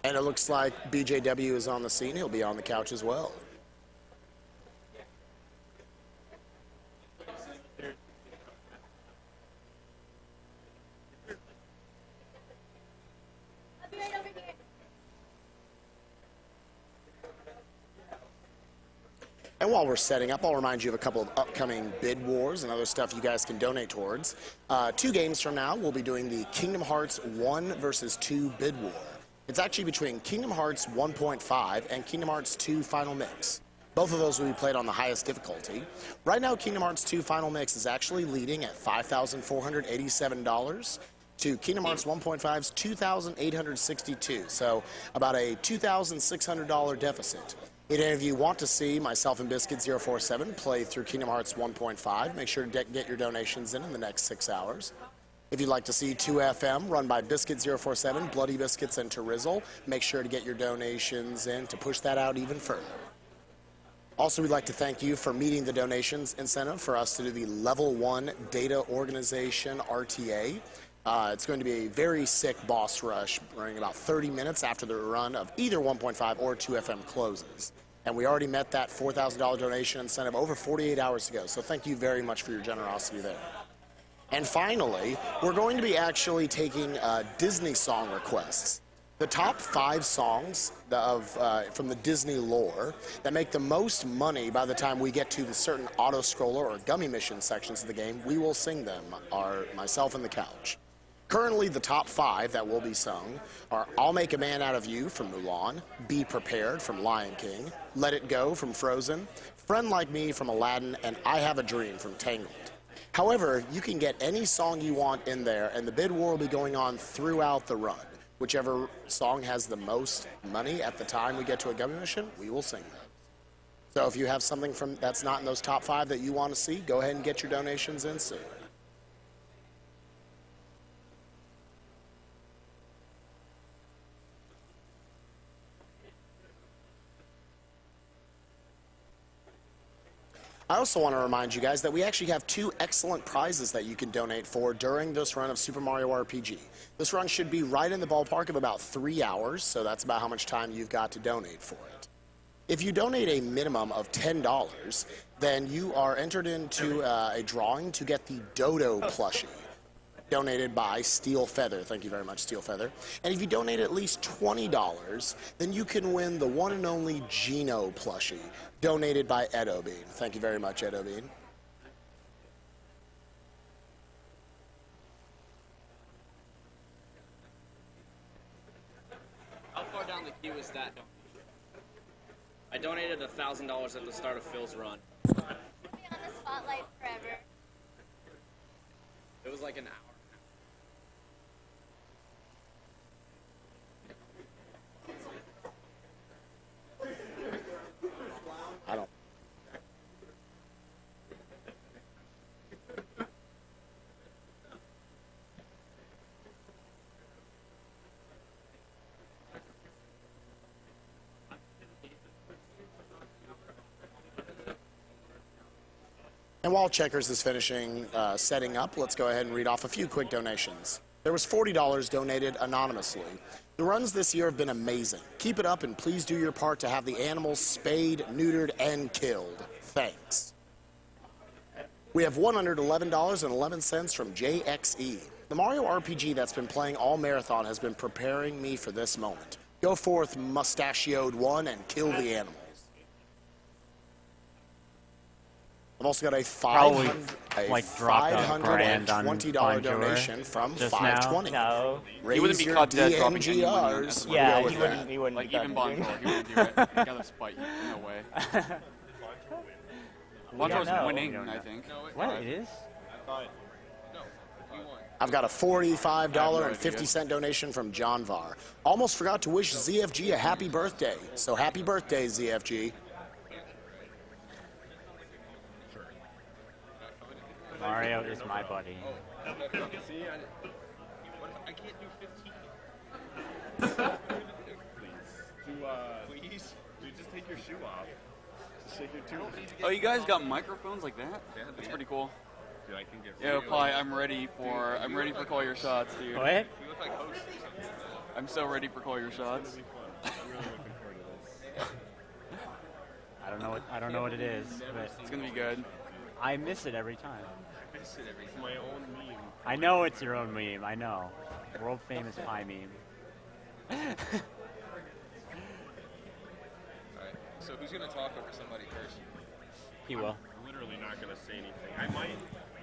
And it looks like BJW is on the scene. He'll be on the couch as well. And while we're setting up, I'll remind you of a couple of upcoming bid wars and other stuff you guys can donate towards. 2 games from now, we'll be doing the Kingdom Hearts 1 versus 2 bid war. It's actually between Kingdom Hearts 1.5 and Kingdom Hearts 2 Final Mix. Both of those will be played on the highest difficulty. Right now, Kingdom Hearts 2 Final Mix is actually leading at $5,487 to Kingdom Hearts 1.5's $2,862, so about a $2,600 deficit. If any of you want to see myself and Biscuit047 play through Kingdom Hearts 1.5, make sure to get your donations in the next 6 hours. If you'd like to see 2FM run by Biscuit047, Bloody Biscuits, and Terizzle, make sure to get your donations in to push that out even further. Also, we'd like to thank you for meeting the donations incentive for us to do the Level 1 Data Organization RTA. It's going to be a very sick boss rush running about 30 minutes after the run of either 1.5 or 2FM closes. And we already met that $4,000 donation incentive over 48 hours ago, so thank you very much for your generosity there. And finally, we're going to be actually taking Disney song requests. The top 5 songs from the Disney lore that make the most money by the time we get to the certain auto-scroller or gummy mission sections of the game, we will sing them, myself and the couch. Currently, the top 5 that will be sung are I'll Make a Man Out of You from Mulan, Be Prepared from Lion King, Let It Go from Frozen, Friend Like Me from Aladdin, and I Have a Dream from Tangled. However, you can get any song you want in there, and the bid war will be going on throughout the run. Whichever song has the most money at the time we get to a gummy mission, we will sing that. So if you have something that's not in those top 5 that you want to see, go ahead and get your donations in soon. I also want to remind you guys that we actually have 2 excellent prizes that you can donate for during this run of Super Mario RPG. This run should be right in the ballpark of about 3 hours, so that's about how much time you've got to donate for it. If you donate a minimum of $10, then you are entered into a drawing to get the Dodo plushie, donated by Steel Feather. Thank you very much, Steel Feather. And if you donate at least $20, then you can win the one and only Geno plushie, donated by Edo Bean. Thank you very much, Edo Bean. How far down the queue is that? I donated $1,000 at the start of Phil's run. Be on the spotlight forever. It was like an hour. I don't. And while Checkers is finishing setting up, let's go ahead and read off a few quick donations. There was $40 donated anonymously. The runs this year have been amazing. Keep it up and please do your part to have the animals spayed, neutered, and killed. Thanks. We have $111.11 from JXE. The Mario RPG that's been playing all marathon has been preparing me for this moment. Go forth, mustachioed one, and kill the animals. I've also got a $520 donation from 520. No. Raise He wouldn't be your caught dead dropping anyone in DNGRs. that. Yeah, We'll he go wouldn't, with he wouldn't Like be even done Bonjour, doing. he wouldn't do it. He got spite. No way. Bonjour's no, winning, we don't I know. think. What? It is? I've got a $45.50 donation from John Var. Almost forgot to wish ZFG a happy birthday. So happy birthday, ZFG. Mario is my buddy. See, I can't do 15. Please? Dude, just take your shoe off. Just take your two. Oh, you guys got microphones like that? Yeah, That's yeah. pretty cool. Dude, I can get Yo, Pi, I'm ready for call your shots, dude. What? You look like hosts. I'm so ready for call your shots. I'm really looking forward to this. I don't know what it is, but It's gonna be good. I miss it every time. It's my own meme. I know it's your own meme. I know. World famous pie meme. Alright, so who's gonna talk over somebody first? He will. I'm literally not gonna say anything. I might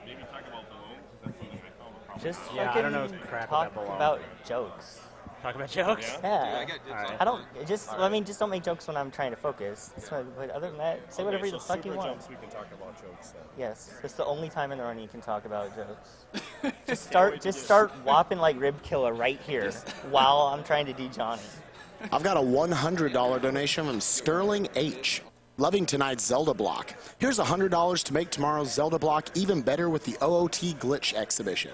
maybe talk about balloons. That's something I found probably. Just Yeah, I fucking don't know crap talk about balloons. about jokes. Talk about jokes? Yeah? Yeah. I got dibs Alright. on I don't one. just. I mean, just don't make jokes when I'm trying to focus. But other than that, say whatever Okay, the so fuck you super want. jumps, we can talk about jokes then. Yes, it's the only time in the run you can talk about jokes. Just start whopping like Rib Killer right here while I'm trying to do Johnny. I've got a $100 donation from Sterling H. Loving tonight's Zelda block. Here's $100 to make tomorrow's Zelda block even better with the OOT Glitch exhibition.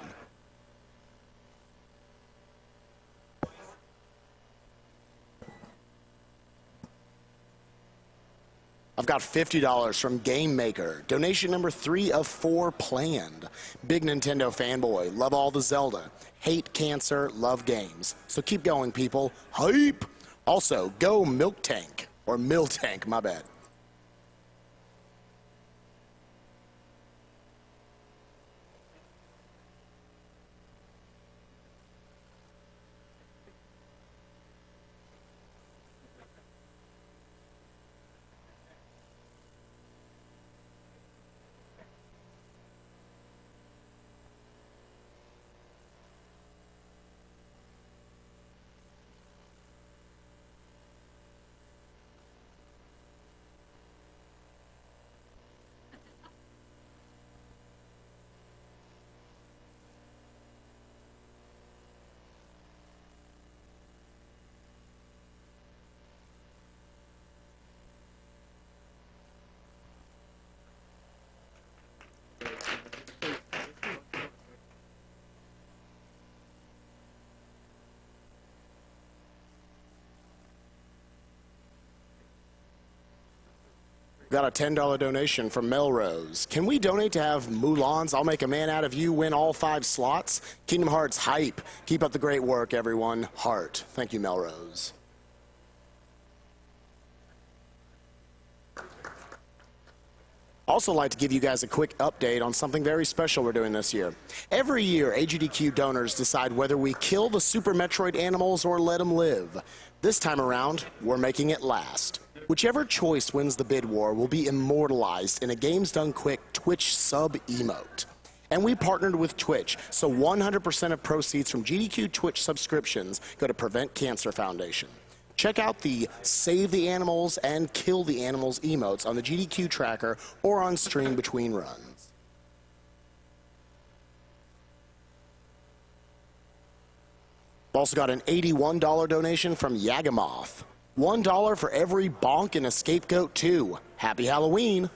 I've got $50 from Game Maker. Donation number 3 of 4 planned. Big Nintendo fanboy. Love all the Zelda. Hate cancer. Love games. So keep going, people. Hype! Also, go Milk Tank. Or Mill Tank, my bad. Got a $10 donation from Melrose. Can we donate to have Mulans? I'll make a man out of you win all 5 slots. Kingdom Hearts hype. Keep up the great work, everyone. Heart. Thank you, Melrose. Also like to give you guys a quick update on something very special we're doing this year. Every year, AGDQ donors decide whether we kill the Super Metroid animals or let them live. This time around, we're making it last. Whichever choice wins the bid war will be immortalized in a Games Done Quick Twitch sub emote. And we partnered with Twitch, so 100% of proceeds from GDQ Twitch subscriptions go to Prevent Cancer Foundation. Check out the Save the Animals and Kill the Animals emotes on the GDQ tracker or on stream between runs. We've also got an $81 donation from Yagamoth. $1 for every bonk in a Scapegoat 2. Happy Halloween!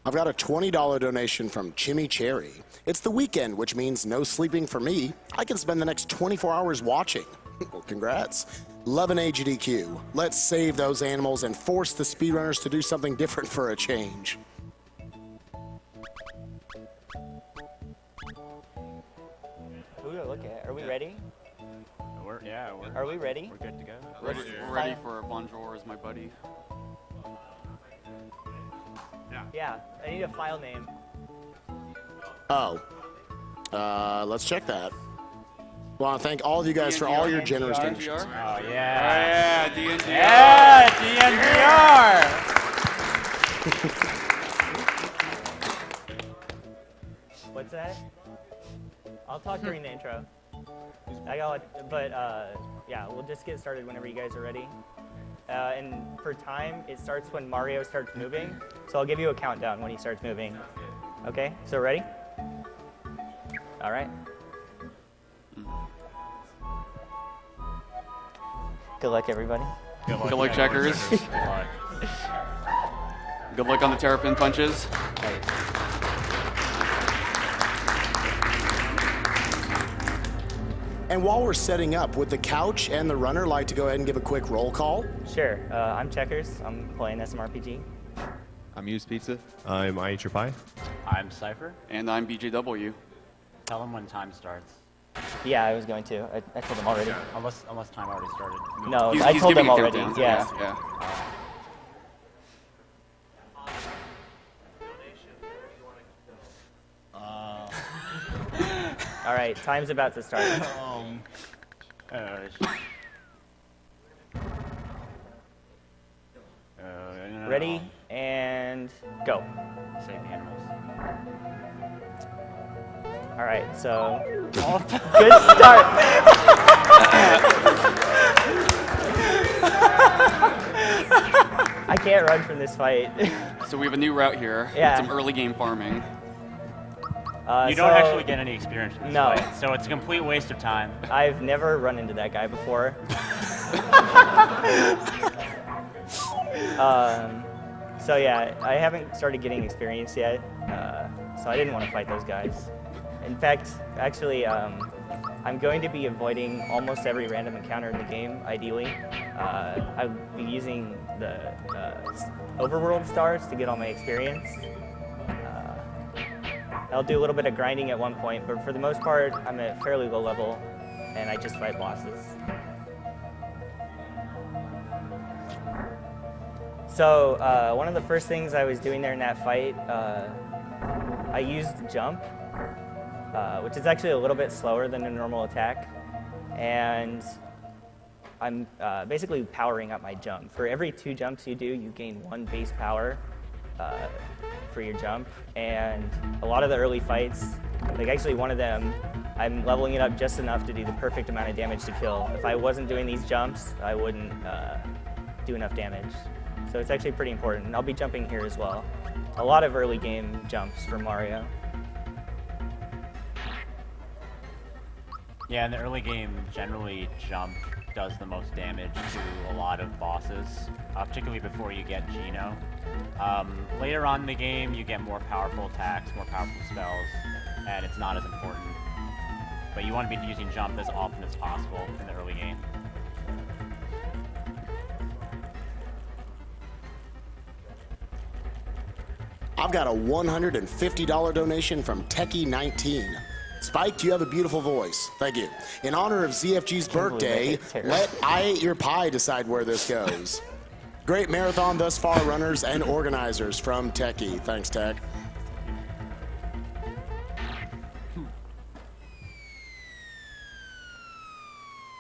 I've got a $20 donation from Chimmy Cherry. It's the weekend, which means no sleeping for me. I can spend the next 24 hours watching. Well, congrats. Love an AGDQ. Let's save those animals and force the speedrunners to do something different for a change. Who do I look at? Are we ready? Are we ready? We're good to go. We're ready for Bonjour as my buddy. Yeah, I need a file name. Oh. Let's check that. Well, I want to thank all of you guys for all your generous donations. Oh, Oh yeah. yeah, DNVR. Yeah, DNVR! What's that? I'll talk during the intro. I got, but yeah, we'll just get started whenever you guys are ready. And for time, it starts when Mario starts moving. So I'll give you a countdown when he starts moving. Okay, so ready? All right. Good luck, everybody. Good luck, Good luck, checkers. Good luck. Good luck on the terrapin punches. And while we're setting up, would the couch and the runner like to go ahead and give a quick roll call? Sure. I'm Checkers. I'm playing SMRPG. I'm Used Pizza. I'm I Eat Your Pie. I'm Cypher. And I'm BJW. Tell them when time starts. Yeah, I was going to. I told them already. Unless time already started. No, He's I told giving them a already. countdown. Yeah. Yeah. All right, time's about to start. Ready and go. Save the animals. All right, so good start. I can't run from this fight. So we have a new route here. Yeah. Some early game farming. You don't actually get any experience from this No. fight, so it's a complete waste of time. I've never run into that guy before. So yeah, I haven't started getting experience yet, so I didn't want to fight those guys. In fact, actually, I'm going to be avoiding almost every random encounter in the game, ideally. I'll be using the overworld stars to get all my experience. I'll do a little bit of grinding at one point, but for the most part, I'm at fairly low level, and I just fight bosses. So one of the first things I was doing there in that fight, I used jump, which is actually a little bit slower than a normal attack, and I'm basically powering up my jump. For every 2 jumps you do, you gain 1 base power for your jump, and a lot of the early fights, like actually one of them, I'm leveling it up just enough to do the perfect amount of damage to kill. If I wasn't doing these jumps, I wouldn't do enough damage. So it's actually pretty important. And I'll be jumping here as well. A lot of early game jumps for Mario. Yeah, in the early game, generally jump does the most damage to a lot of bosses, particularly before you get Geno. Later on in the game, you get more powerful attacks, more powerful spells, and it's not as important. But you want to be using jump as often as possible in the early game. I've got a $150 donation from Techie19. Spike, you have a beautiful voice. Thank you. In honor of ZFG's birthday, let I Eat Your Pie decide where this goes. Great marathon thus far, runners and organizers from Techie. Thanks, Tech.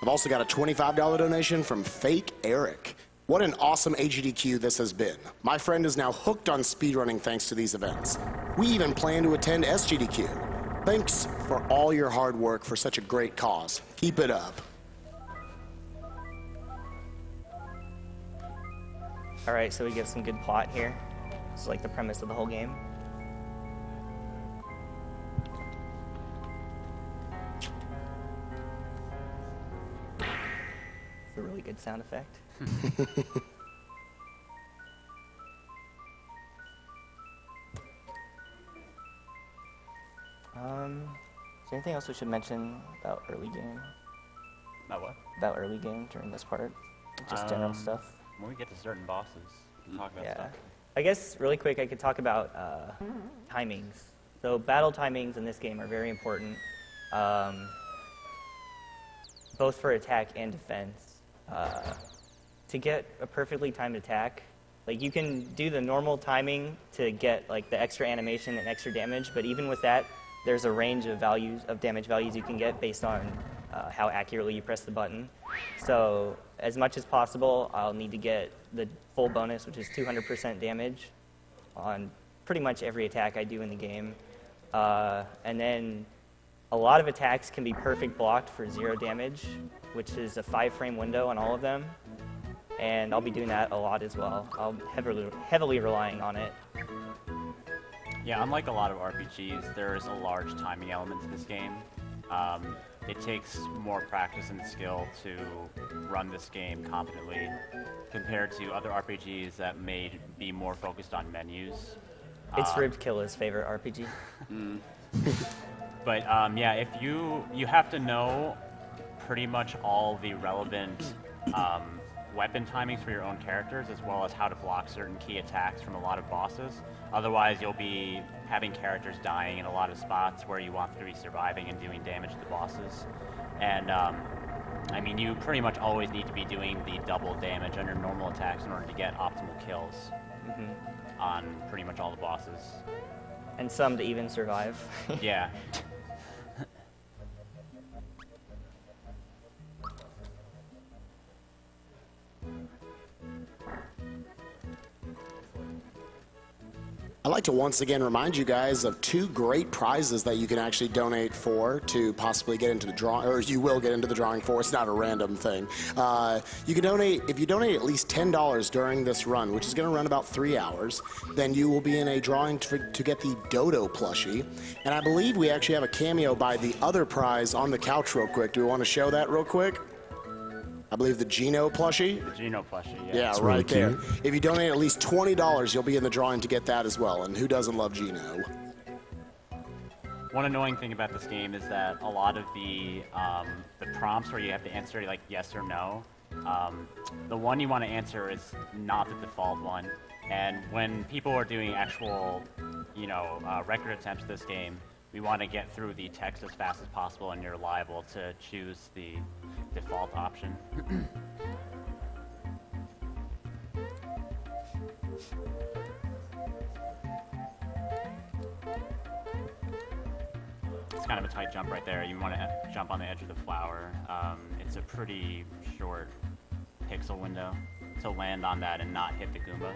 I've also got a $25 donation from Fake Eric. What an awesome AGDQ this has been. My friend is now hooked on speedrunning thanks to these events. We even plan to attend SGDQ. Thanks for all your hard work for such a great cause. Keep it up. All right, so we get some good plot here. It's like the premise of the whole game. It's a really good sound effect. Is there anything else we should mention about early game? About what? About early game during this part? Just general stuff? When we get to certain bosses, we'll talk about Yeah. stuff. I guess really quick I could talk about timings. So battle timings in this game are very important, both for attack and defense. To get a perfectly timed attack, like you can do the normal timing to get like the extra animation and extra damage, but even with that, there's a range of values, of damage values you can get based on how accurately you press the button. So as much as possible, I'll need to get the full bonus, which is 200% damage on pretty much every attack I do in the game. And then a lot of attacks can be perfect blocked for 0 damage, which is a 5-frame window on all of them. and I'll be doing that a lot as well. I'll heavily relying on it. Yeah, unlike a lot of RPGs, there is a large timing element to this game. It takes more practice and skill to run this game competently compared to other RPGs that may be more focused on menus. It's Ribbed Killa's favorite RPG. But yeah, if you have to know pretty much all the relevant weapon timings for your own characters, as well as how to block certain key attacks from a lot of bosses. Otherwise, you'll be having characters dying in a lot of spots where you want them to be surviving and doing damage to the bosses. And I mean, you pretty much always need to be doing the double damage on your normal attacks in order to get optimal kills on pretty much all the bosses. And some to even survive. Yeah. I'd like to once again remind you guys of 2 great prizes that you can actually donate for to possibly get into the drawing, or you will get into the drawing for. It's not a random thing. You can donate, if you donate at least $10 during this run, which is going to run about 3 hours, then you will be in a drawing to get the Dodo plushie. And I believe we actually have a cameo by the other prize on the couch real quick. Do we want to show that real quick? I believe the Gino plushie. The Gino plushie, yeah. Yeah, It's right really there. cute. If you donate at least $20, you'll be in the drawing to get that as well. And who doesn't love Gino? One annoying thing about this game is that a lot of the prompts where you have to answer like yes or no, the one you want to answer is not the default one. And when people are doing actual, record attempts to this game, we want to get through the text as fast as possible, and you're liable to choose the default option. It's kind of a tight jump right there. You want to jump on the edge of the flower. It's a pretty short pixel window to land on that and not hit the Goomba.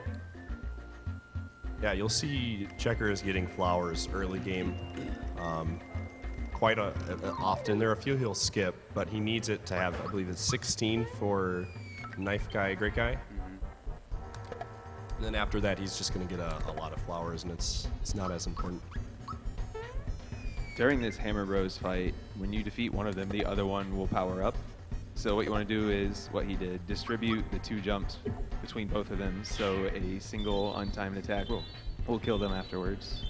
Yeah, you'll see checkers getting flowers early game quite often. There are a few he'll skip, but he needs it to have, I believe it's 16 for knife guy, great guy. And then after that, he's just going to get a lot of flowers, and it's not as important. During this Hammer Bros fight, when you defeat one of them, the other one will power up. So what you want to do is what he did, distribute the 2 jumps between both of them, so a single untimed attack will kill them afterwards.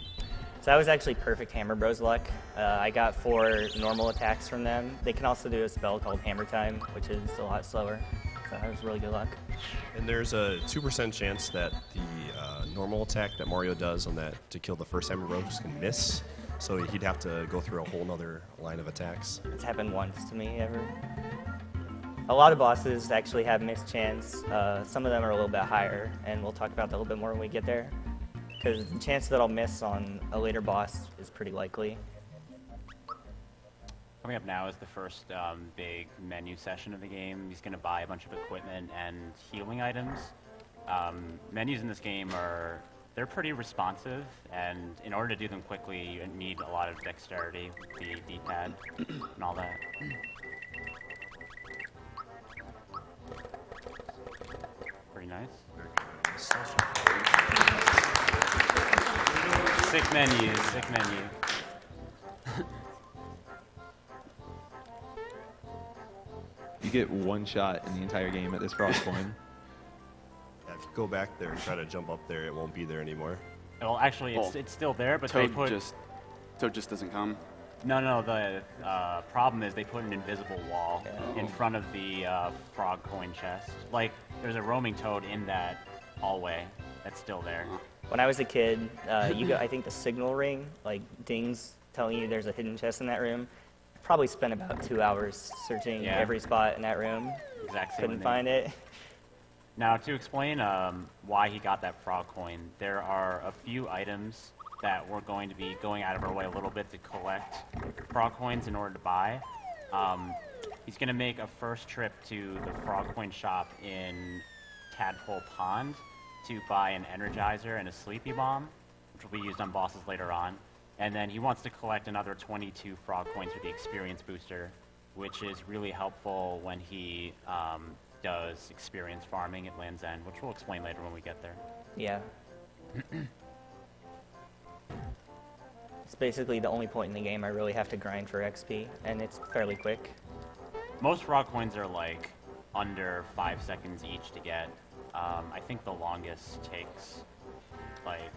So that was actually perfect Hammer Bros luck. I got 4 normal attacks from them. They can also do a spell called Hammer Time, which is a lot slower. So that was really good luck. And there's a 2% chance that the normal attack that Mario does on that to kill the first Hammer Bros can miss. So he'd have to go through a whole nother line of attacks. It's happened once to me ever. A lot of bosses actually have missed chance. Some of them are a little bit higher, and we'll talk about that a little bit more when we get there. Because the chance that I'll miss on a later boss is pretty likely. Coming up now is the first big menu session of the game. He's going to buy a bunch of equipment and healing items. Menus in this game they're pretty responsive, and in order to do them quickly, you need a lot of dexterity with the D-pad and all that. Pretty nice. Sick menu, sick menu. You get 1 shot in the entire game at this frost coin. Yeah, if you go back there and try to jump up there, it won't be there anymore. Well, actually, it's still there, but they put... Toad just doesn't come. No, the problem is they put an invisible wall in front of the frog coin chest. Like, there's a roaming toad in that hallway that's still there. When I was a kid, I think the signal ring, like dings telling you there's a hidden chest in that room. Probably spent about 2 hours searching every spot in that room. Exact same Couldn't thing. find it. Now, to explain why he got that frog coin, there are a few items that we're going to be going out of our way a little bit to collect frog coins in order to buy. He's going to make a first trip to the frog coin shop in Tadpole Pond to buy an Energizer and a Sleepy Bomb, which will be used on bosses later on. And then he wants to collect another 22 frog coins for the experience booster, which is really helpful when he does experience farming at Land's End, which we'll explain later when we get there. Yeah. It's basically the only point in the game I really have to grind for XP, and it's fairly quick. Most raw coins are like under 5 seconds each to get. I think the longest takes like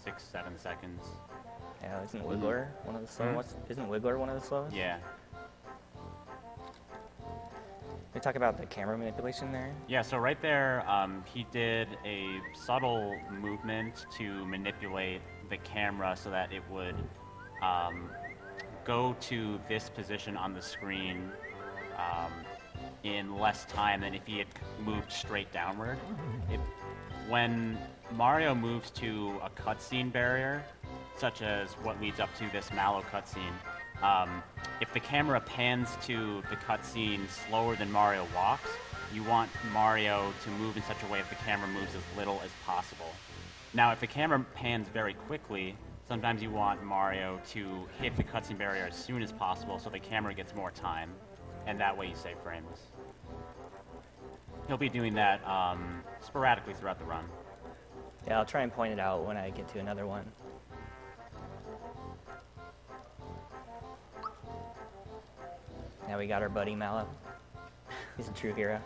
6-7 seconds. Yeah, isn't Wiggler one of the slowest? Isn't Wiggler one of the slowest? Yeah. We talk about the camera manipulation there. Yeah, so right there, he did a subtle movement to manipulate the camera so that it would go to this position on the screen in less time than if he had moved straight downward. When Mario moves to a cutscene barrier, such as what leads up to this Mallow cutscene, if the camera pans to the cutscene slower than Mario walks, you want Mario to move in such a way that the camera moves as little as possible. Now, if the camera pans very quickly, sometimes you want Mario to hit the cutscene barrier as soon as possible so the camera gets more time, and that way you save frames. He'll be doing that sporadically throughout the run. Yeah, I'll try and point it out when I get to another one. Now we got our buddy Mallow. He's a true hero.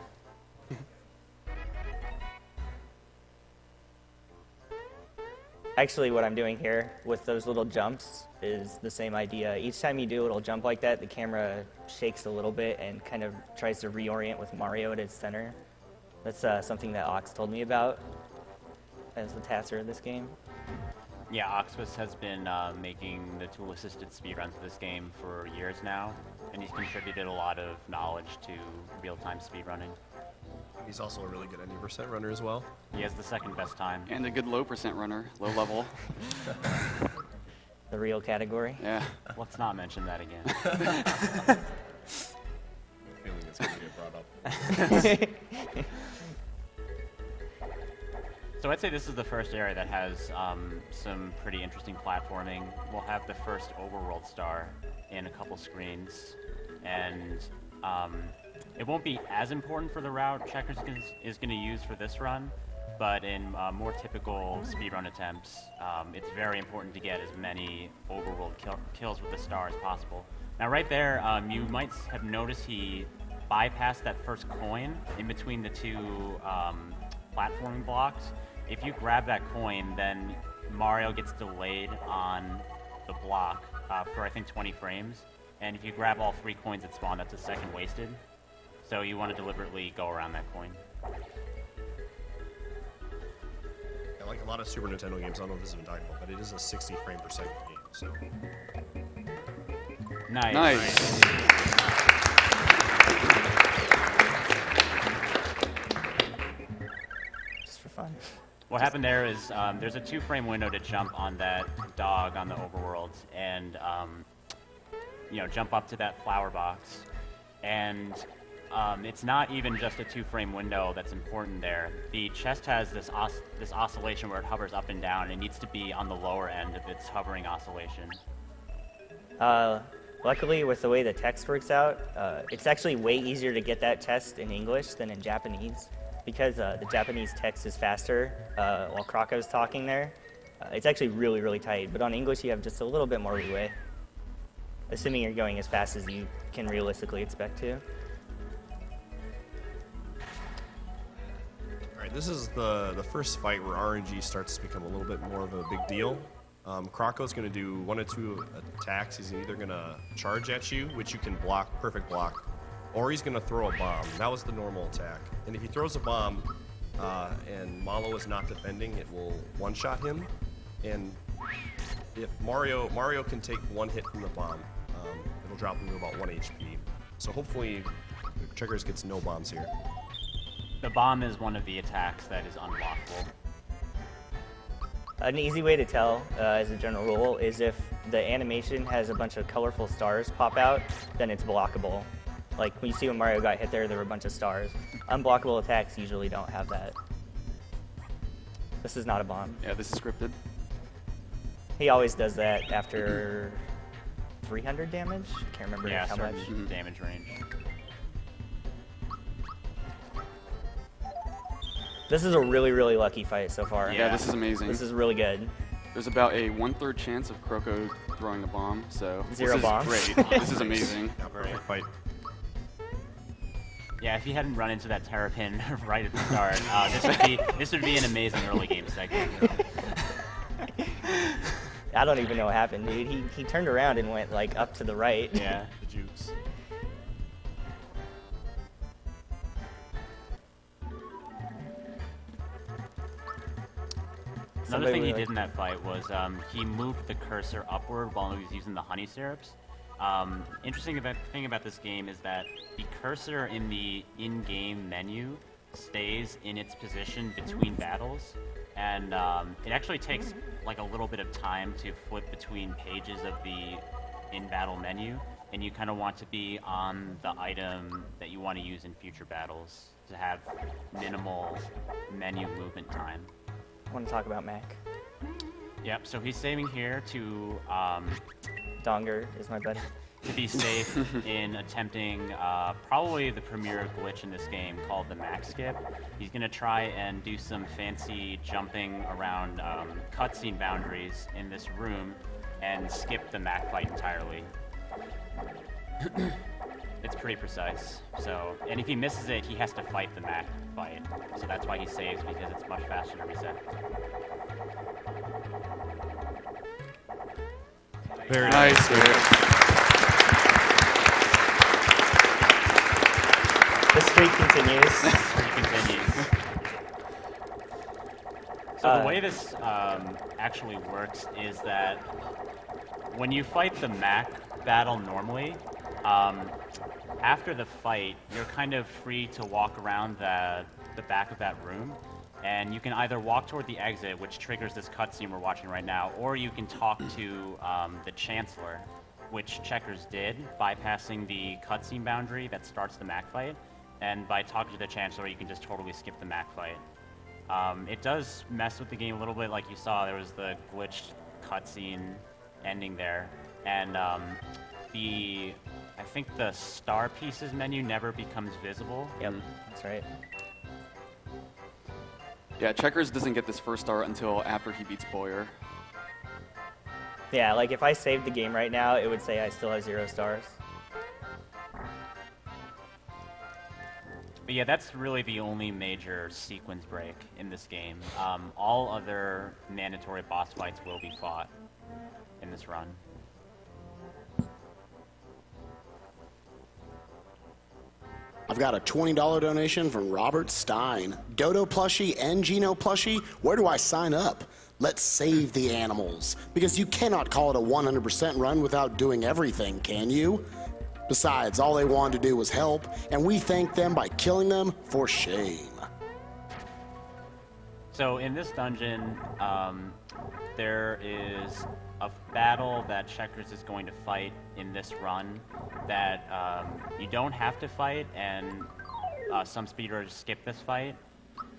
Actually, what I'm doing here with those little jumps is the same idea. Each time you do a little jump like that, the camera shakes a little bit and kind of tries to reorient with Mario at its center. That's something that Ox told me about as the tasker of this game. Yeah, Oxbus has been making the tool-assisted speedruns of this game for years now, and he's contributed a lot of knowledge to real-time speedrunning. He's also a really good 90% runner as well. He has the second best time. And a good low percent runner, low level. The real category. Yeah. Let's not mention that again. I have a feeling it's going to get brought up. So I'd say this is the first area that has some pretty interesting platforming. We'll have the first overworld star in a couple screens, and it won't be as important for the route Checkers is going to use for this run, but in more typical speedrun attempts, it's very important to get as many overworld kills with the star as possible. Now right there, you might have noticed he bypassed that first coin in between the two platforming blocks. If you grab that coin, then Mario gets delayed on the block for I think 20 frames. And if you grab all 3 coins at spawn, that's a second wasted. So you want to deliberately go around that coin. Yeah, like a lot of Super Nintendo games, I don't know if this has been talked about, but it is a 60 frame per second game. So Nice. Nice. Just for fun. What happened there is there's a 2-frame window to jump on that dog on the overworld and jump up to that flower box. And it's not even just a 2-frame window that's important there. The chest has this oscillation where it hovers up and down, and it needs to be on the lower end of its hovering oscillation. Luckily, with the way the text works out, it's actually way easier to get that test in English than in Japanese, because the Japanese text is faster while Krako's talking there. It's actually really, really tight, but on English you have just a little bit more leeway, assuming you're going as fast as you can realistically expect to. all right, this is the first fight where RNG starts to become a little bit more of a big deal. Krako's going to do 1 or 2 attacks. He's either going to charge at you, which you can block, perfect block, or he's going to throw a bomb. That was the normal attack. And if he throws a bomb and Mallow is not defending, it will one-shot him. And if Mario can take 1 hit from the bomb, it'll drop him to about 1 HP. So hopefully Checkers gets no bombs here. The bomb is one of the attacks that is unblockable. An easy way to tell, as a general rule, is if the animation has a bunch of colorful stars pop out, then it's blockable. Like when you see when Mario got hit there were a bunch of stars. Unblockable attacks usually don't have that. This is not a bomb. Yeah, this is scripted. He always does that after 300 damage? Can't remember Yeah, how much. certain damage range. This is a really, really lucky fight so far. Yeah, this is amazing. This is really good. There's about a 1/3 chance of Kroko throwing a bomb, so Zero this bombs. is great. This is amazing. Perfect fight. Yeah, if he hadn't run into that Terrapin right at the start, this would be an amazing early game segment. I don't even know what happened, dude. He turned around and went like up to the right. Yeah. The jukes. Another thing he did in that fight was he moved the cursor upward while he was using the honey syrups. Interesting thing about this game is that the cursor in the in-game menu stays in its position between battles, and it actually takes like a little bit of time to flip between pages of the in-battle menu, and you kind of want to be on the item that you want to use in future battles to have minimal menu movement time. I want to talk about Mac. Yep, so he's saving here to Donger is my buddy. to be safe in attempting probably the premier glitch in this game called the max skip. He's going to try and do some fancy jumping around cutscene boundaries in this room and skip the Mac fight entirely. It's pretty precise. So, and if he misses it, he has to fight the Mac fight. So that's why he saves, because it's much faster to reset. Very Nice. The streak continues. It continues. So the way this actually works is that when you fight the Mac battle normally, after the fight, you're kind of free to walk around the back of that room, and you can either walk toward the exit, which triggers this cutscene we're watching right now, or you can talk to the Chancellor, which Checkers did, bypassing the cutscene boundary that starts the Mac fight. And by talking to the Chancellor, you can just totally skip the Mac fight. It does mess with the game a little bit, like you saw. There was the glitched cutscene ending there, and I think the star pieces menu never becomes visible. Yep, that's right. Yeah, Checkers doesn't get this first star until after he beats Boyer. Yeah, like if I saved the game right now, it would say I still have 0 stars. But yeah, that's really the only major sequence break in this game. All other mandatory boss fights will be fought in this run. I've got a $20 donation from Robert Stein. Dodo plushie and Geno plushie, where do I sign up? Let's save the animals. Because you cannot call it a 100% run without doing everything, can you? Besides, all they wanted to do was help, and we thank them by killing them for shame. So in this dungeon, there is a battle that Checkers is going to fight in this run that you don't have to fight, and some speedrunners skip this fight.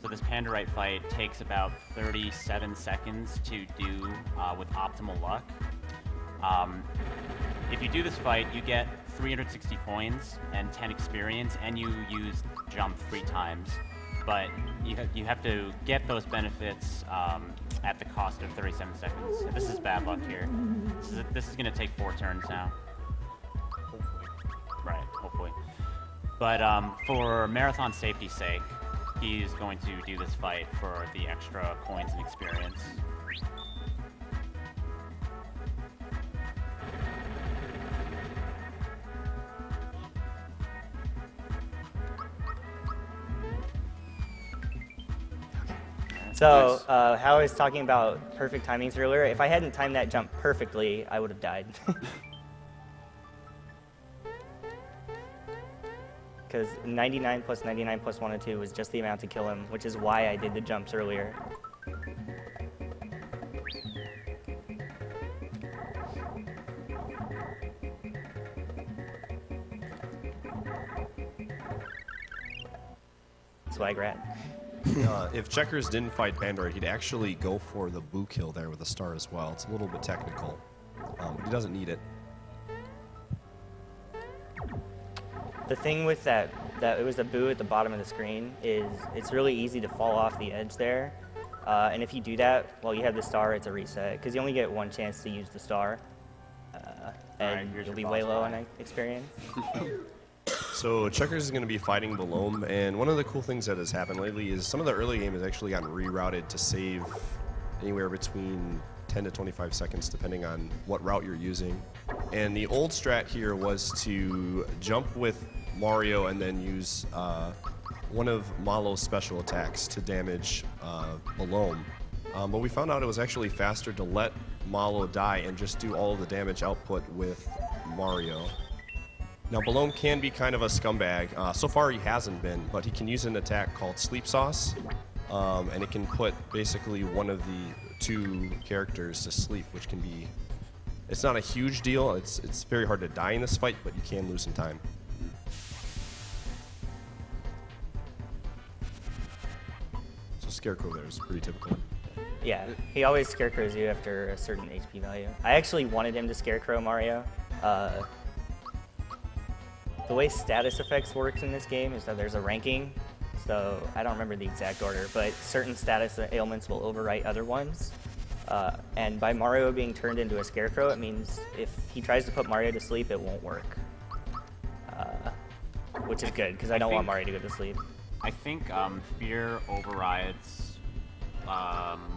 So this Pandorite fight takes about 37 seconds to do with optimal luck. If you do this fight, you get 360 coins and 10 experience, and you use jump 3 times. But you have to get those benefits at the cost of 37 seconds. So this is bad luck here. This is going to take 4 turns now. Right, hopefully. But for marathon safety's sake, he's going to do this fight for the extra coins and experience. So, how I was talking about perfect timings earlier, if I hadn't timed that jump perfectly, I would have died. Because 99 plus 99 plus 102 was just the amount to kill him, which is why I did the jumps earlier. Swag rat. If Checkers didn't fight Pandora, he'd actually go for the boo kill there with a star as well. It's a little bit technical, but he doesn't need it. The thing with that that it was the boo at the bottom of the screen, is it's really easy to fall off the edge there. And if you do that while you have the star, it's a reset, because you only get one chance to use the star. And here's you'll your be way boss low fight. on experience. So Checkers is going to be fighting Balome, and one of the cool things that has happened lately is some of the early game has actually gotten rerouted to save anywhere between 10 to 25 seconds depending on what route you're using. And the old strat here was to jump with Mario and then use one of Malo's special attacks to damage Balome. But we found out it was actually faster to let Malo die and just do all of the damage output with Mario. Now, Balome can be kind of a scumbag. So far, he hasn't been, but he can use an attack called Sleep Sauce, and it can put basically one of the two characters to sleep, which can be... It's not a huge deal. It's very hard to die in this fight, but you can lose some time. So Scarecrow there is pretty typical. Yeah, he always scarecrows you after a certain HP value. I actually wanted him to scarecrow Mario. The way status effects works in this game is that there's a ranking, so I don't remember the exact order, but certain status ailments will overwrite other ones. And by Mario being turned into a scarecrow, it means if he tries to put Mario to sleep, it won't work. Which is good, because I don't want Mario to go to sleep. I think fear overrides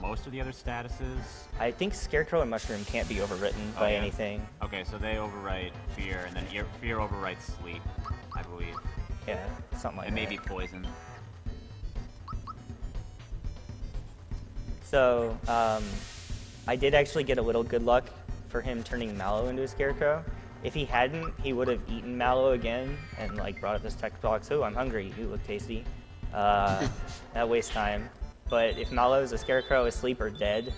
most of the other statuses. I think Scarecrow and Mushroom can't be overwritten by yeah? anything. Okay, so they overwrite fear, and then fear overwrites sleep, I believe. Yeah, something like It that. may be poison. So, I did actually get a little good luck for him turning Mallow into a Scarecrow. If he hadn't, he would have eaten Mallow again and like brought up this text box, "Oh, I'm hungry. You look tasty." That wastes time. But if Mallow is a Scarecrow, asleep or dead,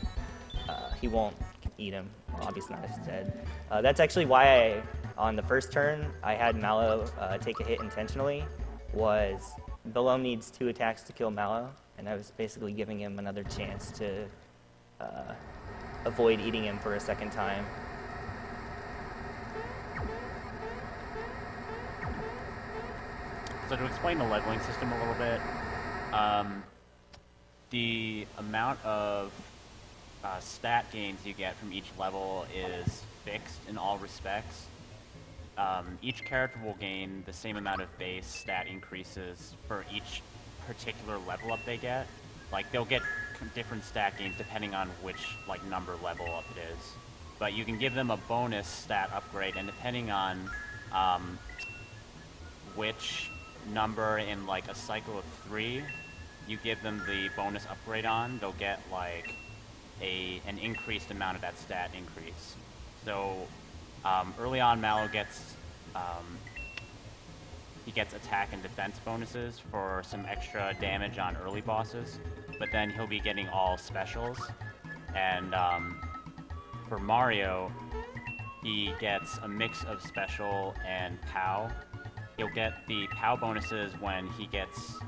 he won't eat him. Obviously not if he's dead. That's actually why on the first turn, I had Mallow take a hit intentionally, was Balome needs 2 attacks to kill Mallow, and I was basically giving him another chance to avoid eating him for a second time. So to explain the leveling system a little bit, the amount of stat gains you get from each level is fixed in all respects. Each character will gain the same amount of base stat increases for each particular level up they get. Like, they'll get different stat gains depending on which number level up it is. But you can give them a bonus stat upgrade, and depending on which number in a cycle of 3 you give them the bonus upgrade on, they'll get an increased amount of that stat increase. So early on, Mallow gets he gets attack and defense bonuses for some extra damage on early bosses, but then he'll be getting all specials. And for Mario, he gets a mix of special and POW. He'll get the POW bonuses when he gets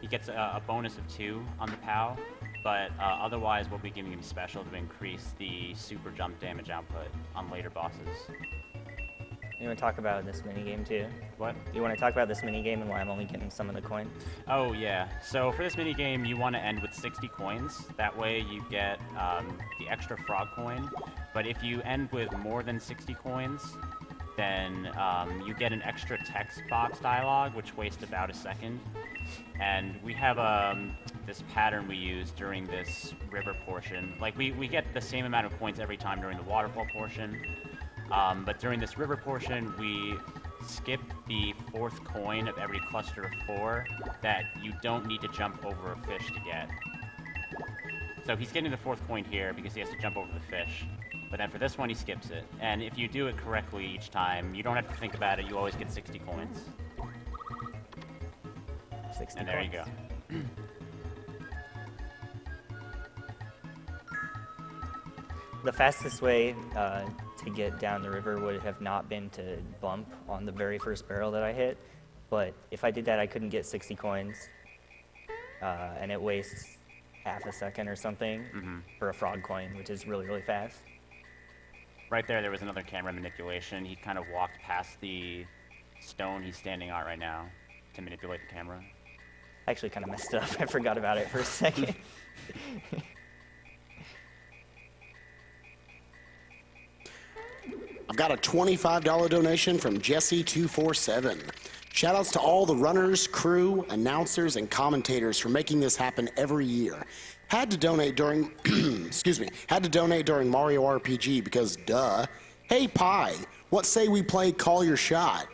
he gets a bonus of 2 on the POW, but otherwise we'll be giving him special to increase the super jump damage output on later bosses. You want to talk about this minigame too? What? You want to talk about this minigame and why I'm only getting some of the coin? Oh yeah, so for this minigame you want to end with 60 coins, that way you get the extra frog coin, but if you end with more than 60 coins, then you get an extra text box dialogue, which wastes about a second. And we have this pattern we use during this river portion. We get the same amount of points every time during the waterfall portion, but during this river portion, we skip the 4th coin of every cluster of 4 that you don't need to jump over a fish to get. So he's getting the 4th coin here because he has to jump over the fish. But then for this one, he skips it. And if you do it correctly each time, you don't have to think about it. You always get 60 coins. 60 and there coins. you go. The fastest way to get down the river would have not been to bump on the very first barrel that I hit. But if I did that, I couldn't get 60 coins. And it wastes half a second or something for a frog coin, which is really, really fast. Right there was another camera manipulation. He kind of walked past the stone he's standing on right now to manipulate the camera. I actually kind of messed it up. I forgot about it for a second. I've got a $25 donation from Jesse247. Shoutouts to all the runners, crew, announcers, and commentators for making this happen every year. Had to donate during, had to donate during Mario RPG because duh. Hey Pi, what say we play Call Your Shot?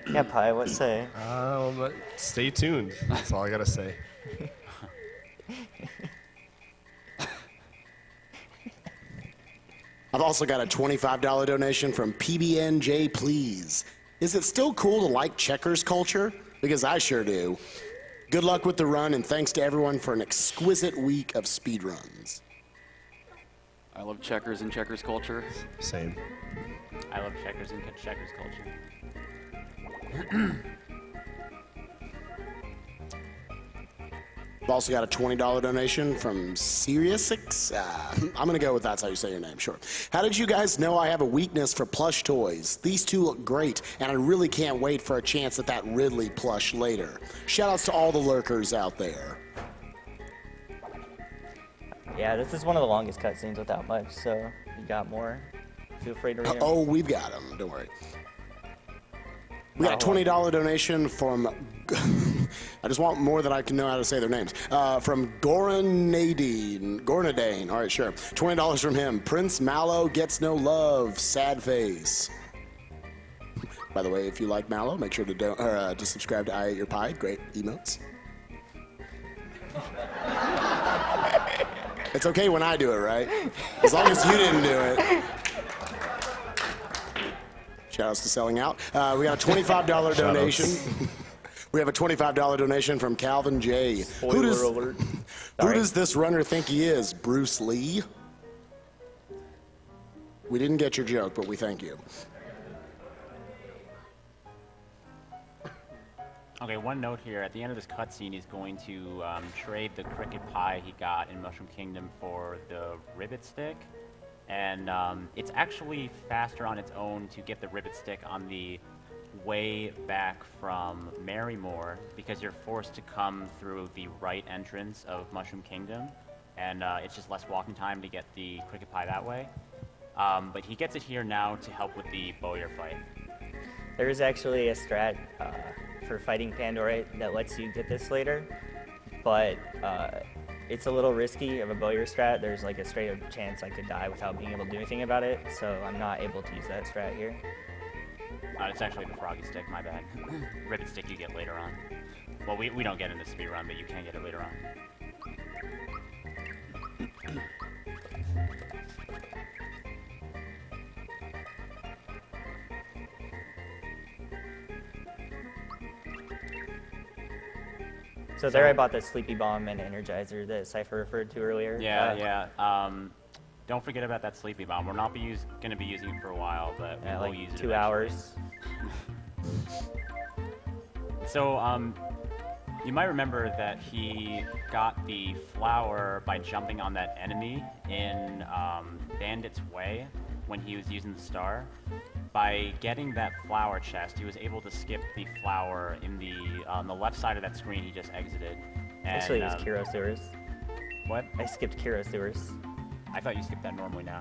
Yeah, Pi, what say? But stay tuned. That's all I gotta say. I've also got a $25 donation from PBNJ Please. Is it still cool to like checkers culture? Because I sure do. Good luck with the run, and thanks to everyone for an exquisite week of speedruns. I love checkers and checkers culture. Same. I love checkers and checkers culture. I've also got a $20 donation from Sirius6. I'm going to go with that's how you say your name, sure. How did you guys know I have a weakness for plush toys? These two look great, and I really can't wait for a chance at that Ridley plush later. Shoutouts to all the lurkers out there. Yeah, this is one of the longest cutscenes without much, so you got more. Feel free to read 'em. Oh, we've got them. Don't worry. We got a $20 donation from, I just want more than I can know how to say their names, from Goranadine. All right, sure. $20 from him. Prince Mallow gets no love. Sad face. By the way, if you like Mallow, make sure to subscribe to I Ate Your Pie. Great emotes. It's okay when I do it, right? As long as you didn't do it. Shoutouts to Selling Out. We got a $25 donation. We have a $25 donation from Calvin J. Who does this runner think he is? Bruce Lee? We didn't get your joke, but we thank you. Okay, one note here. At the end of this cutscene, he's going to trade the cricket pie he got in Mushroom Kingdom for the ribbit stick. And it's actually faster on its own to get the ribbit stick on the way back from Marymore because you're forced to come through the right entrance of Mushroom Kingdom, and it's just less walking time to get the cricket pie that way. But he gets it here now to help with the Bowyer fight. There is actually a strat for fighting Pandorite that lets you get this later, but it's a little risky of a Bowyer strat. There's like a straight up chance I could die without being able to do anything about it, so I'm not able to use that strat here. It's actually the froggy stick, my bad. Ribbit stick you get later on. Well, we don't get in the speedrun, but you can get it later on. So there I bought the Sleepy Bomb and Energizer that Cypher referred to earlier. Yeah. Don't forget about that Sleepy Bomb. We're not going to be using it for a while, but we will like use it 2 eventually. hours. So, you might remember that he got the flower by jumping on that enemy in Bandit's Way when he was using the star. By getting that flower chest, he was able to skip the flower in on the left side of that screen he just exited. And, Actually, it was Kiro Sewers. What? I skipped Kiro Sewers. I thought you skipped that normally now.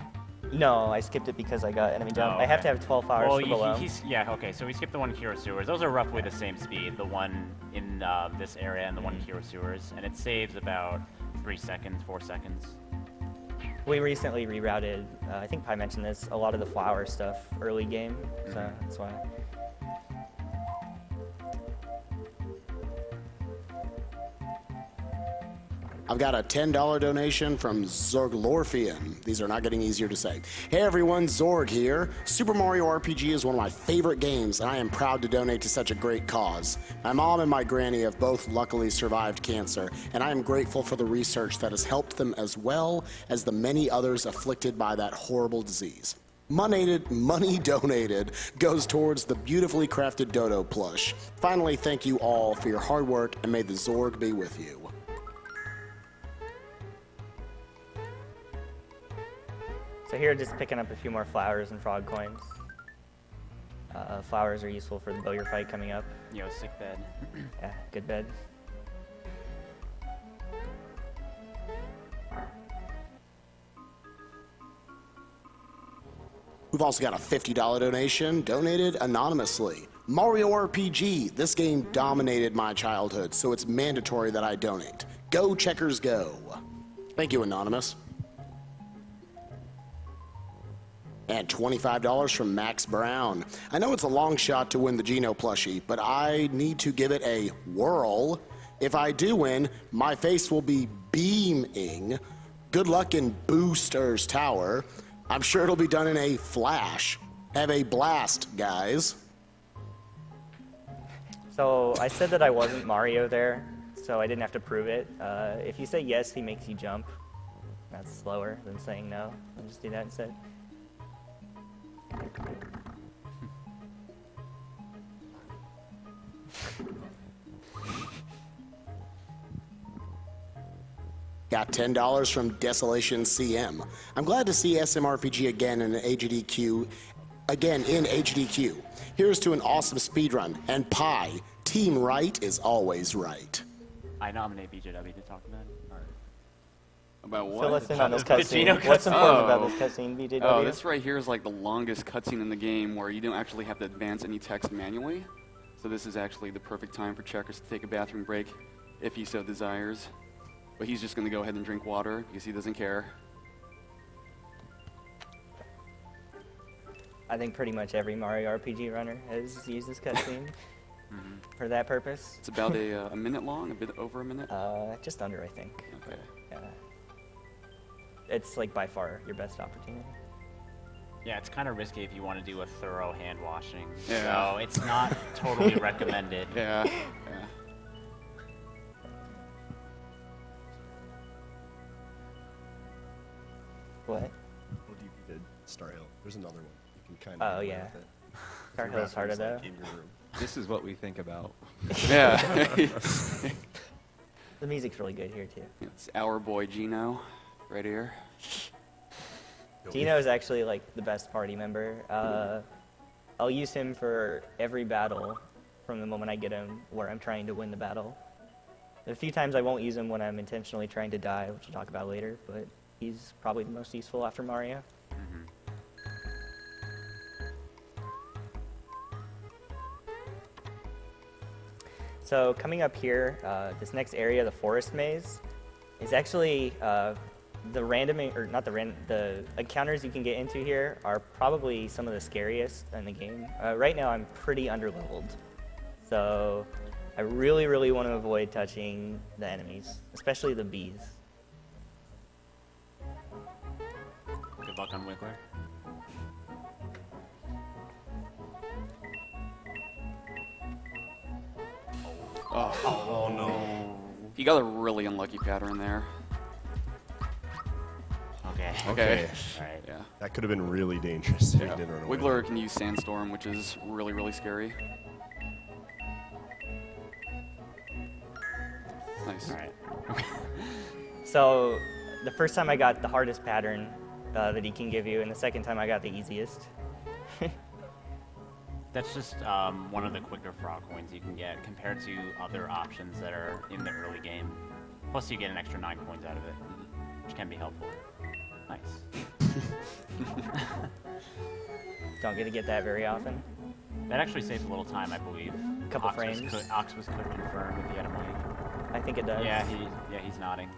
No, I skipped it because I got enemy jump. Oh, I have okay. to have 12 flowers Well, for below. yeah, okay, so we skipped the one in Kiro Sewers. Those are roughly the same speed, the one in this area and the one in Kiro Sewers, and it saves about 4 seconds. We recently rerouted, I think Pi mentioned this, a lot of the flower stuff early game, so that's why. I've got a $10 donation from Zorglorfian. These are not getting easier to say. Hey everyone, Zorg here. Super Mario RPG is one of my favorite games, and I am proud to donate to such a great cause. My mom and my granny have both luckily survived cancer, and I am grateful for the research that has helped them as well as the many others afflicted by that horrible disease. Money donated goes towards the beautifully crafted Dodo plush. Finally, thank you all for your hard work, and may the Zorg be with you. So here, just picking up a few more flowers and frog coins. Flowers are useful for the bowyer fight coming up. Yo, sick bed. Yeah, good bed. We've also got a $50 donation donated anonymously. Mario RPG. This game dominated my childhood, so it's mandatory that I donate. Go Checkers go. Thank you, Anonymous. And $25 from Max Brown. I know it's a long shot to win the Geno plushie, but I need to give it a whirl. If I do win, my face will be beaming. Good luck in Booster's Tower. I'm sure it'll be done in a flash. Have a blast, guys. So I said that I wasn't Mario there, so I didn't have to prove it. If you say yes, he makes you jump. That's slower than saying no. I'll just do that instead. Got $10 from Desolation CM. I'm glad to see SMRPG again in HDQ. Here's to an awesome speedrun. And Pi, Team Right is always right. I nominate BJW to talk about it. Or... About what? Fill us in on this Geno cutscene. What's important about Oh. this cutscene, BJW? Oh, this right here is like the longest cutscene in the game where you don't actually have to advance any text manually. So this is actually the perfect time for Checkers to take a bathroom break, if he so desires. But he's just going to go ahead and drink water because he doesn't care. I think pretty much every Mario RPG runner has used this cutscene for that purpose. It's about a minute long, a bit over a minute. Just under, I think. Okay. Yeah. It's like by far your best opportunity. Yeah, it's kind of risky if you want to do a thorough hand washing. Yeah. So it's not totally recommended. Yeah. Yeah. What? What do you did? Star Hill. There's another one. You can kind of. Oh, yeah. Star Hill's harder though. In your room. This is what we think about. Yeah. The music's really good here too. It's our boy Geno, right here. Geno is actually like the best party member. I'll use him for every battle from the moment I get him where I'm trying to win the battle. A few times I won't use him when I'm intentionally trying to die, which we'll talk about later, but he's probably the most useful after Mario. So coming up here, this next area, the forest maze, is actually the encounters you can get into here are probably some of the scariest in the game. Right now I'm pretty underleveled, so I really, really want to avoid touching the enemies, especially the bees. Good luck on Wiggler. Oh no. You got a really unlucky pattern there. Okay. Okay. Alright. Yeah. That could have been really dangerous if Yeah. he didn't run away. Wiggler can use Sandstorm, which is really, really scary. Nice. Alright. So the first time I got the hardest pattern that he can give you, and the second time I got the easiest. That's just one of the quicker frog coins you can get compared to other options that are in the early game. Plus you get an extra 9 coins out of it, which can be helpful. Nice. Don't get to get that very often. That actually saves a little time, I believe. A couple frames. Ox was could confirm if you had a mic. I think it does. Yeah, he's nodding.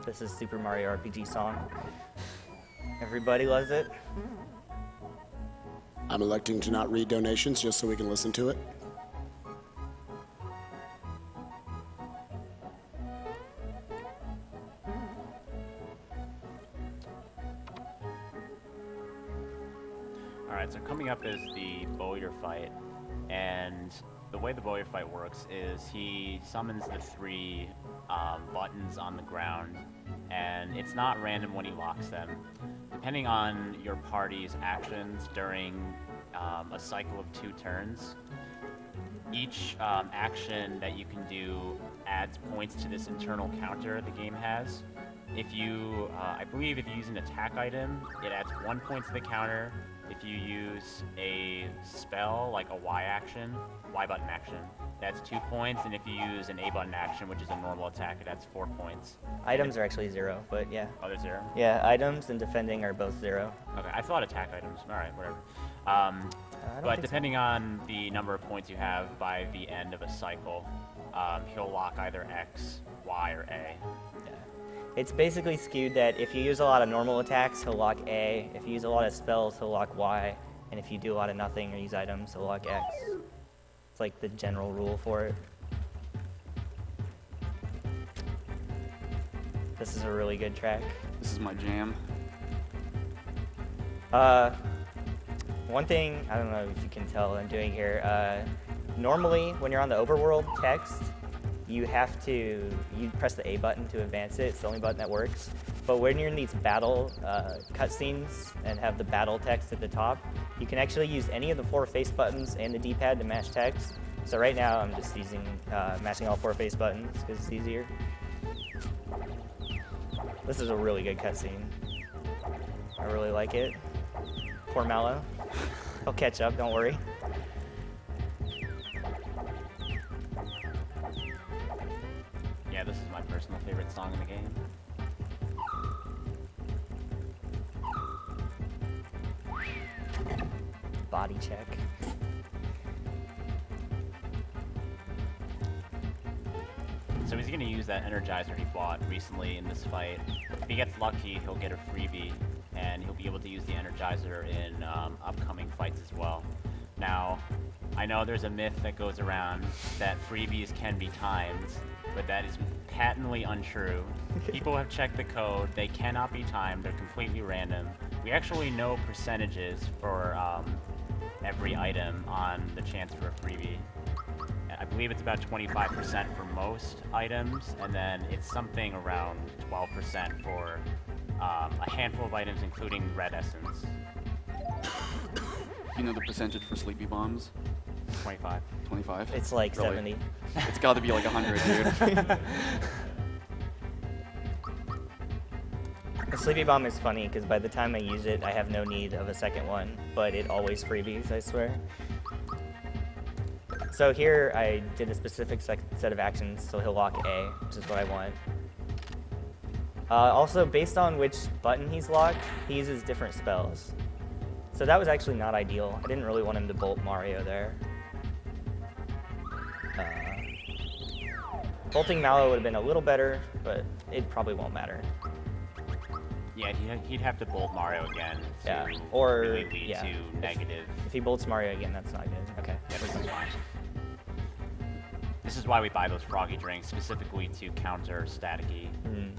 This is Super Mario RPG song. Everybody loves it. I'm electing to not read donations just so we can listen to it. Alright, so coming up is the bowyer fight, and the way the bowyer fight works is he summons the 3 buttons on the ground, and it's not random when he locks them. Depending on your party's actions during a cycle of 2 turns, each action that you can do adds points to this internal counter the game has, if you, I believe if you use an attack item, it adds 1 point to the counter. If you use a spell, like a Y action, Y button action, that's 2 points. And if you use an A button action, which is a normal attack, it adds 4 points. Items are actually 0, but yeah. Oh, they're 0? Yeah, items and defending are both 0. Okay, I thought attack items. All right, whatever. I don't But think depending on the number of points you have by the end of a cycle, he'll lock either X, Y, or A. Yeah. It's basically skewed that if you use a lot of normal attacks, he'll lock A. If you use a lot of spells, he'll lock Y. And if you do a lot of nothing or use items, he'll lock X. It's like the general rule for it. This is a really good track. This is my jam. One thing, I don't know if you can tell what I'm doing here. Normally, when you're on the overworld text, you press the A button to advance it. It's the only button that works. But when you're in these battle cutscenes and have the battle text at the top, you can actually use any of the 4 face buttons and the D-pad to match text. So right now, I'm just using matching all 4 face buttons because it's easier. This is a really good cutscene. I really like it. Poor Mallow. He'll catch up, don't worry. Yeah, this is my personal favorite song in the game. Body check. So he's going to use that Energizer he bought recently in this fight. If he gets lucky, he'll get a freebie, and he'll be able to use the Energizer in upcoming fights as well. Now, I know there's a myth that goes around that freebies can be timed, but that is patently untrue. People have checked the code. They cannot be timed. They're completely random. We actually know percentages for every item on the chance for a freebie. I believe it's about 25% for most items, and then it's something around 12% for a handful of items, including red essence. You know the percentage for sleepy bombs? 25. 25? It's like Really? 70. It's got to be like 100, dude. The Sleepy Bomb is funny because by the time I use it, I have no need of a second one, but it always freebies, I swear. So here I did a specific set of actions, so he'll lock A, which is what I want. Also, based on which button he's locked, he uses different spells. So that was actually not ideal. I didn't really want him to bolt Mario there. Bolting Mallow would have been a little better, but it probably won't matter. Yeah, he'd have to bolt Mario again to Yeah, or really lead yeah, to negative. If he bolts Mario again, that's not good. Okay. Yeah, this is fine. This is why we buy those froggy drinks, specifically to counter staticky. Mm.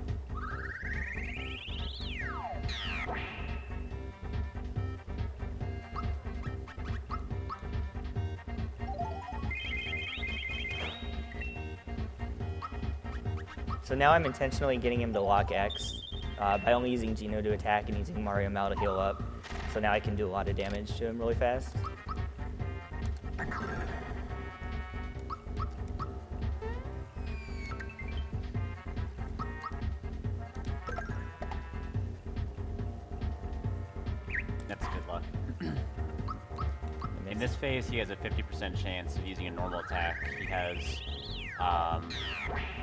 So now I'm intentionally getting him to lock X by only using Geno to attack and using Mario Mal to heal up. So now I can do a lot of damage to him really fast. That's good luck. In this phase, he has a 50% chance of using a normal attack. He has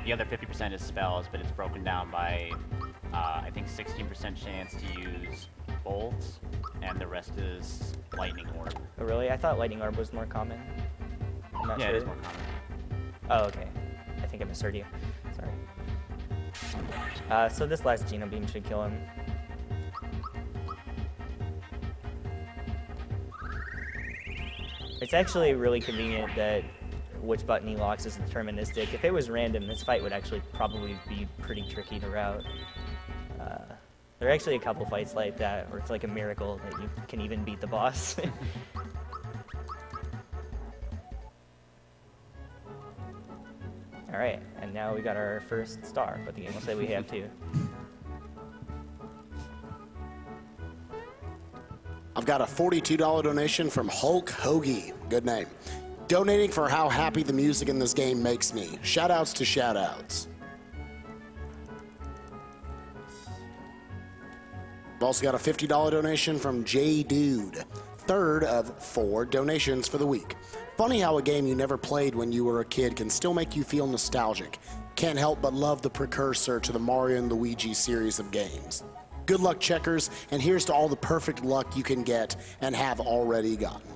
the other 50% is spells, but it's broken down by I think 16% chance to use bolts, and the rest is lightning orb. Oh really? I thought Lightning Orb was more common. I'm not Yeah, sure. it is more common. Oh, okay. I think I misheard you. Sorry. So this last Geno Beam should kill him. It's actually really convenient that which button he locks is deterministic. If it was random, this fight would actually probably be pretty tricky to route. There are actually a couple fights like that where it's like a miracle that you can even beat the boss. Alright, and now we got our first star, but the game will say we have two. I've got a $42 donation from Hulk Hoagie. Good name. Donating for how happy the music in this game makes me. Shoutouts to shoutouts. We've also got a $50 donation from J Dude, third of 4 donations for the week. Funny how a game you never played when you were a kid can still make you feel nostalgic. Can't help but love the precursor to the Mario and Luigi series of games. Good luck, checkers, and here's to all the perfect luck you can get and have already gotten.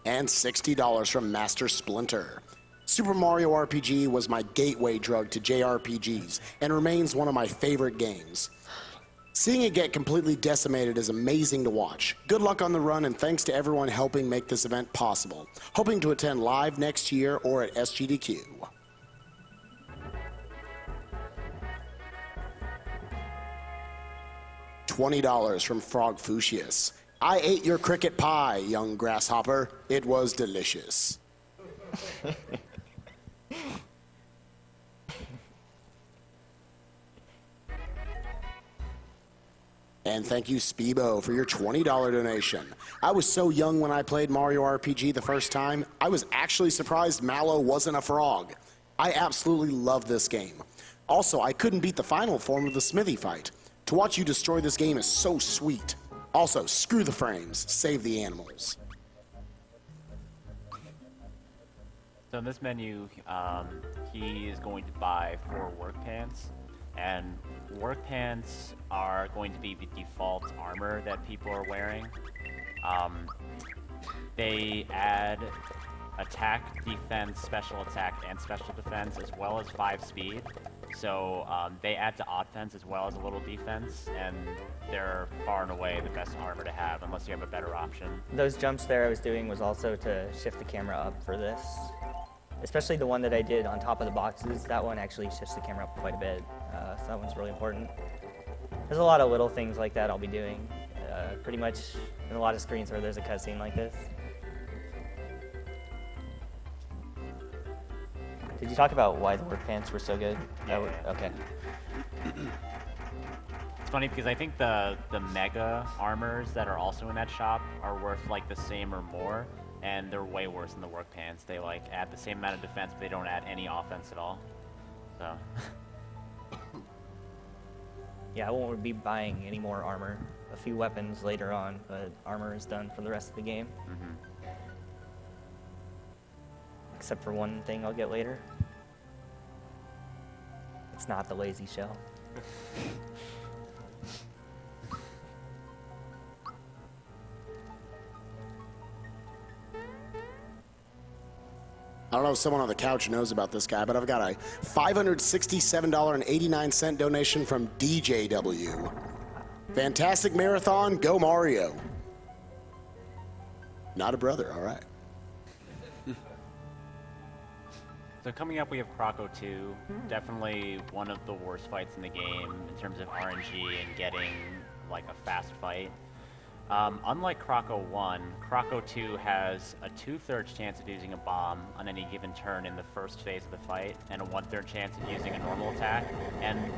And $60 from Master Splinter. Super Mario RPG was my gateway drug to JRPGs and remains one of my favorite games. Seeing it get completely decimated is amazing to watch. Good luck on the run, and thanks to everyone helping make this event possible. Hoping to attend live next year or at SGDQ. $20 from Frog Fuchsius. I ate your cricket pie, young grasshopper. It was delicious. And thank you, Speebo, for your $20 donation. I was so young when I played Mario RPG the first time, I was actually surprised Mallow wasn't a frog. I absolutely love this game. Also, I couldn't beat the final form of the Smithy fight. To watch you destroy this game is so sweet. Also, screw the frames, save the animals. So in this menu, he is going to buy 4 work pants, and work pants are going to be the default armor that people are wearing. They add attack, defense, special attack, and special defense, as well as 5 speed. So they add to offense as well as a little defense, and they're far and away the best armor to have, unless you have a better option. Those jumps there I was doing was also to shift the camera up for this. Especially the one that I did on top of the boxes, that one actually shifts the camera up quite a bit. So that one's really important. There's a lot of little things like that I'll be doing. Pretty much in a lot of screens where there's a cutscene like this. Did you talk about why the work pants were so good? Yeah. Okay. It's funny because I think the mega armors that are also in that shop are worth like the same or more, and they're way worse than the work pants. They like add the same amount of defense, but they don't add any offense at all. So. Yeah, I won't be buying any more armor. A few weapons later on, but armor is done for the rest of the game. Mm-hmm. Except for one thing I'll get later. It's not the lazy shell. I don't know if someone on the couch knows about this guy, but I've got a $567.89 donation from DJW. Fantastic marathon, go Mario. Not a brother, all right. So coming up, we have Croco 2. Definitely one of the worst fights in the game in terms of RNG and getting like a fast fight. Unlike Croco 1, Croco 2 has a 2/3 chance of using a bomb on any given turn in the first phase of the fight, and a 1/3 chance of using a normal attack. And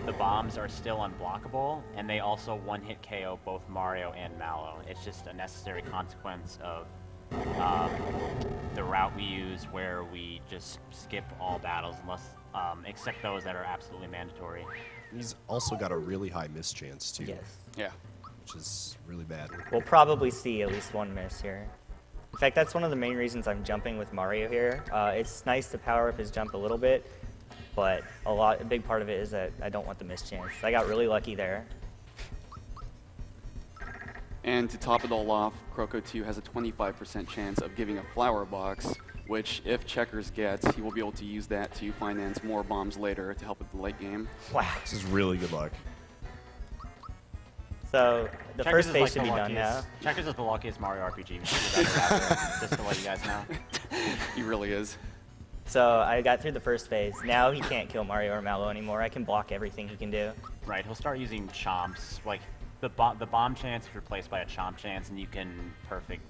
the bombs are still unblockable, and they also one-hit KO both Mario and Mallow. It's just a necessary consequence of the route we use, where we just skip all battles unless except those that are absolutely mandatory. He's also got a really high miss chance too. Yes. Yeah. Which is really bad. We'll probably see at least one miss here. In fact, that's one of the main reasons I'm jumping with Mario here. It's nice to power up his jump a little bit, but a big part of it is that I don't want the miss chance. I got really lucky there. And to top it all off, Croco 2 has a 25% chance of giving a flower box, which if Checkers gets, he will be able to use that to finance more bombs later to help with the late game. Wow. This is really good luck. So the Checkers first is phase like should the be done luckiest- now. Checkers is the luckiest Mario RPG. Just to let you guys know. He really is. So I got through the first phase. Now he can't kill Mario or Mallow anymore. I can block everything he can do. Right, he'll start using chomps. Like the bomb chance is replaced by a chomp chance, and you can perfect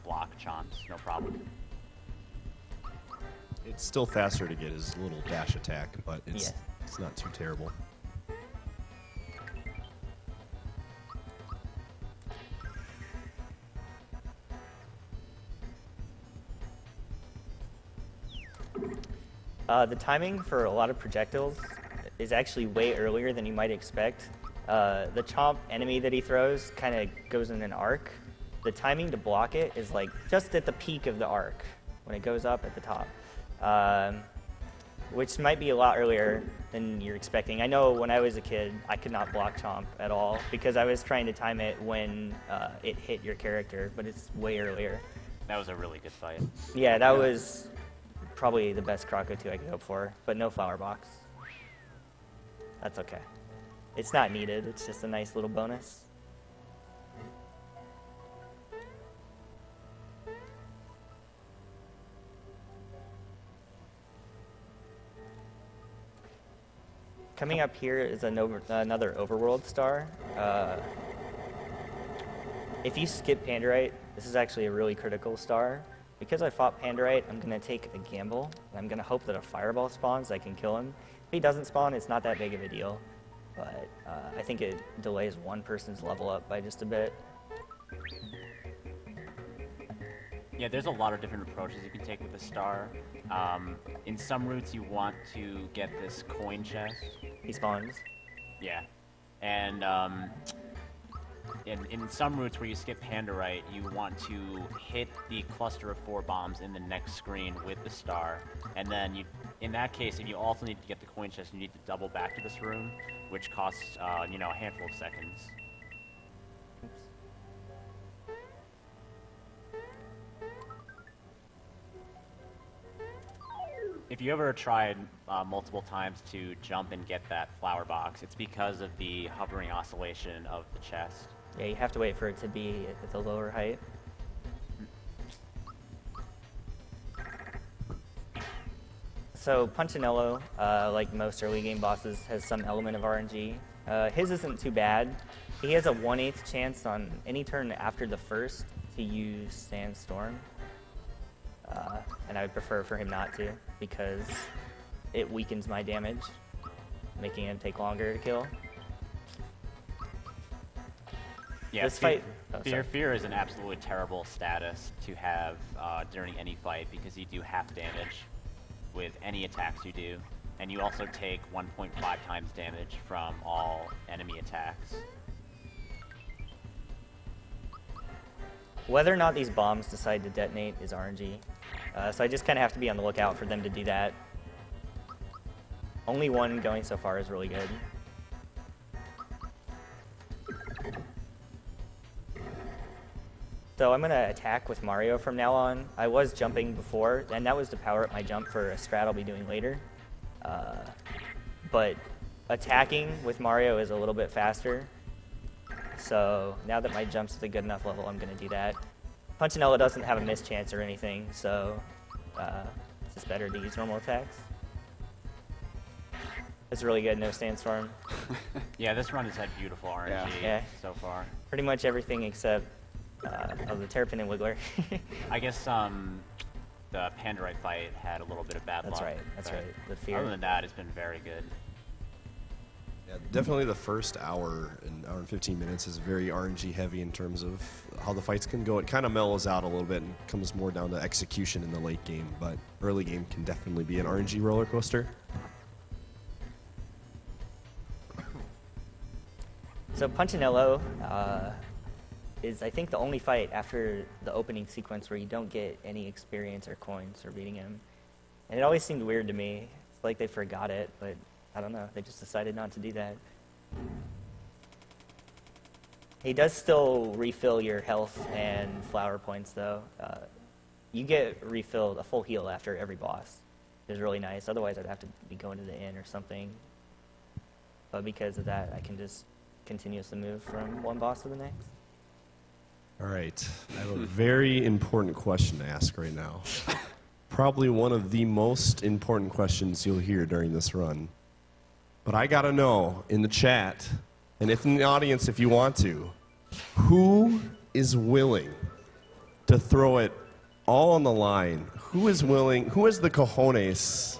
block chomps, no problem. It's still faster to get his little dash attack, but it's Yeah. it's not too terrible. The timing for a lot of projectiles is actually way earlier than you might expect. The chomp enemy that he throws kind of goes in an arc. The timing to block it is like just at the peak of the arc when it goes up at the top, which might be a lot earlier than you're expecting. I know when I was a kid, I could not block chomp at all because I was trying to time it when it hit your character, but it's way earlier. That was a really good fight. Yeah, that was probably the best Croco 2 I could hope for, but no flower box. That's okay. It's not needed, it's just a nice little bonus. Coming up here is another overworld star. If you skip Pandarite, this is actually a really critical star. Because I fought Pandarite, I'm going to take a gamble. I'm going to hope that a fireball spawns, I can kill him. If he doesn't spawn, it's not that big of a deal. But I think it delays one person's level up by just a bit. Yeah, there's a lot of different approaches you can take with the star. In some routes, you want to get this coin chest. He spawns. Yeah. And in some routes where you skip Pandarite, you want to hit the cluster of 4 bombs in the next screen with the star. And then, in that case, if you also need to get the coin chest, you need to double back to this room, which costs, a handful of seconds. If you ever tried multiple times to jump and get that flower box, it's because of the hovering oscillation of the chest. Yeah, you have to wait for it to be at the lower height. So Punchinello, like most early game bosses, has some element of RNG. His isn't too bad. He has a 1/8 chance on any turn after the first to use Sandstorm. And I would prefer for him not to, because it weakens my damage, making him take longer to kill. Yeah, this fight... Fear is an absolutely terrible status to have during any fight, because you do half damage with any attacks you do, and you also take 1.5 times damage from all enemy attacks. Whether or not these bombs decide to detonate is RNG. So I just kind of have to be on the lookout for them to do that. Only one going so far is really good. So I'm going to attack with Mario from now on. I was jumping before, and that was to power up my jump for a strat I'll be doing later. But attacking with Mario is a little bit faster. So now that my jump's at a good enough level, I'm going to do that. Punchinello doesn't have a miss chance or anything, so it's just better to use normal attacks. It's really good, no Sandstorm. Yeah, this run has had beautiful RNG Yeah. so far. Pretty much everything except the Terrapin and Wiggler. I guess the Pandarite fight had a little bit of bad luck. That's right. The fear. Other than that, it's been very good. Yeah, definitely the first hour and 15 minutes is very RNG heavy in terms of how the fights can go. It kind of mellows out a little bit and comes more down to execution in the late game, but early game can definitely be an RNG roller coaster. So Punchinello is, I think, the only fight after the opening sequence where you don't get any experience or coins for beating him. And it always seemed weird to me. It's like they forgot it, but I don't know. They just decided not to do that. He does still refill your health and flower points, though. You get refilled a full heal after every boss. It's really nice. Otherwise, I'd have to be going to the inn or something. But because of that, I can just continuously move from one boss to the next. All right. I have a very important question to ask right now. Probably one of the most important questions you'll hear during this run. But I gotta know in the chat, and if in the audience if you want to, who is willing to throw it all on the line? Who is the cojones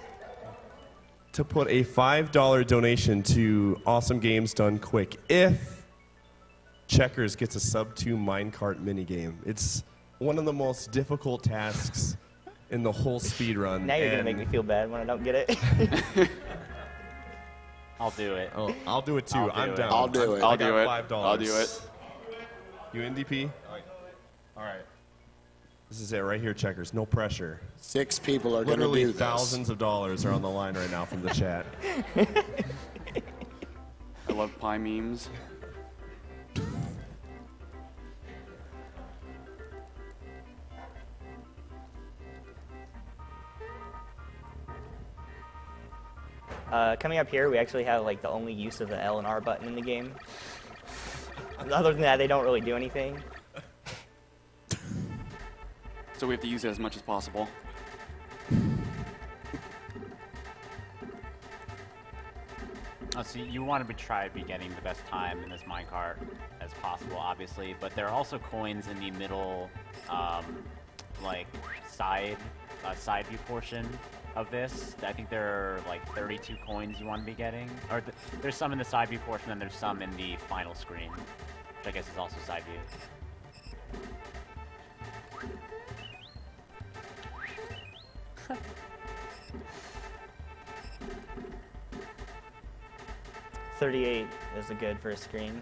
to put a $5 donation to Awesome Games Done Quick if Checkers gets a sub-2 minecart minigame? It's one of the most difficult tasks in the whole speed run. Now you're gonna and- make me feel bad when I don't get it. I'll do it. Oh, I'll do it too. I'll do I'm it. down. I'll do it. I I'll got do it. $5. I'll do it. You in, DP? All right. This is it right here, checkers. No pressure. 6 people are going to Literally do this. thousands of dollars are on the line right now from the chat. I love pie memes. Coming up here, we actually have like the only use of the L and R button in the game. Other than that, they don't really do anything. So we have to use it as much as possible. Oh, so you want to try to be getting the best time in this minecart as possible, obviously, but there are also coins in the middle, like side view portion of this. I think there are like 32 coins you want to be getting, or there's some in the side view portion, and there's some in the final screen, which I guess is also side view. 38 is a good first screen.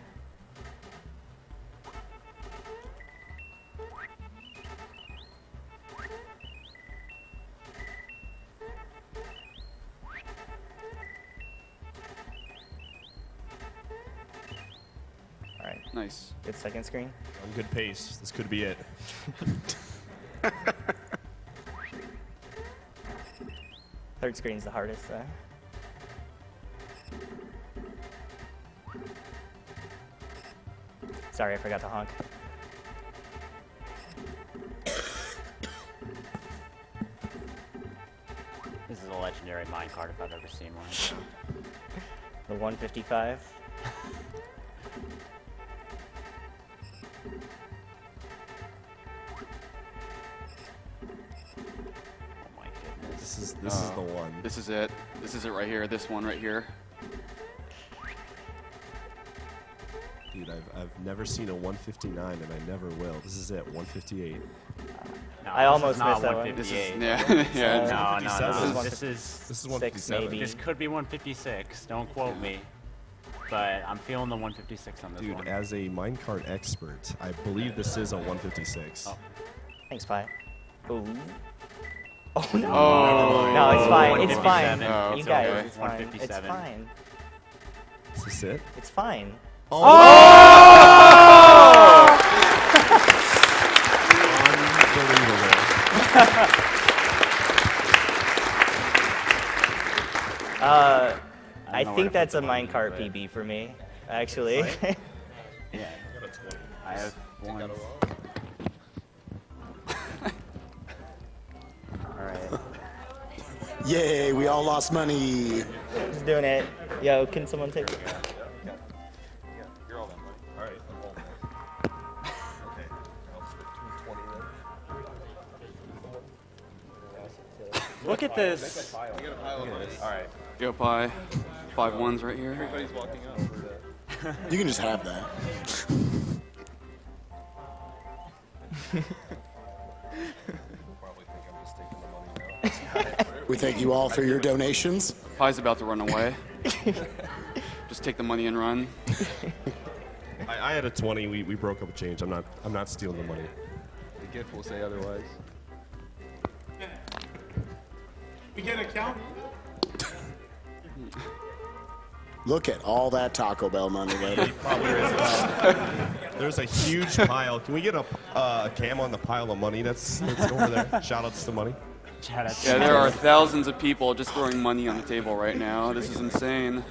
All right, Nice. good second screen. On good pace. This could be it. Third screen's the hardest, though. Sorry, I forgot to honk. This is a legendary minecart if I've ever seen one. The 155. Oh my goodness. This is the one. This is it. This is it right here. This one right here. Dude, I've never seen a 159 and I never will. This is it, 158. No, I this almost is not missed that one. This 158. is yeah. No. This This This is 6 157. maybe. This could be 156. Don't quote me. But I'm feeling the 156 on this Dude, one. as a minecart expert, I believe this is a 156. Oh. Thanks, Pi. Ooh. Oh no. Oh. No, it's fine. It's fine. 157. Oh, You it's guys, okay. it's fine. It's 157. fine. Is this it? It's fine. Unbelievable. I know where think to that's put a the money, minecart but- PB for me, actually. Yeah. I have one. Alright. Yay, we all lost money. Just doing it. Yo, can someone take it? You're all done, buddy. All right. Okay. I'll split 20 Look at this. All right. Go pie. 5 ones right here. Everybody's walking up. You can just have that. Probably think I'm just taking the money now. We thank you all for your donations. Pie's about to run away. Just take the money and run. I had a 20. We broke up a change. I'm not stealing the money. The gift will say otherwise. We get a count? Look at all that Taco Bell money, lady. Probably is. There's a huge pile. Can we get a cam on the pile of money that's over there? Shout outs to money. Shout out to Yeah, there are thousands of people just throwing money on the table right now. This is insane.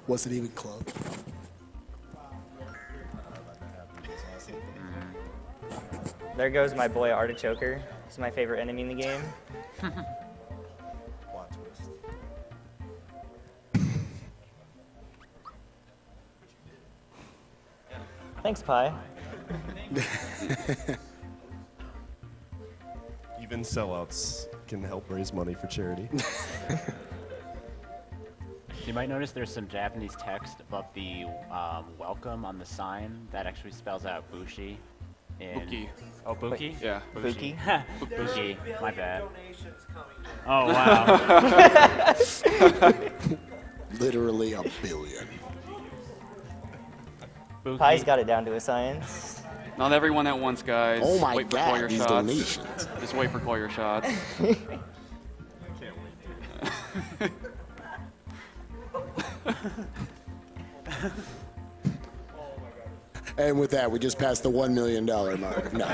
Was it even close? There goes my boy Artichoker. He's my favorite enemy in the game. Plot twist. Thanks, Pi. Even sellouts can help raise money for charity. You might notice there's some Japanese text above the welcome on the sign that actually spells out Bushi. Buki. Oh, Buki? Yeah. Bushi. Buki. My bad. Donations coming in. Oh, wow. Literally a billion. Buki. Pie's got it down to a science. Not everyone at once, guys. Oh my wait for God, your these shots. donations. Just wait for call your shots. And with that, we just passed the $1 million mark. No.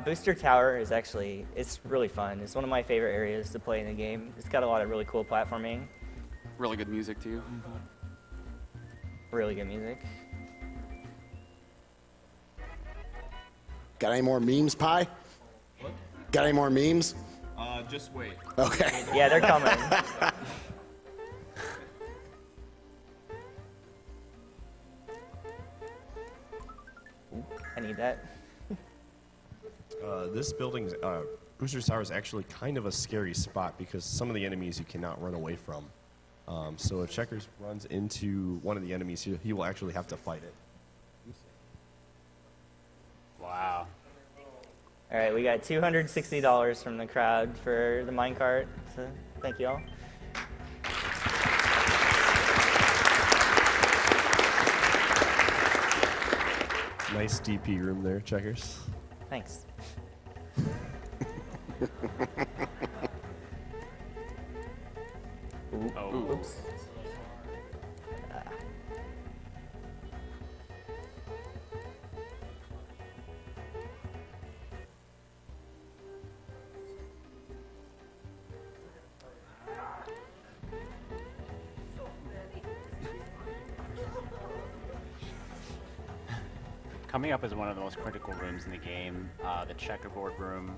Booster Tower is actually, it's really fun. It's one of my favorite areas to play in the game. It's got a lot of really cool platforming, Really good music too. really good music. Got any more memes, Pie? Got any more memes? Just wait. Okay. Yeah, they're coming. Ooh, I need that. This building's Booster's Tower is actually kind of a scary spot because some of the enemies you cannot run away from. So if Checkers runs into one of the enemies, he will actually have to fight it. Wow. All right, we got $260 from the crowd for the minecart, so thank you all. Nice DP room there, Checkers. Thanks. Oh. Oops. Coming up is one of the most critical rooms in the game, the checkerboard room.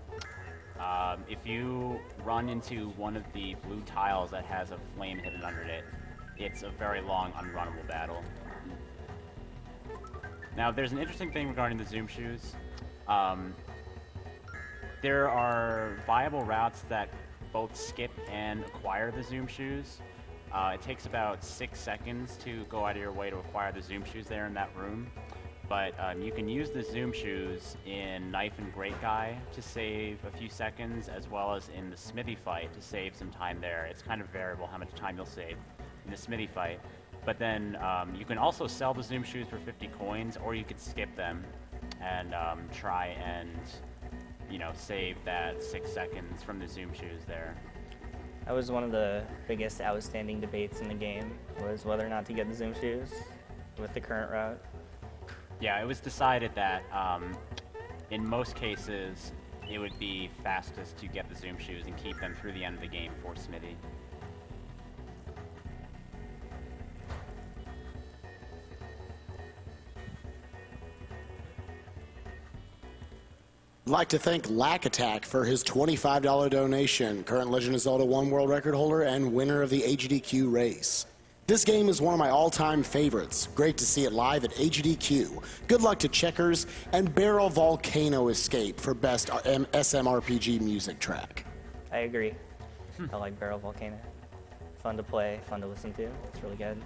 If you run into one of the blue tiles that has a flame hidden under it, it's a very long, unrunnable battle. Now, there's an interesting thing regarding the zoom shoes. There are viable routes that both skip and acquire the zoom shoes. It takes about 6 seconds to go out of your way to acquire the zoom shoes there in that room. But you can use the zoom shoes in Knife and Great Guy to save a few seconds, as well as in the Smithy fight to save some time there. It's kind of variable how much time you'll save in the Smithy fight. But then you can also sell the zoom shoes for 50 coins, or you could skip them and try and, you know, save that 6 seconds from the zoom shoes there. That was one of the biggest outstanding debates in the game, was whether or not to get the zoom shoes with the current route. Yeah, it was decided that in most cases it would be fastest to get the zoom shoes and keep them through the end of the game for Smithy. I'd like to thank Lack Attack for his $25 donation, current Legend of Zelda 1 world record holder and winner of the AGDQ race. This game is one of my all-time favorites. Great to see it live at AGDQ. Good luck to Checkers and Barrel Volcano Escape for best SMRPG music track. I agree. I like Barrel Volcano. Fun to play, fun to listen to. It's really good.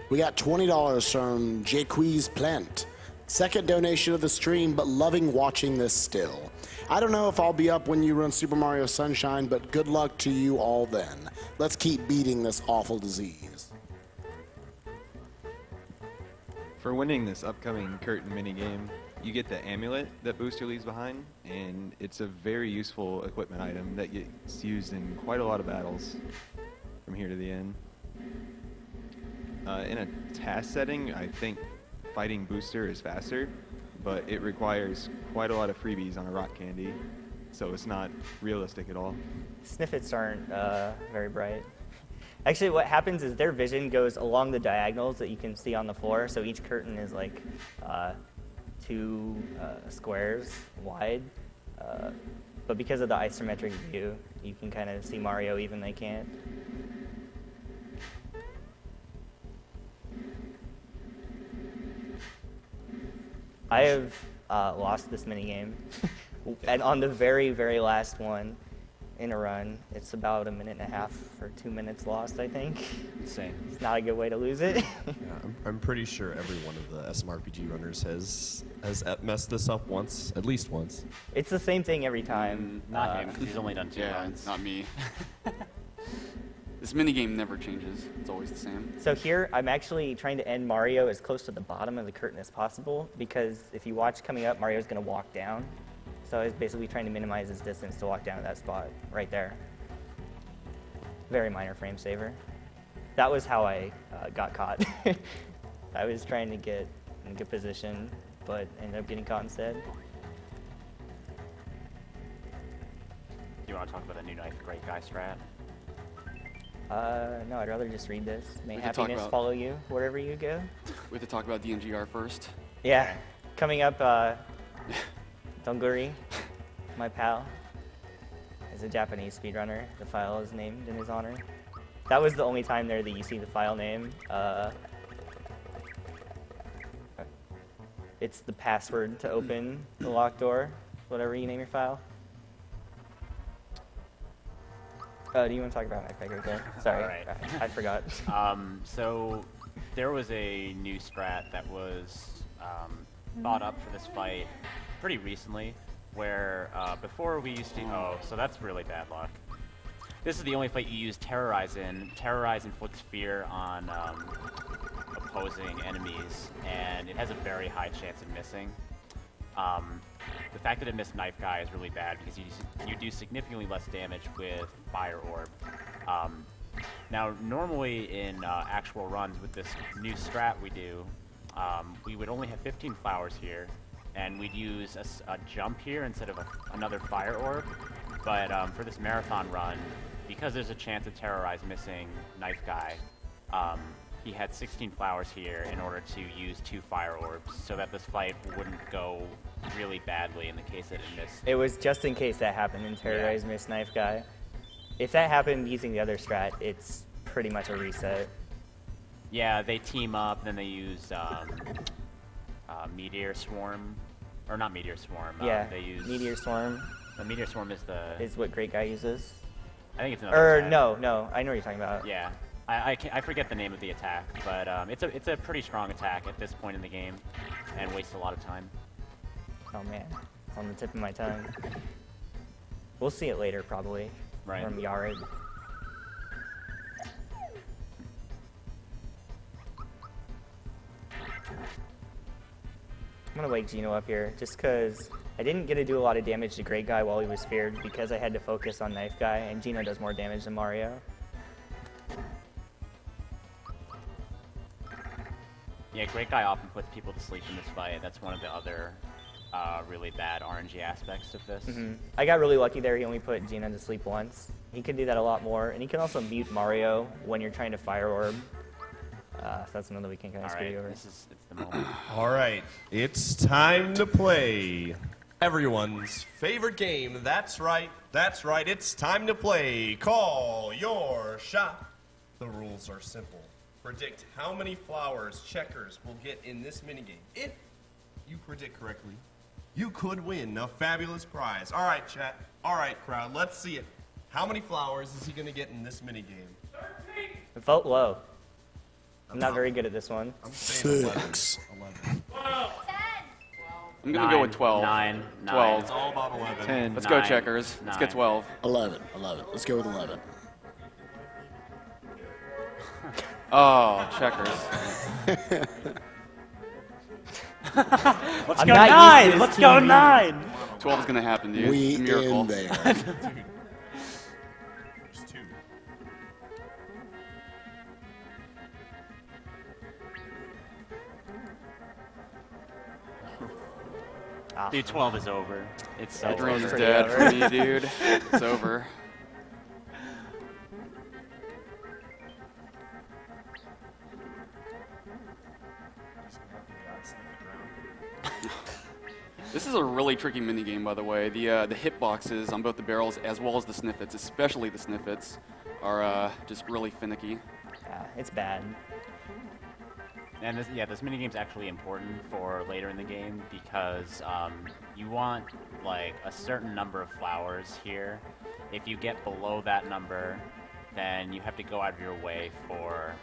We got $20 from Jaquiz Plant. Second donation of the stream, but loving watching this still. I don't know if I'll be up when you run Super Mario Sunshine, but good luck to you all then. Let's keep beating this awful disease. For winning this upcoming curtain minigame, you get the amulet that Booster leaves behind, and it's a very useful equipment item that gets used in quite a lot of battles from here to the end. In a task setting, I think fighting Booster is faster, but it requires quite a lot of freebies on a rock candy, so it's not realistic at all. Snippets aren't very bright. Actually, what happens is their vision goes along the diagonals that you can see on the floor, so each curtain is like 2 squares wide. but because of the isometric view, you can kind of see Mario even they can't. I have lost this minigame, and on the very, very last one in a run, it's about 1.5 minutes or 2 minutes lost, I think. Insane. It's not a good way to lose it. Yeah, I'm pretty sure every one of the SMRPG runners has messed this up once, at least once. It's the same thing every time. Not him, because he's only done 2 Yeah, runs. not me. This minigame never changes. It's always the same. So here, I'm actually trying to end Mario as close to the bottom of the curtain as possible, because if you watch coming up, Mario's going to walk down. So I was basically trying to minimize his distance to walk down to that spot right there. Very minor frame saver. That was how I got caught. I was trying to get in good position, but ended up getting caught instead. Do you want to talk about the new knife great guy strat? No, I'd rather just read this. May We could talk happiness about- follow you wherever you go. We have to talk about DNGR first. Yeah, coming up, Donguri, my pal, is a Japanese speedrunner. The file is named in his honor. That was the only time there that you see the file name. It's the password to open the locked door, whatever you name your file. Do you want to talk about my pick right there? Sorry, All right. I forgot. So there was a new strat that was thought up for this fight pretty recently, where before we used to. Oh, so that's really bad luck. This is the only fight you use Terrorize in. Terrorize inflicts fear on opposing enemies, and it has a very high chance of missing. The fact that it missed Knife Guy is really bad because you do significantly less damage with Fire Orb. Now, normally in actual runs with this new strat we do, we would only have 15 flowers here, and we'd use a jump here instead of another Fire Orb. But for this marathon run, because there's a chance of Terrorize missing Knife Guy, he had 16 flowers here in order to use 2 Fire Orbs so that this fight wouldn't go really badly in the case that it missed. It was just in case that happened in Terrorize Miss Knife Guy. If that happened using the other strat, it's pretty much a reset. Yeah, they team up, then they use Meteor Swarm, or not Meteor Swarm. Yeah, they use Meteor Swarm The Meteor Swarm is the. is what Great Guy uses. I think it's another. Or attack. no, I know what you're talking about. Yeah, I forget the name of the attack, but it's a pretty strong attack at this point in the game, and wastes a lot of time. Oh man, it's on the tip of my tongue. We'll see it later probably. Right. From Yared. I'm gonna wake Gino up here, just because I didn't get to do a lot of damage to Great Guy while he was feared, because I had to focus on Knife Guy, and Gino does more damage than Mario. Yeah, Great Guy often puts people to sleep in this fight. That's one of the other really bad RNG aspects of this. I got really lucky there, he only put Gino to sleep once. He could do that a lot more, and he can also mute Mario when you're trying to Fire Orb. So that's another we can kind of All screw right, you over. it's the moment. All right, it's time to play everyone's favorite game. That's right, it's time to play Call Your Shot. The rules are simple. Predict how many flowers Checkers will get in this minigame. If you predict correctly, you could win a fabulous prize. All right, chat. All right, crowd, let's see it. How many flowers is he going to get in this minigame? Vote low. I'm not very good at this one. I'm saying 6. 11. 10. I'm going to go with 12. 9. 12. It's all about 11. 10. Let's go, 9. Checkers. Let's get 9. 12. 11. Let's go with 11. Oh, Checkers. Let's I'm go not 9! used to Let's this go TV. 9! 12 is going to happen, dude. We It's a miracle. in there. Dude. There's 2. Dude, 12 is over. It's so The dream is over. pretty dead over. for me, dude. It's over. This is a really tricky minigame, by the way. The hitboxes on both the barrels as well as the sniffets, especially the sniffets, are just really finicky. Yeah, it's bad. And this minigame's actually important for later in the game because you want like a certain number of flowers here. If you get below that number, then you have to go out of your way for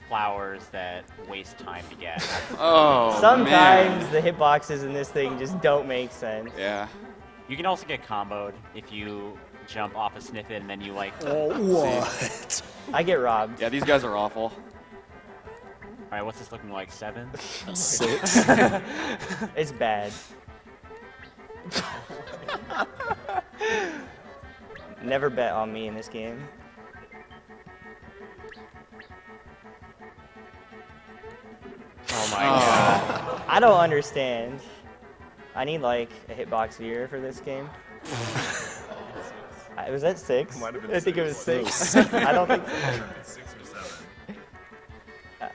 flowers that waste time to get. Oh, Sometimes man. the hitboxes in this thing just don't make sense. Yeah. You can also get comboed if you jump off a sniffet and then you like. Oh, what? I get robbed. Yeah, these guys are awful. All right, what's this looking like? 7? 6. It's bad. Never bet on me in this game. Oh my god. I don't understand. I need like a hitbox viewer for this game. Was that 6? Might have been I think it was 6. 6. I don't think so. 6 or 7.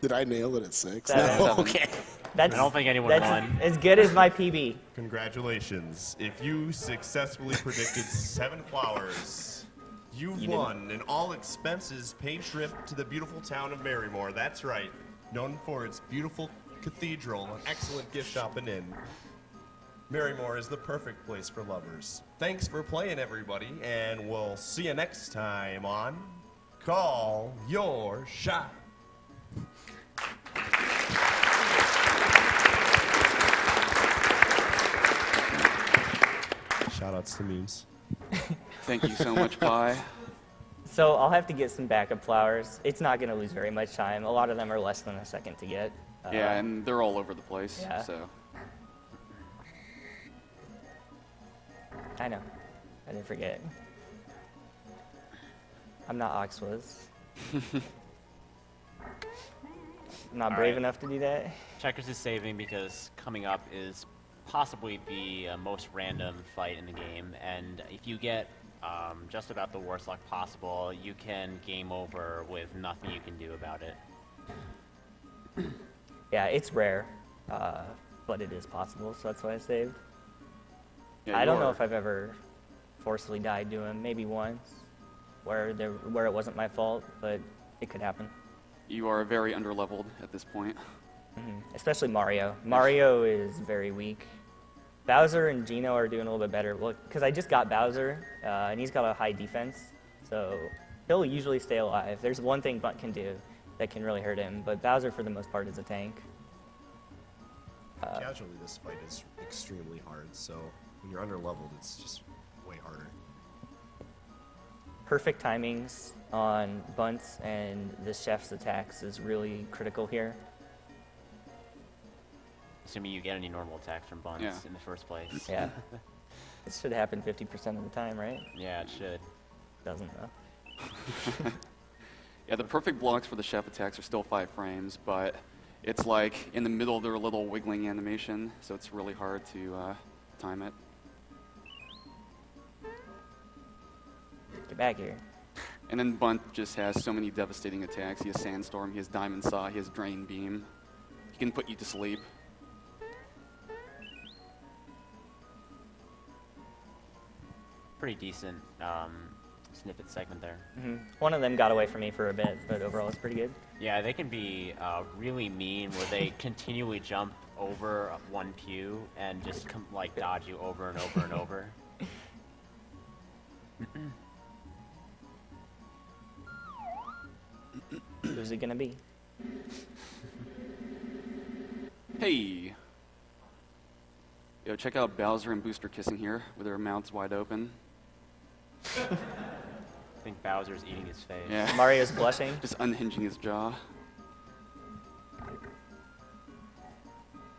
Did I nail it at 6? Seven. No, okay. That's, I don't think anyone that's won. as good as my PB. Congratulations. If you successfully predicted 7 flowers, you've You didn't. won an all expenses paid trip to the beautiful town of Marymore. That's right. Known for its beautiful cathedral and excellent gift shop and inn. Marymore is the perfect place for lovers. Thanks for playing, everybody, and we'll see you next time on Call Your Shot. Shoutouts to memes. Thank you so much, Pi. So I'll have to get some backup flowers. It's not going to lose very much time. A lot of them are less than a second to get. Yeah, and they're all over the place. Yeah. So I know. I didn't forget. I'm not Oxwiz. I'm not All brave right. enough to do that. Checkers is saving because coming up is possibly the most random fight in the game, and if you get just about the worst luck possible, you can game over with nothing you can do about it. Yeah, it's rare, but it is possible, so that's why I saved. yeah, I don't know you're- if I've ever forcefully died to him. Maybe once, where it wasn't my fault, but it could happen. you are very underleveled at this point. Especially Mario. Mario is very weak. Bowser and Geno are doing a little bit better. Well, because I just got Bowser, and he's got a high defense, so he'll usually stay alive. There's one thing Bunt can do that can really hurt him, but Bowser, for the most part, is a tank. Casually, this fight is extremely hard, so when you're underleveled, it's just way harder. Perfect timings on Bunts and the chef's attacks is really critical here. Assuming you get any normal attacks from Bunts Yeah. in the first place. Yeah. This should happen 50% of the time, right? Yeah, it should. Doesn't, though. Yeah, the perfect blocks for the chef attacks are still 5 frames, but it's like in the middle of their little wiggling animation, so it's really hard to time it. Get back here. And then Bunt just has so many devastating attacks. He has Sandstorm, he has Diamond Saw, he has Drain Beam. He can put you to sleep. Pretty decent snippet segment there. One of them got away from me for a bit, but overall it's pretty good. Yeah, they can be really mean where they continually jump over one pew and just like dodge you over and over and over. Who's it gonna be? Hey! Yo, check out Bowser and Booster kissing here with their mouths wide open. I think Bowser's eating his face. Yeah. Mario's blushing. Just unhinging his jaw.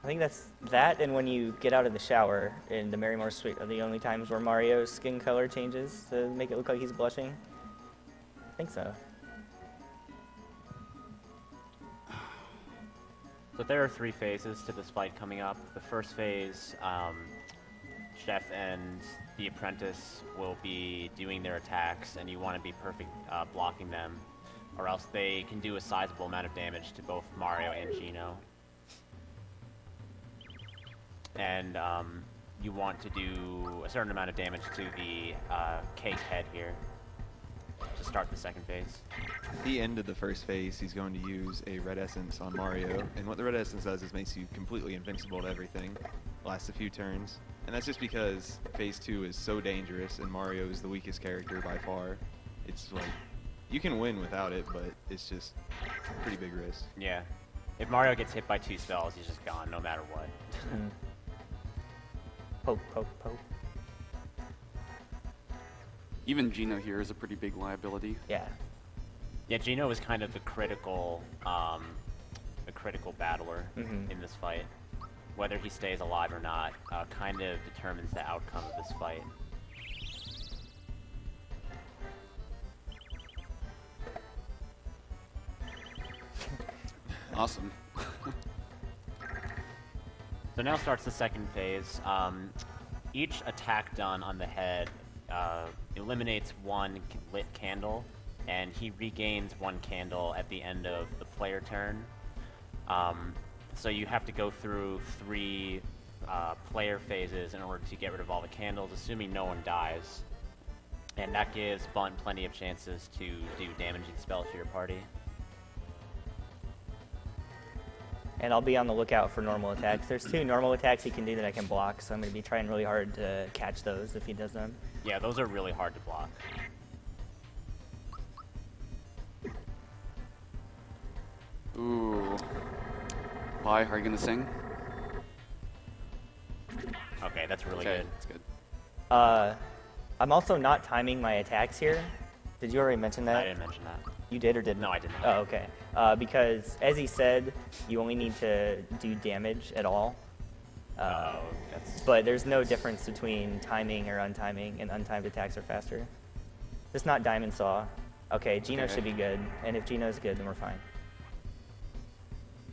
I think that's that, and when you get out of the shower in the Marymore Suite are the only times where Mario's skin color changes to make it look like he's blushing. I think so. So there are 3 phases to this fight coming up. The first phase, Chef and the Apprentice will be doing their attacks, and you want to be perfect blocking them, or else they can do a sizable amount of damage to both Mario and Geno. and you want to do a certain amount of damage to the cake head here to start the second phase. At the end of the first phase, he's going to use a red essence on Mario, and what the red essence does is makes you completely invincible to everything. Lasts a few turns, and that's just because phase 2 is so dangerous, and Mario is the weakest character by far. It's like, you can win without it, but it's just a pretty big risk. Yeah. If Mario gets hit by 2 spells, he's just gone no matter what. Poke, poke, poke. Even Gino here is a pretty big liability. Yeah. Yeah, Gino is kind of the critical battler in this fight. Whether he stays alive or not kind of determines the outcome of this fight. Awesome. So now starts the second phase. Each attack done on the head eliminates 1 lit candle, and he regains 1 candle at the end of the player turn. So you have to go through 3 player phases in order to get rid of all the candles, assuming no one dies. And that gives Bunt plenty of chances to do damaging spells to your party. And I'll be on the lookout for normal attacks. There's 2 normal attacks he can do that I can block, so I'm going to be trying really hard to catch those if he does them. Yeah, those are really hard to block. Ooh. Why? Are you gonna sing? Okay, that's really Okay, good. that's good. I'm also not timing my attacks here. Did you already mention that? I didn't mention that. You did or didn't? No, I didn't. Oh, okay. Because as he said, you only need to do damage at all. But there's no difference between timing or untiming, and untimed attacks are faster. Just not Diamond Saw. Okay, Gino Okay. should be good, and if Gino's good, then we're fine.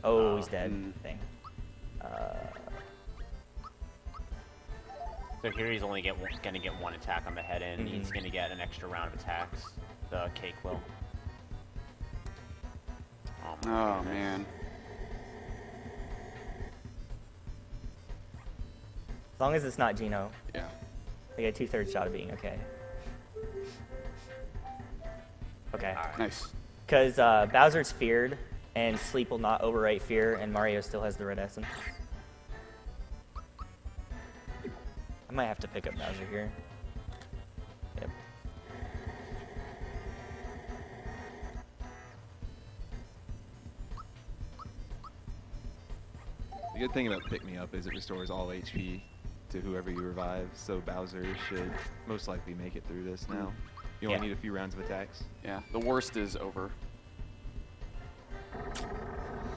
Oh, he's dead. Thing. So here he's only gonna get 1 attack on the head end. He's gonna get an extra round of attacks. The cake will. Oh, my Oh goodness. man. As long as it's not Gino, Yeah. I get a 2/3 shot of being okay. Okay. Nice. Because Bowser's feared, and sleep will not overwrite fear, and Mario still has the red essence. I might have to pick up Bowser here. Yep. The good thing about Pick Me Up is it restores all HP to whoever you revive, so Bowser should most likely make it through this now. You only Yeah. need a few rounds of attacks. Yeah. The worst is over.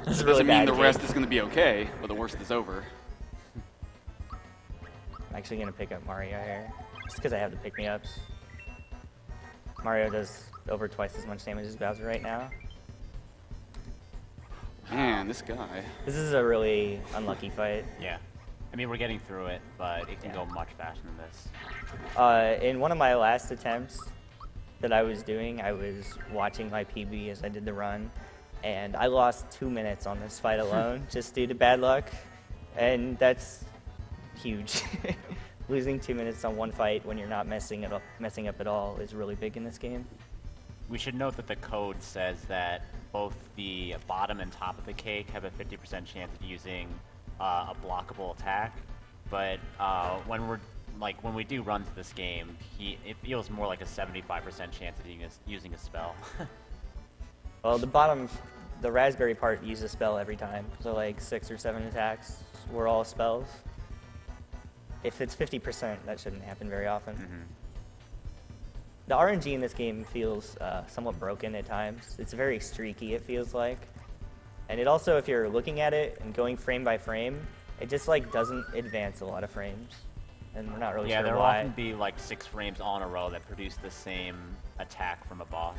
This is really Doesn't mean bad. the kid. rest is gonna be okay, but the worst is over. I'm actually gonna pick up Mario here, just because I have the pick-me-ups. Mario does over twice as much damage as Bowser right now. Man, this guy. This is a really unlucky fight. Yeah. I mean, we're getting through it, but it can Yeah. go much faster than this. In one of my last attempts that I was doing, I was watching my PB as I did the run, and I lost 2 minutes on this fight alone, just due to bad luck, and that's huge. Losing 2 minutes on one fight when you're not messing up at all is really big in this game. We should note that the code says that both the bottom and top of the cake have a 50% chance of using a blockable attack, but when we do runs of this game, it feels more like a 75% chance of using a spell. Well, the raspberry part uses a spell every time, so like 6 or 7 attacks were all spells. If it's 50%, that shouldn't happen very often. The RNG in this game feels somewhat broken at times. It's very streaky, it feels like. And it also, if you're looking at it and going frame by frame, it just like doesn't advance a lot of frames. And we're not really Yeah, sure there'll why. often be like 6 frames on a row that produce the same attack from a boss.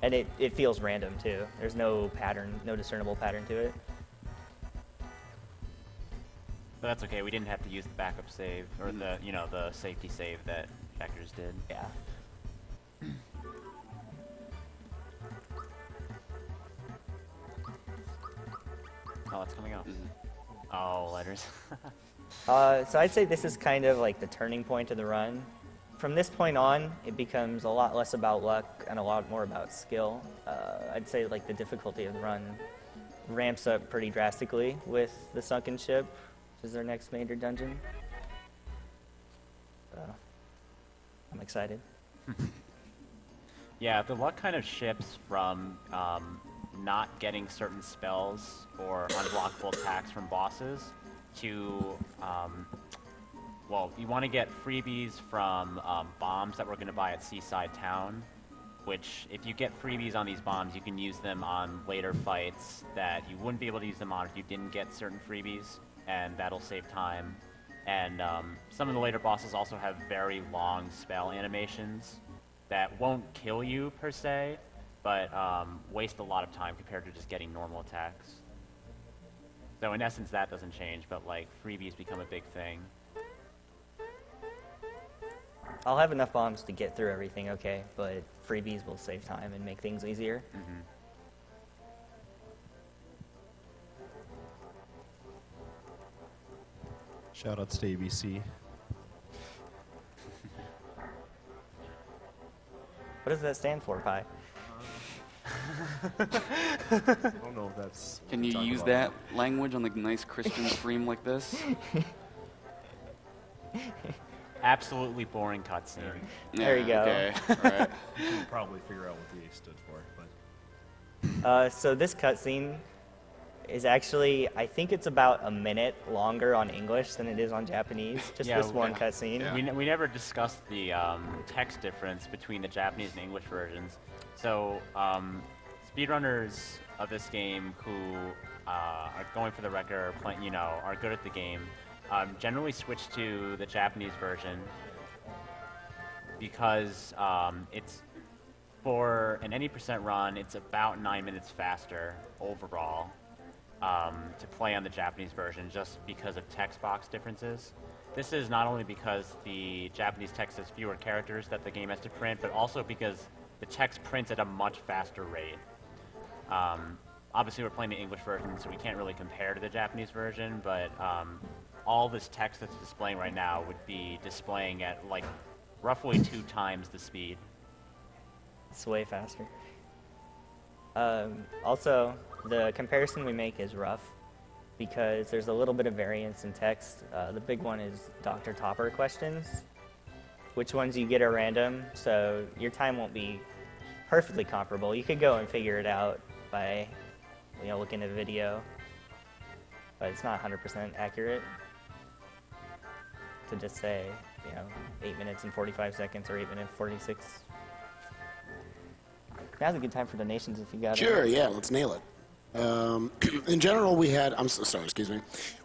And it feels random too. There's no pattern, no discernible pattern to it. But that's okay. We didn't have to use the backup save or the safety save that Checkers did. Yeah. Oh, it's coming up. Oh, letters. So I'd say this is kind of like the turning point of the run. From this point on, it becomes a lot less about luck and a lot more about skill. I'd say like the difficulty of the run ramps up pretty drastically with the sunken ship, which is our next major dungeon. I'm excited. Yeah, the luck kind of shifts from not getting certain spells or unblockable attacks from bosses to, well, you want to get freebies from bombs that we're going to buy at Seaside Town, which if you get freebies on these bombs, you can use them on later fights that you wouldn't be able to use them on if you didn't get certain freebies, and that'll save time. And some of the later bosses also have very long spell animations that won't kill you per se, but waste a lot of time compared to just getting normal attacks. So in essence, that doesn't change, but like freebies become a big thing. I'll have enough bombs to get through everything, okay, but freebies will save time and make things easier. Mm-hmm. Shout outs to ABC. What does that stand for, Pi? I don't know if that's. what Can we're you talking use about. that language on the nice Christian stream like this? Absolutely boring cutscene. There you go. Okay. All right. You can probably figure out what the A stood for, but. So this cutscene is actually, I think it's about a minute longer on English than it is on Japanese. Just Yeah, this one cutscene. Yeah. We never discussed the text difference between the Japanese and English versions. So speedrunners of this game who are going for the record, playing, are good at the game, generally switch to the Japanese version because it's for an any percent run, it's about 9 minutes faster overall to play on the Japanese version just because of text box differences. This is not only because the Japanese text has fewer characters that the game has to print, but also because the text prints at a much faster rate. Obviously, we're playing the English version, so we can't really compare to the Japanese version, but all this text that's displaying right now would be displaying at like roughly 2 times the speed. It's way faster. Also, the comparison we make is rough because there's a little bit of variance in text. The big one is Dr. Topper questions. Which ones you get are random, so your time won't be perfectly comparable. You could go and figure it out by looking at a video, but it's not 100% accurate to just say 8 minutes and 45 seconds or 8 minutes 46. Now's a good time for donations if you got it. Sure, yeah, let's nail it. In general, we had,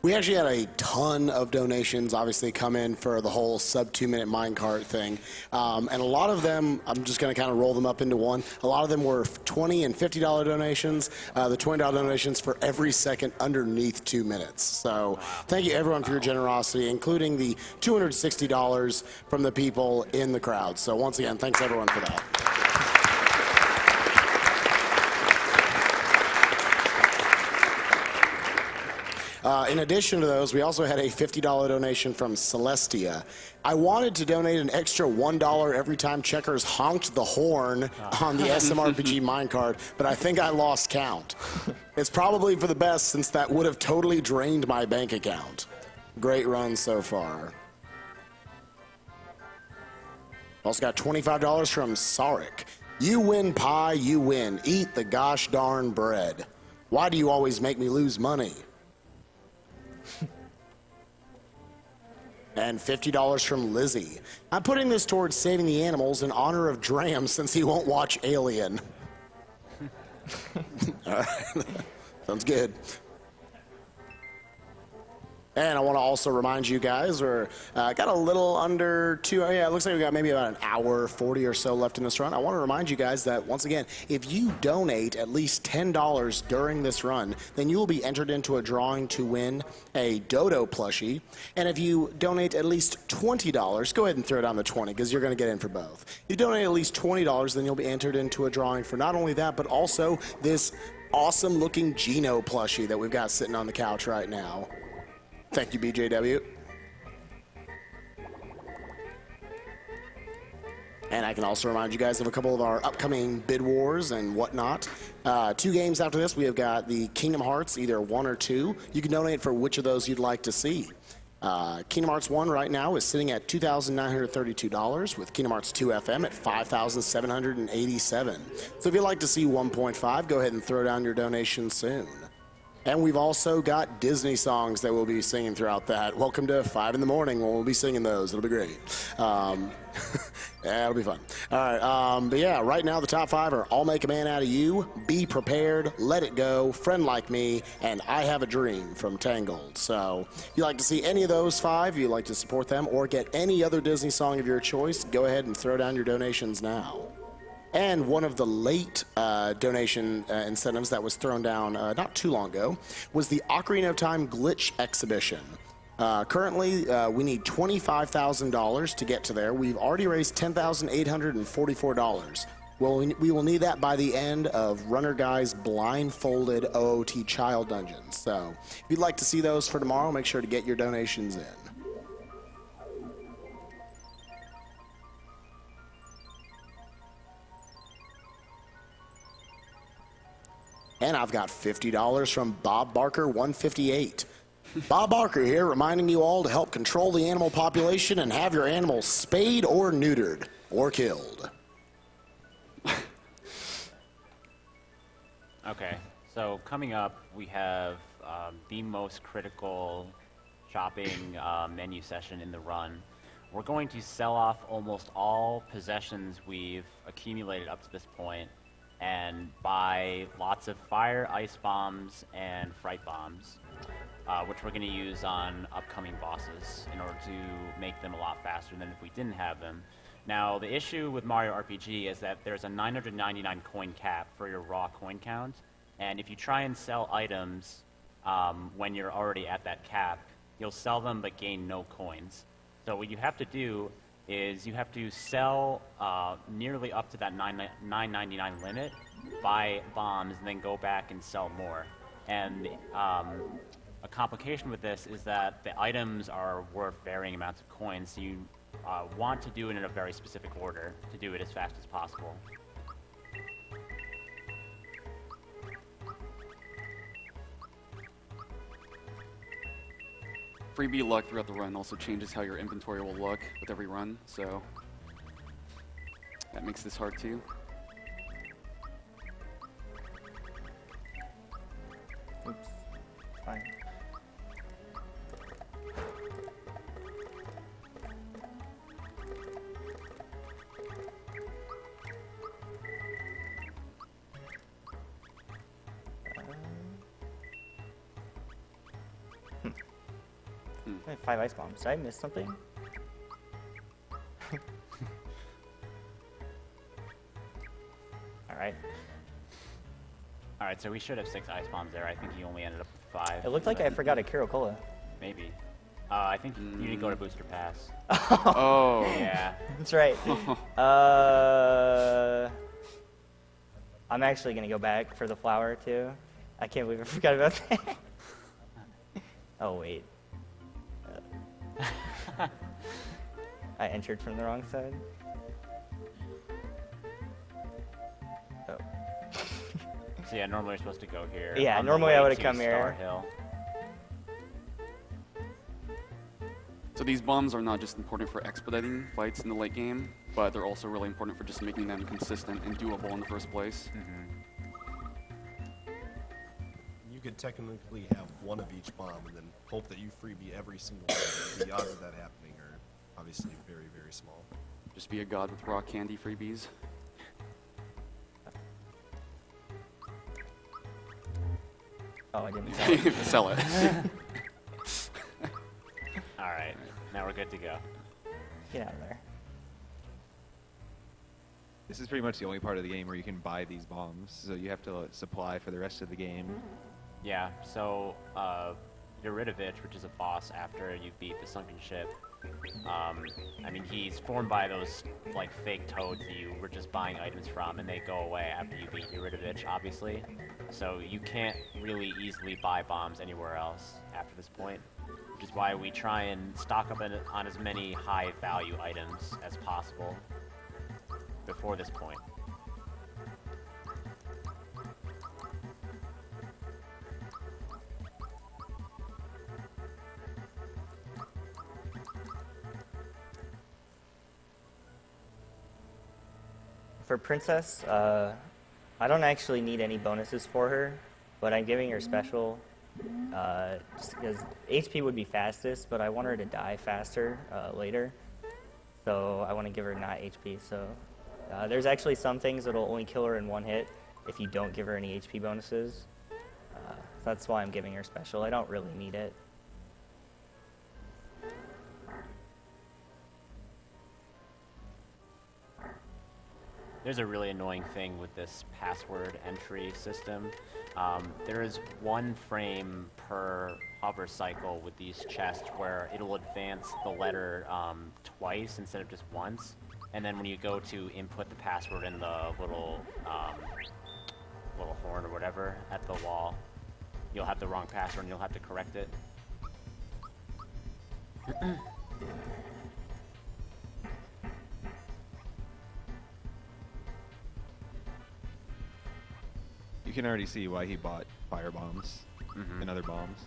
we actually had a ton of donations obviously come in for the whole sub 2 minute minecart thing. And a lot of them, I'm just going to kind of roll them up into one. A lot of them were $20 and $50 donations. The $20 donations for every second underneath 2 minutes. So thank you everyone for your generosity, including the $260 from the people in the crowd. So once again, thanks everyone for that. In addition to those, we also had a $50 donation from Celestia. I wanted to donate an extra $1 every time Checkers honked the horn on the SMRPG minecart, but I think I lost count. It's probably for the best since that would have totally drained my bank account. Great run so far. Also got $25 from Sarek. You win pie, you win. Eat the gosh darn bread. Why do you always make me lose money? And $50 from Lizzie. I'm putting this towards saving the animals in honor of Dram since he won't watch Alien. All right. Sounds good. And I want to also remind you guys, we're got a little under it looks like we got maybe about an hour 40 or so left in this run. I want to remind you guys that, once again, if you donate at least $10 during this run, then you will be entered into a drawing to win a Dodo plushie. And if you donate at least $20, go ahead and throw down the 20 because you're going to get in for both. If you donate at least $20, then you'll be entered into a drawing for not only that, but also this awesome looking Geno plushie that we've got sitting on the couch right now. Thank you, BJW. And I can also remind you guys of a couple of our upcoming bid wars and whatnot. 2 games after this, we have got the Kingdom Hearts, either 1 or 2. You can donate for which of those you'd like to see. Kingdom Hearts 1 right now is sitting at $2,932, with Kingdom Hearts 2 FM at $5,787. So if you'd like to see 1.5, go ahead and throw down your donation soon. And we've also got Disney songs that we'll be singing throughout that. Welcome to 5 in the morning when we'll be singing those. It'll be great. Yeah, it'll be fun. All right, but yeah, right now the top 5 are I'll Make a Man Out of You, Be Prepared, Let It Go, Friend Like Me, and I Have a Dream from Tangled. So if you'd like to see any of those 5, if you'd like to support them, or get any other Disney song of your choice, go ahead and throw down your donations now. And one of the late donation incentives that was thrown down not too long ago was the Ocarina of Time Glitch Exhibition. Currently, we need $25,000 to get to there. We've already raised $10,844. Well, we will need that by the end of Runner Guy's blindfolded OOT Child Dungeons. So if you'd like to see those for tomorrow, make sure to get your donations in. And I've got $50 from Bob Barker 158. Bob Barker here, reminding you all to help control the animal population and have your animals spayed or neutered or killed. Okay, so coming up, we have the most critical shopping menu session in the run. We're going to sell off almost all possessions we've accumulated up to this point and buy lots of fire, ice bombs, and fright bombs, which we're going to use on upcoming bosses in order to make them a lot faster than if we didn't have them. Now, the issue with Mario RPG is that there's a 999 coin cap for your raw coin count, and if you try and sell items when you're already at that cap, you'll sell them but gain no coins. So what you have to do is you have to sell nearly up to that $9.99 limit, buy bombs, and then go back and sell more. And a complication with this is that the items are worth varying amounts of coins, so you want to do it in a very specific order to do it as fast as possible. Freebie luck throughout the run also changes how your inventory will look with every run, so that makes this hard too. Oops. Fine. I have 5 ice bombs. Did I miss something? Alright. Alright, so we should have 6 ice bombs there. I think you only ended up with 5. It looked like I forgot a Kiricola. Maybe. I think you need to go to Booster Pass. Oh. Yeah. That's right. I'm actually going to go back for the flower, too. I can't believe I forgot about that. Oh, wait. I entered from the wrong side. Oh. So yeah, normally you're supposed to go here. Yeah, on the normally way I would've to come Star here. Hill. So these bombs are not just important for expediting fights in the late game, but they're also really important for just making them consistent and doable in the first place. You could technically have one of each bomb and then hope that you freebie every single one. The odds of that happening are obviously very, very small. Just be a god with raw candy freebies. Oh, I didn't sell it. Sell it. Alright, now we're good to go. Get out of there. This is pretty much the only part of the game where you can buy these bombs, so you have to supply for the rest of the game. Yeah, so Yuridovich, which is a boss after you beat the sunken ship, I mean, he's formed by those like fake toads that you were just buying items from, and they go away after you beat Yuridovich, obviously. So you can't really easily buy bombs anywhere else after this point. which is why we try and stock up on as many high-value items as possible before this point. For Princess, I don't actually need any bonuses for her, but I'm giving her special just because HP would be fastest, but I want her to die faster later. So I want to give her not HP. So there's actually some things that'll only kill her in one hit if you don't give her any HP bonuses. So that's why I'm giving her special. I don't really need it. There's a really annoying thing with this password entry system. There is 1 frame per hover cycle with these chests where it'll advance the letter twice instead of just once. And then when you go to input the password in the little horn or whatever at the wall, you'll have the wrong password and you'll have to correct it. You can already see why he bought fire bombs and other bombs.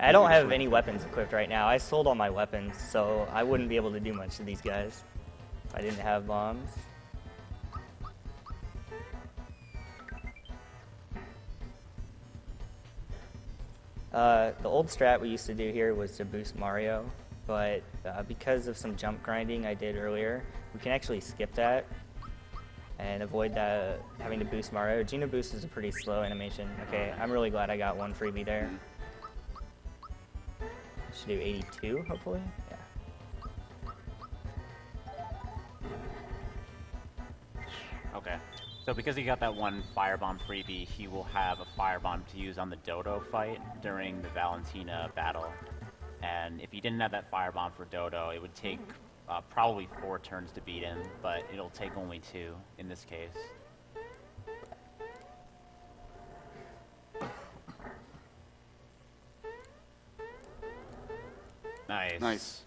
I don't have any weapons equipped right now. I sold all my weapons, so I wouldn't be able to do much to these guys if I didn't have bombs. The old strat we used to do here was to boost Mario, but because of some jump grinding I did earlier, we can actually skip that and avoid that having to boost Mario. Geno boost is a pretty slow animation. Okay, I'm really glad I got 1 freebie there. Should do 82, hopefully. Yeah. Okay. So because he got that 1 firebomb freebie, he will have a firebomb to use on the Dodo fight during the Valentina battle. And if he didn't have that firebomb for Dodo, it would take probably 4 turns to beat him, but it'll take only 2 in this case. Nice. Nice.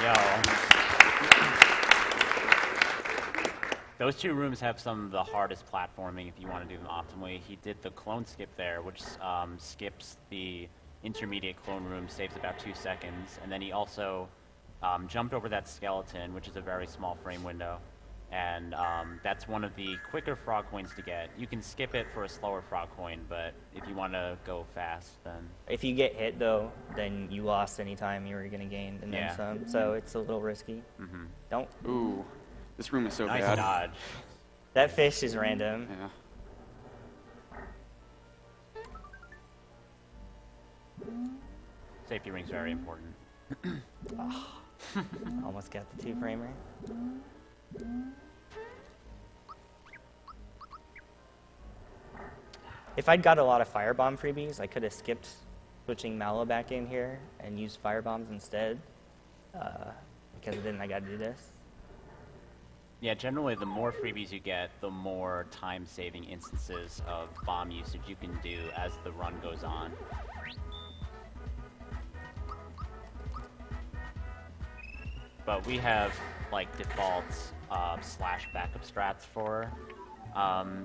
Yo. Those 2 rooms have some of the hardest platforming if you want to do them optimally. He did the clone skip there, which skips the intermediate clone room, saves about 2 seconds, and then he also jumped over that skeleton, which is a very small frame window, and that's one of the quicker frog coins to get. You can skip it for a slower frog coin, but if you want to go fast, then... If you get hit, though, then you lost any time you were going to gain, and then some, so it's a little risky. Don't... Ooh, this room is so nice bad. dodge. That fish is random. Yeah. Safety ring's very important. Oh, almost got the 2-framer. If I'd got a lot of firebomb freebies, I could have skipped switching Mallow back in here and used firebombs instead. Because then I got to do this. Yeah, generally the more freebies you get, the more time-saving instances of bomb usage you can do as the run goes on. But we have like default slash backup strats for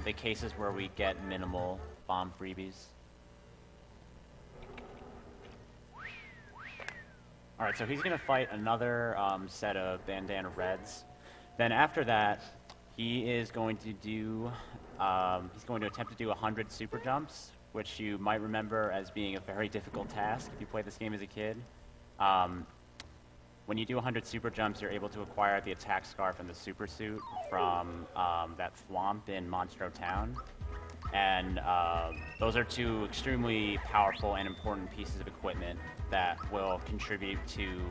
the cases where we get minimal bomb freebies. Alright, so he's going to fight another set of bandana reds. Then after that, he is going to do, he's going to attempt to do 100 super jumps, which you might remember as being a very difficult task if you played this game as a kid. When you do 100 super jumps, you're able to acquire the attack scarf and the super suit from that thwomp in Monstro Town. And those are 2 extremely powerful and important pieces of equipment that will contribute to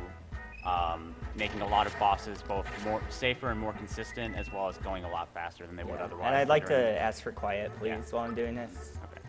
making a lot of bosses both more safer and more consistent, as well as going a lot faster than they would otherwise. And I'd like to ask for quiet, please, while I'm doing this. Okay.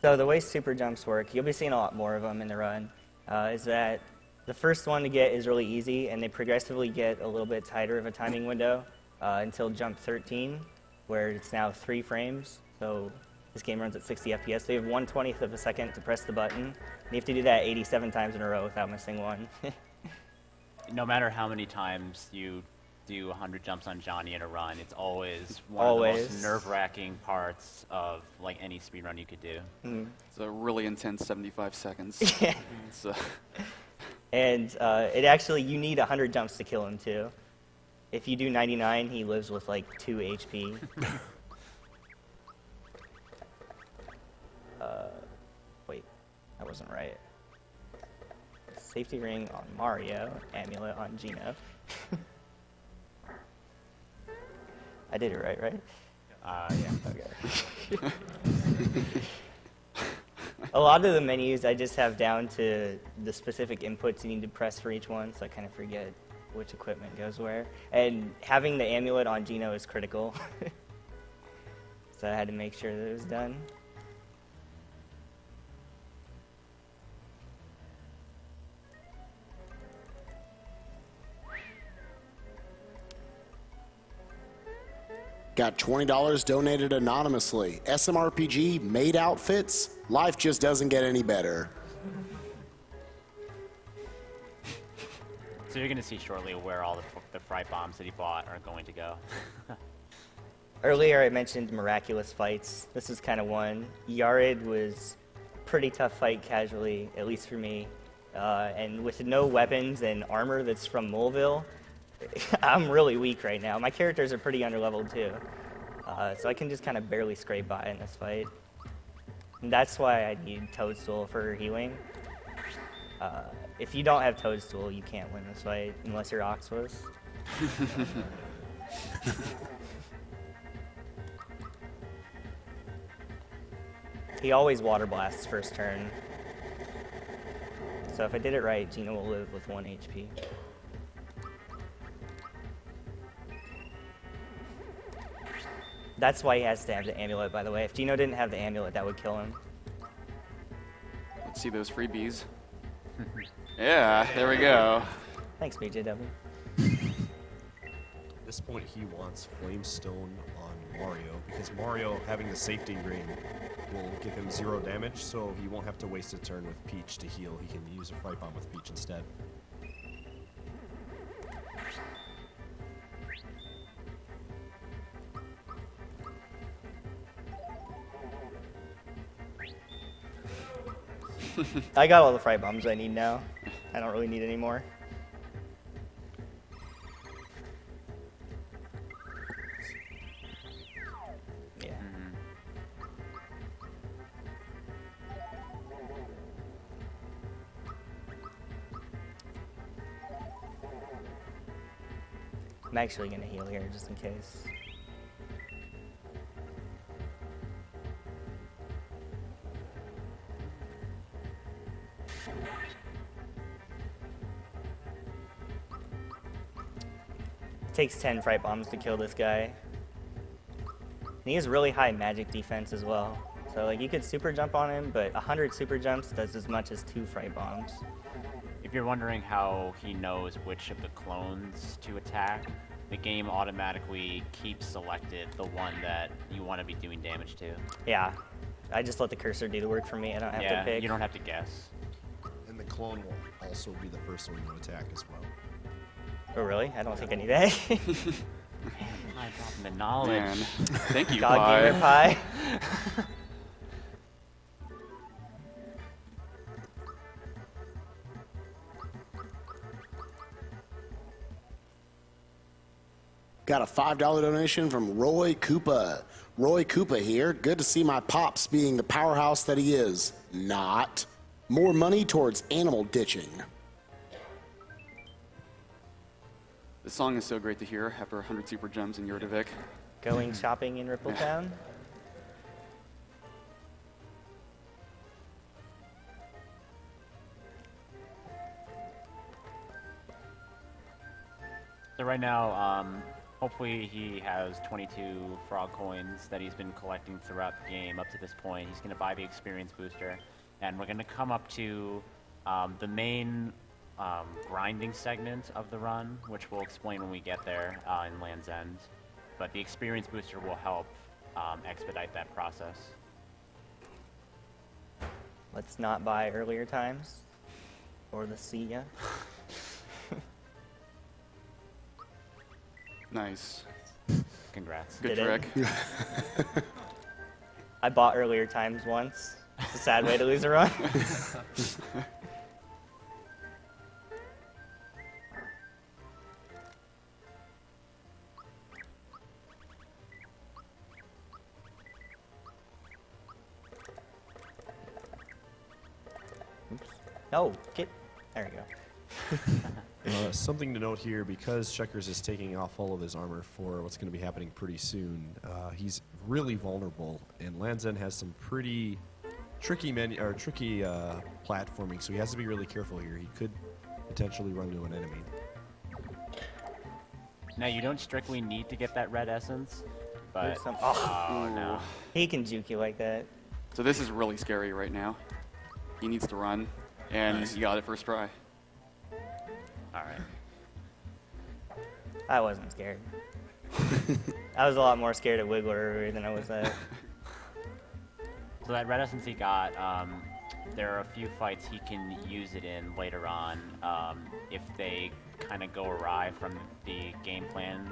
So the way super jumps work, you'll be seeing a lot more of them in the run, is that the first one to get is really easy, and they progressively get a little bit tighter of a timing window until jump 13, where it's now 3 frames. So this game runs at 60 FPS. So you have 1/20th of a second to press the button, and you have to do that 87 times in a row without missing one. No matter how many times you do 100 jumps on Johnny in a run, it's always one of the most nerve-wracking parts of like any speedrun you could do. It's a really intense 75 seconds. So. And it actually, you need 100 jumps to kill him too. If you do 99, he lives with like 2 HP. Wait, that wasn't right. Safety ring on Mario, amulet on Gino. I did it right? Yeah. Okay. A lot of the menus I just have down to the specific inputs you need to press for each one, so I kind of forget which equipment goes where. And having the amulet on Gino is critical. So I had to make sure that it was done. Got $20 donated anonymously. SMRPG made outfits. Life just doesn't get any better. So you're going to see shortly where all the fright bombs that he bought are going to go. Earlier I mentioned miraculous fights. This is kind of one. Yared was a pretty tough fight casually, at least for me. And with no weapons and armor that's from Moleville, I'm really weak right now. My characters are pretty underleveled too. So I can just kind of barely scrape by in this fight. And that's why I need Toadstool for healing. If you don't have Toadstool, you can't win this fight unless you're Oxworth. He always water blasts first turn. So if I did it right, Gino will live with 1 HP. That's why he has to have the amulet, by the way. If Gino didn't have the amulet, that would kill him. Let's see those freebies. Yeah, there we go. Thanks, BJW. At this point, he wants Flamestone on Mario, because Mario, having the safety ring, will give him 0 damage, so he won't have to waste a turn with Peach to heal. He can use a Fright Bomb with Peach instead. I got all the fright bombs I need now. I don't really need any more. Yeah. I'm actually gonna heal here just in case. Takes 10 fright bombs to kill this guy. And he has really high magic defense as well. So like you could super jump on him, but 100 super jumps does as much as 2 fright bombs. If you're wondering how he knows which of the clones to attack, the game automatically keeps selected the one that you want to be doing damage to. Yeah, I just let the cursor do the work for me. I don't have to pick. You don't have to guess. And the clone will also be the first one you attack as well. Oh really? I don't think I need that. I dropped the knowledge. Man. Thank you, God Pie. gamer Pie. Got a $5 donation from Roy Koopa. Roy Koopa here. Good to see my pops being the powerhouse that he is. Not. More money towards animal ditching. The song is so great to hear after 100 super gems in Yurtevik. Going shopping in Rippletown. So right now, hopefully he has 22 frog coins that he's been collecting throughout the game up to this point. He's going to buy the experience booster, and we're going to come up to the main grinding segment of the run, which we'll explain when we get there in Land's End. But the experience booster will help expedite that process. Let's not buy earlier times, or the see ya. Nice. Congrats. Good Did it? trick. I bought earlier times once. It's a sad way to lose a run. Oops. No, get. There we go. Something to note here, because Checkers is taking off all of his armor for what's going to be happening pretty soon, he's really vulnerable, and Land's End has some pretty tricky platforming, so he has to be really careful here. He could potentially run into an enemy. Now, you don't strictly need to get that red essence, but... There's some- oh, no. He can juke you like that. So this is really scary right now. He needs to run, and he got it first try. Alright. I wasn't scared. I was a lot more scared of Wiggler earlier than I was that. So that red essence he got, there are a few fights he can use it in later on if they kind of go awry from the game plan,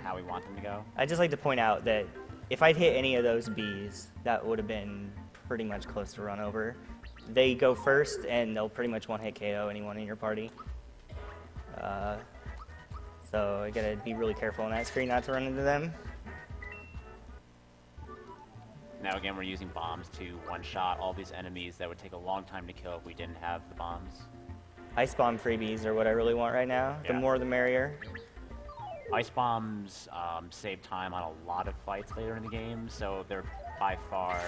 how we want them to go. I'd just like to point out that if I'd hit any of those Bs, that would have been pretty much close to run over. They go first, and they'll pretty much one-hit KO anyone in your party. So I gotta be really careful on that screen not to run into them. Now again, we're using bombs to one-shot all these enemies that would take a long time to kill if we didn't have the bombs. Ice bomb freebies are what I really want right now. The Yeah. more the merrier. Ice bombs save time on a lot of fights later in the game, so they're by far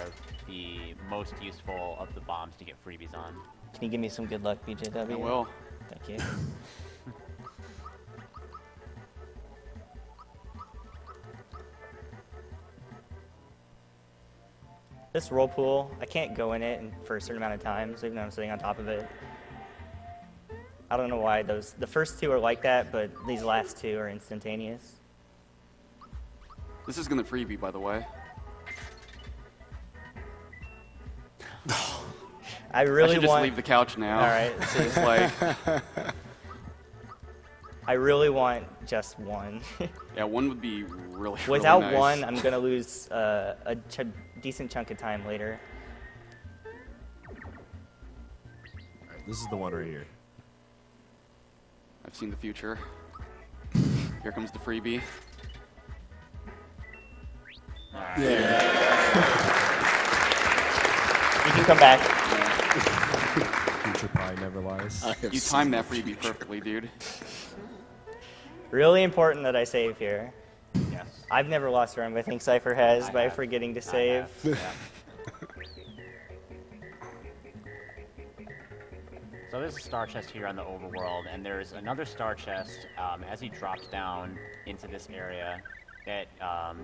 the most useful of the bombs to get freebies on. Can you give me some good luck, BJW? I will. Thank you. This roll pool, I can't go in it for a certain amount of time, so even though I'm sitting on top of it. I don't know why the first two are like that, but these last two are instantaneous. This is gonna freebie, by the way. I really I should just want. leave the couch now. All right, so It's like, I really want just one. yeah, one would be really, Without really nice. one, I'm gonna lose a decent chunk of time later. Alright, this is the one right here. I've seen the future. Here comes the freebie. You can come back. Future pie never lies. You timed that freebie perfectly, dude. Really important that I save here. Yes. I've never lost a run, but I think Cypher has I by have. forgetting to I save. have, yeah. So there's a star chest here on the overworld, and there's another star chest as he drops down into this area that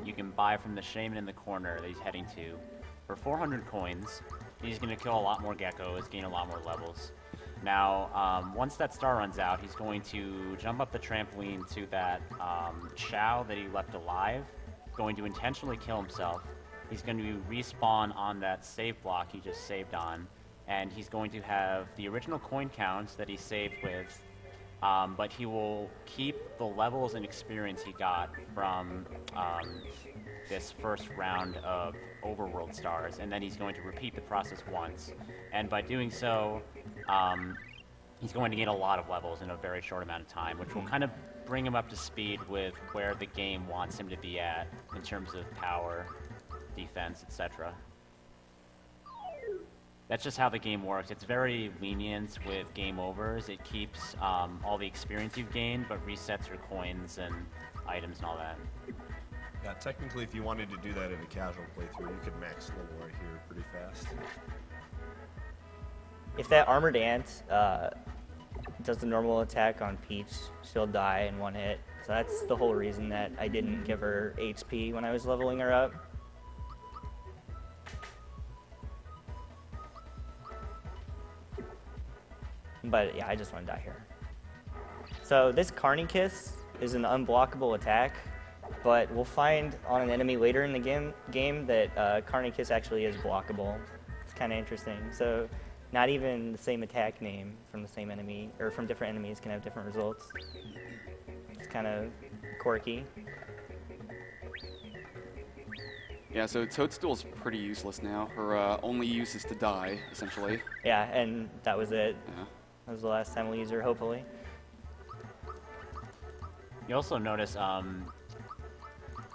you can buy from the shaman in the corner that he's heading to. For 400 coins, he's going to kill a lot more geckos, gain a lot more levels. Now, once that star runs out, he's going to jump up the trampoline to that Chow that he left alive, going to intentionally kill himself. He's going to respawn on that save block he just saved on, and he's going to have the original coin counts that he saved with, but he will keep the levels and experience he got from this first round of overworld stars, and then he's going to repeat the process once. And by doing so, he's going to gain a lot of levels in a very short amount of time, which will kind of bring him up to speed with where the game wants him to be at in terms of power, defense, etc. That's just how the game works. It's very lenient with game overs. It keeps all the experience you've gained, but resets your coins and items and all that. Yeah, technically, if you wanted to do that in a casual playthrough, you could max level right here pretty fast. If that armored ant does the normal attack on Peach, she'll die in one hit. So that's the whole reason that I didn't give her HP when I was leveling her up. But yeah, I just want to die here. So this Carney Kiss is an unblockable attack, but we'll find on an enemy later in the game that Carney Kiss actually is blockable. It's kind of interesting. So not even the same attack name from the same enemy, or from different enemies, can have different results. It's kind of quirky. Yeah, so Toadstool's pretty useless now. Her only use is to die, essentially. Yeah, and that was it. Yeah. That was the last time we'll use her, hopefully. You also notice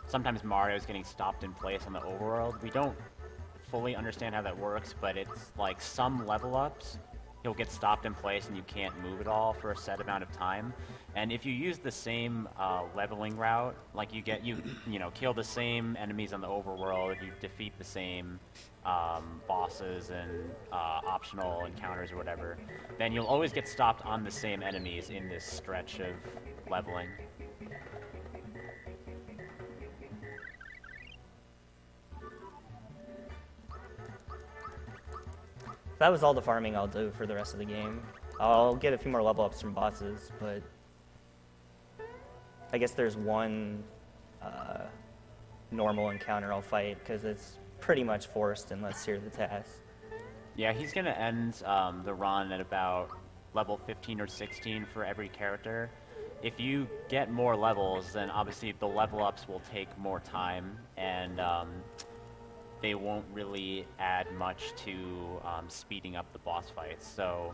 sometimes Mario's getting stopped in place on the overworld. We don't fully understand how that works, but it's like some level ups, he'll get stopped in place and you can't move at all for a set amount of time. And if you use the same leveling route, like you kill the same enemies on the overworld, you defeat the same bosses and optional encounters or whatever, then you'll always get stopped on the same enemies in this stretch of leveling. That was all the farming I'll do for the rest of the game. I'll get a few more level ups from bosses, but I guess there's one normal encounter I'll fight because it's pretty much forced unless you're the task. Yeah, he's going to end the run at about level 15 or 16 for every character. If you get more levels, then obviously the level ups will take more time, and they won't really add much to speeding up the boss fights. So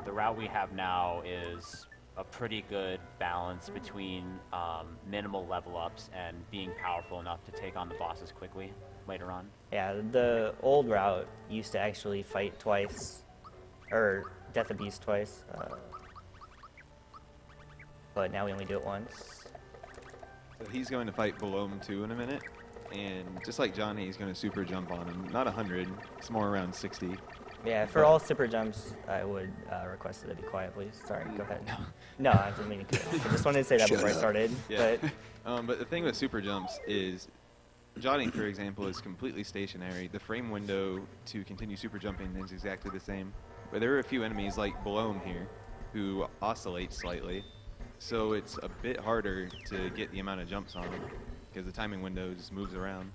the route we have now is a pretty good balance between minimal level ups and being powerful enough to take on the bosses quickly later on. Yeah, the old route used to actually fight twice, or Death of Beast twice, but now we only do it once. So he's going to fight Balome 2 in a minute, and just like Johnny, he's going to super jump on him. Not 100, it's more around 60. Yeah, for all super jumps, I would request that it be quiet, please. Sorry, go ahead. No, I didn't mean to. I just wanted to say that before I started. Yeah. But the thing with super jumps is, Johnny, for example, is completely stationary. The frame window to continue super jumping is exactly the same. But there are a few enemies like Balome here who oscillate slightly. So it's a bit harder to get the amount of jumps on them because the timing window just moves around.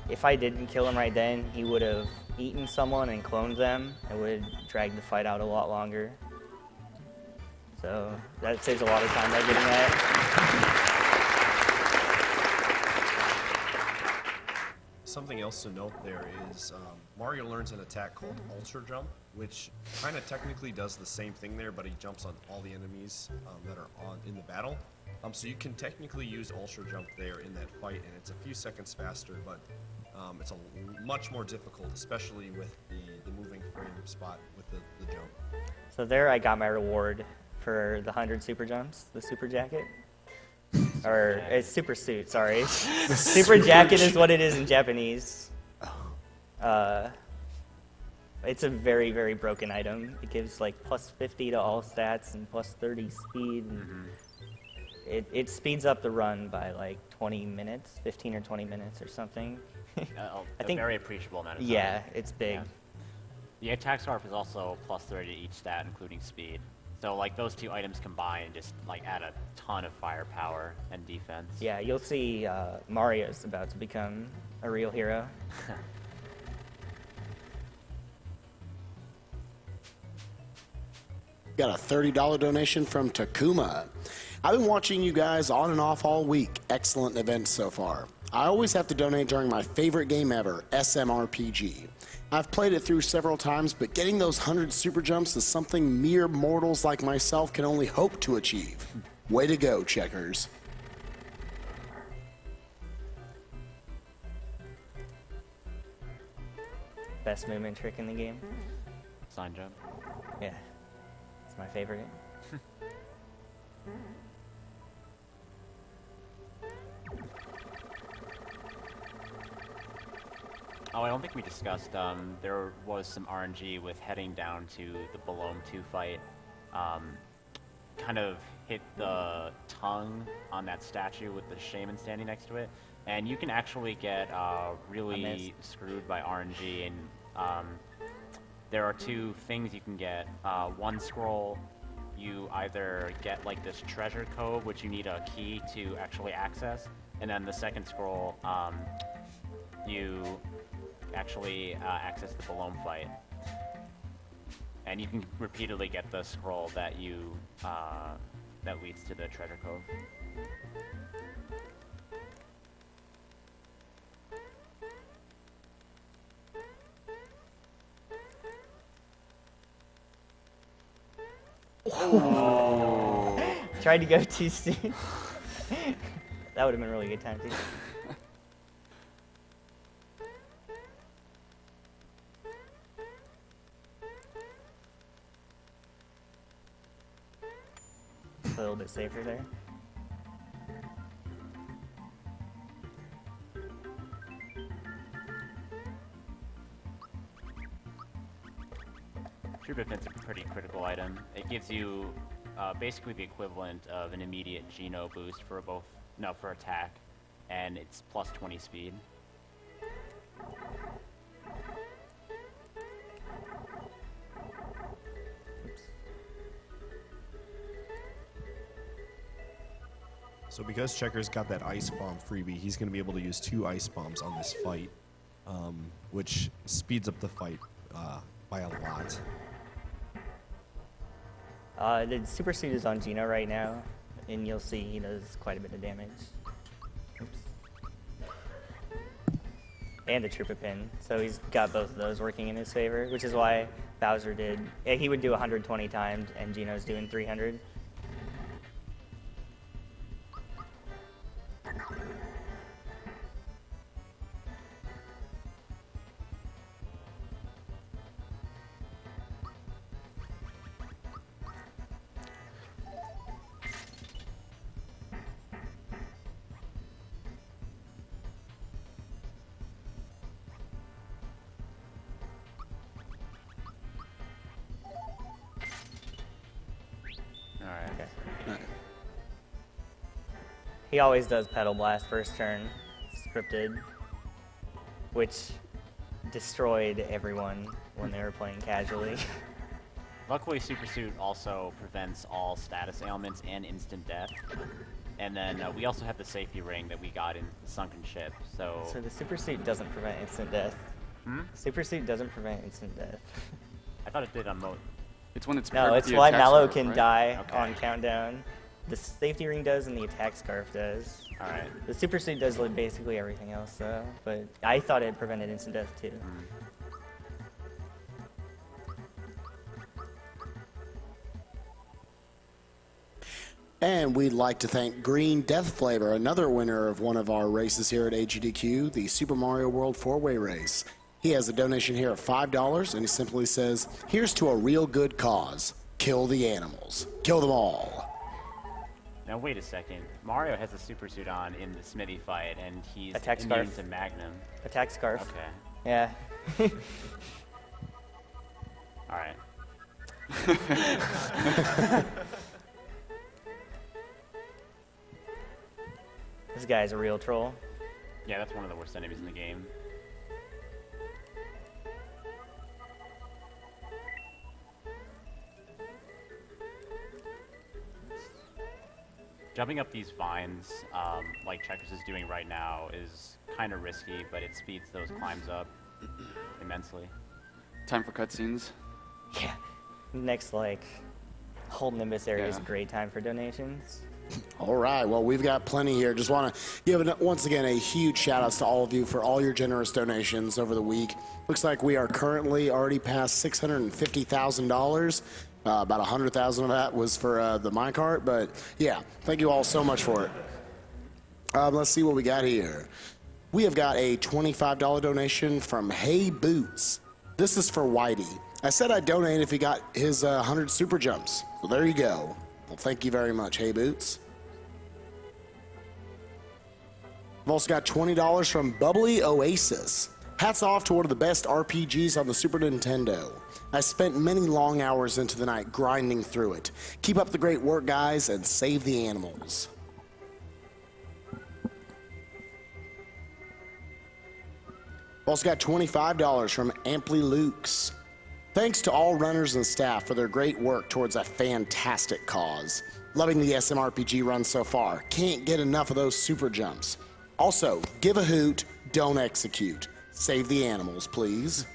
If I didn't kill him right then, he would have eaten someone and cloned them. It would drag the fight out a lot longer. So that saves a lot of time by getting that. Something else to note there is Mario learns an attack called Ultra Jump, which kind of technically does the same thing there, but he jumps on all the enemies that are in the battle. So you can technically use Ultra Jump there in that fight, and it's a few seconds faster, but it's much more difficult, especially with the moving frame spot with the jump. So there I got my reward for the 100 super jumps, the super jacket. Or it's super suit, sorry. Super jacket is what it is in Japanese. It's a very, very broken item. It gives like plus 50 to all stats and plus 30 speed. And it speeds up the run by like 20 minutes, 15 or 20 minutes or something. I think a very appreciable amount of time. Yeah, it's big. Yeah. The attack scarf is also plus 30 to each stat, including speed. So like those two items combined just like add a ton of firepower and defense. Yeah, you'll see Mario's about to become a real hero. Got a $30 donation from Takuma. I've been watching you guys on and off all week. Excellent events so far. I always have to donate during my favorite game ever, SMRPG. I've played it through several times, but getting those 100 super jumps is something mere mortals like myself can only hope to achieve. Way to go, Checkers. Best movement trick in the game. Sign jump. Yeah, it's my favorite. Oh, I don't think we discussed, there was some RNG with heading down to the Balome 2 fight. Kind of hit the tongue on that statue with the shaman standing next to it. And you can actually get really screwed by RNG. And there are two things you can get. One scroll, you either get like this treasure cove, which you need a key to actually access. And then the second scroll, you actually access the Balome fight, and you can repeatedly get the scroll that that leads to the treasure cove. Tried to go too soon. That would have been a really good time too. A little bit safer there. Troop Event's a pretty critical item. It gives you basically the equivalent of an immediate Geno boost for for attack, and it's plus 20 speed. So because Checker's got that ice bomb freebie, he's going to be able to use 2 ice bombs on this fight, which speeds up the fight by a lot. The super suit is on Geno right now, and you'll see he does quite a bit of damage. Oops. And a trooper pin, so he's got both of those working in his favor, which is why Bowser did. Yeah, he would do 120 times, and Geno's doing 300. He always does Pedal Blast first turn, scripted, which destroyed everyone when they were playing casually. Luckily, Super Suit also prevents all status ailments and instant death. And then we also have the safety ring that we got in the sunken ship, so... So the Super Suit doesn't prevent instant death. Hmm? Super Suit doesn't prevent instant death. I thought it did on mode. It's when it's No, paired it's with the why attack Mallow scarf, can right? die Okay. on countdown. The safety ring does and the attack scarf does. Alright. The Super Suit does basically everything else though, but I thought it prevented instant death too. And we'd like to thank Green Death Flavor, another winner of one of our races here at AGDQ, the Super Mario World 4-Way Race. He has a donation here of $5, and he simply says, "Here's to a real good cause. Kill the animals. Kill them all." Now wait a second. Mario has a super suit on in the Smithy fight, and he's Attack immune scarf. to Magnum. Attack scarf. Okay. Yeah. Alright. This guy's a real troll. Yeah, that's one of the worst enemies in the game. Jumping up these vines, like Checkers is doing right now, is kind of risky, but it speeds those climbs up immensely. Time for cutscenes. Yeah. Next, like, whole Nimbus area is a Yeah. great time for donations. All right, well, we've got plenty here. Just want to give, once again, a huge shout-outs to all of you for all your generous donations over the week. Looks like we are currently already past $650,000. About $100,000 of that was for the minecart, but yeah, thank you all so much for it. Let's see what we got here. We have got a $25 donation from Hey Boots. This is for Whitey. I said I'd donate if he got his 100 super jumps. So there you go. Well, thank you very much, Hey Boots. I've also got $20 from Bubbly Oasis. Hats off to one of the best RPGs on the Super Nintendo. I spent many long hours into the night grinding through it. Keep up the great work, guys, and save the animals. Also got $25 from Amply Lukes. Thanks to all runners and staff for their great work towards a fantastic cause. Loving the SMRPG run so far. Can't get enough of those super jumps. Also, give a hoot, don't execute. Save the animals, please.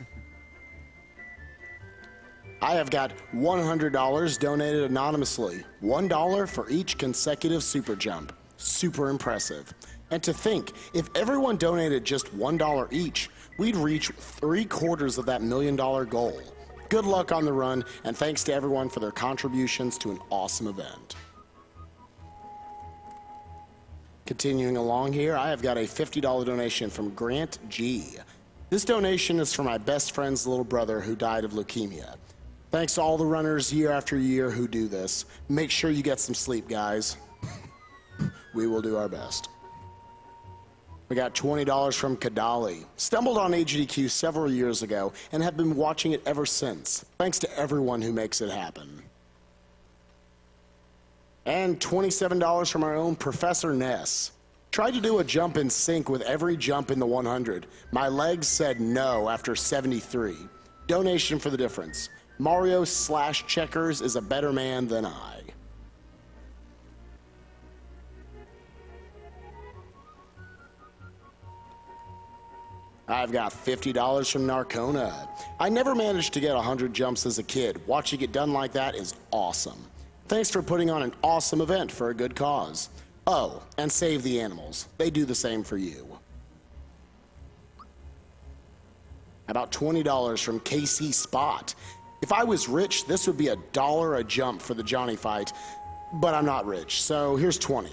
I have got $100 donated anonymously. $1 for each consecutive super jump. Super impressive. And to think, if everyone donated just $1 each, we'd reach 3/4 of that $1 million goal. Good luck on the run, and thanks to everyone for their contributions to an awesome event. Continuing along here, I have got a $50 donation from Grant G. This donation is for my best friend's little brother who died of leukemia. Thanks to all the runners year after year who do this. Make sure you get some sleep, guys. We will do our best. We got $20 from Kadali. Stumbled on AGDQ several years ago and have been watching it ever since. Thanks to everyone who makes it happen. And $27 from our own Professor Ness. Tried to do a jump in sync with every jump in the 100. My legs said no after 73. Donation for the difference. Mario/Checkers is a better man than I. I've got $50 from Narcona. I never managed to get 100 jumps as a kid. Watching it done like that is awesome. Thanks for putting on an awesome event for a good cause. Oh, and save the animals. They do the same for you. About $20 from KC Spot. If I was rich, this would be $1 a jump for the Johnny fight, but I'm not rich, so here's 20.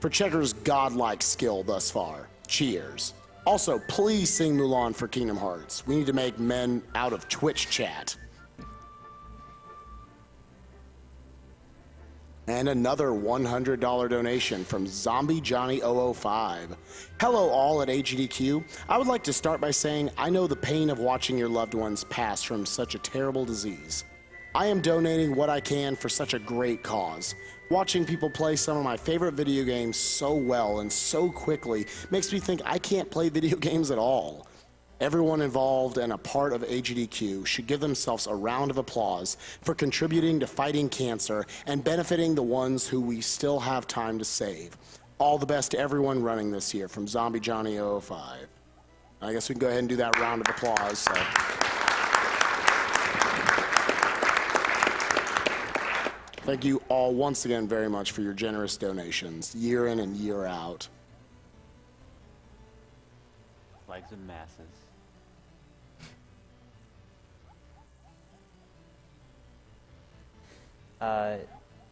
For Checker's godlike skill thus far. Cheers. Also, please sing Mulan for Kingdom Hearts. We need to make men out of Twitch chat. And another $100 donation from Zombie Johnny 005. Hello all at AGDQ. I would like to start by saying I know the pain of watching your loved ones pass from such a terrible disease. I am donating what I can for such a great cause. Watching people play some of my favorite video games so well and so quickly makes me think I can't play video games at all. Everyone involved and a part of AGDQ should give themselves a round of applause for contributing to fighting cancer and benefiting the ones who we still have time to save. All the best to everyone running this year from Zombie Johnny 005. I guess we can go ahead and do that round of applause. So. Thank you all once again very much for your generous donations, year in and year out. Flags of masses.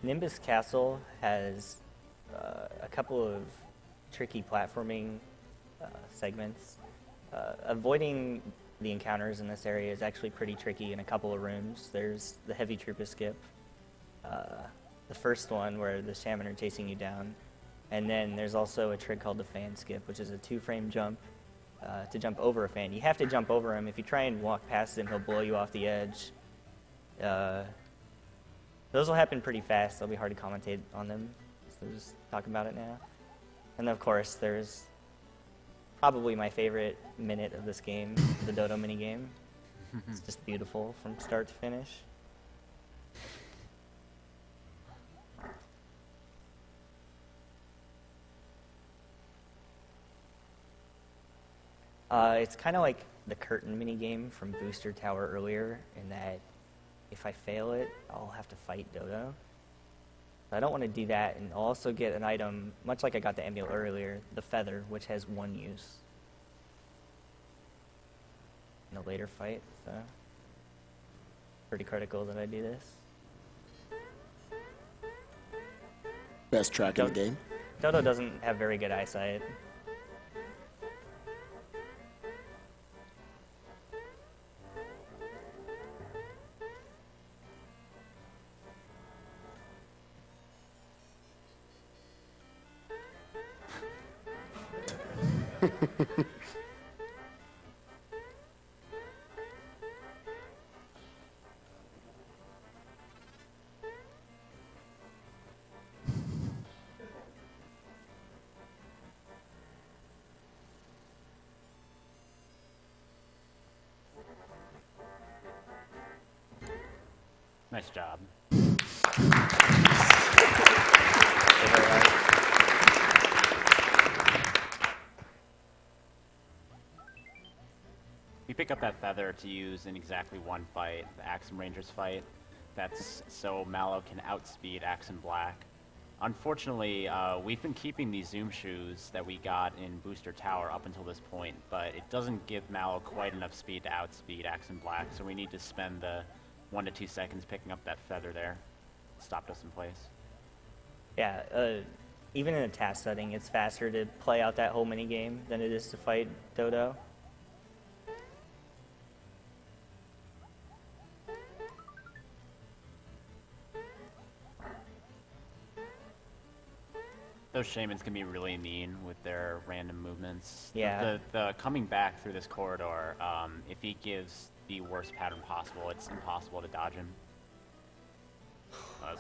Nimbus Castle has a couple of tricky platforming segments. Avoiding the encounters in this area is actually pretty tricky in a couple of rooms. There's the heavy trooper skip, the first one where the shaman are chasing you down, and then there's also a trick called the fan skip, which is a 2-frame jump to jump over a fan. You have to jump over him. If you try and walk past him, he'll blow you off the edge. Those will happen pretty fast. They'll be hard to commentate on them, so just talk about it now. And of course, there's probably my favorite minute of this game, the Dodo minigame. It's just beautiful from start to finish. It's kind of like the curtain minigame from Booster Tower earlier, in that if I fail it, I'll have to fight Dodo. I don't want to do that, and I'll also get an item, much like I got the amulet earlier, the feather, which has 1 use. In a later fight, so pretty critical that I do this. Best track in the game. Dodo doesn't have very good eyesight. Nice job. You pick up that feather to use in exactly one fight, the Axum Rangers fight. That's so Mallow can outspeed Axum Black. Unfortunately, we've been keeping these zoom shoes that we got in Booster Tower up until this point, but it doesn't give Mallow quite enough speed to outspeed Axum Black, so we need to spend the 1 to 2 seconds picking up that feather there. Stopped us in place. Yeah, even in a task setting, it's faster to play out that whole mini game than it is to fight Dodo. Those shamans can be really mean with their random movements. Yeah. The coming back through this corridor, if he gives the worst pattern possible, it's impossible to dodge him.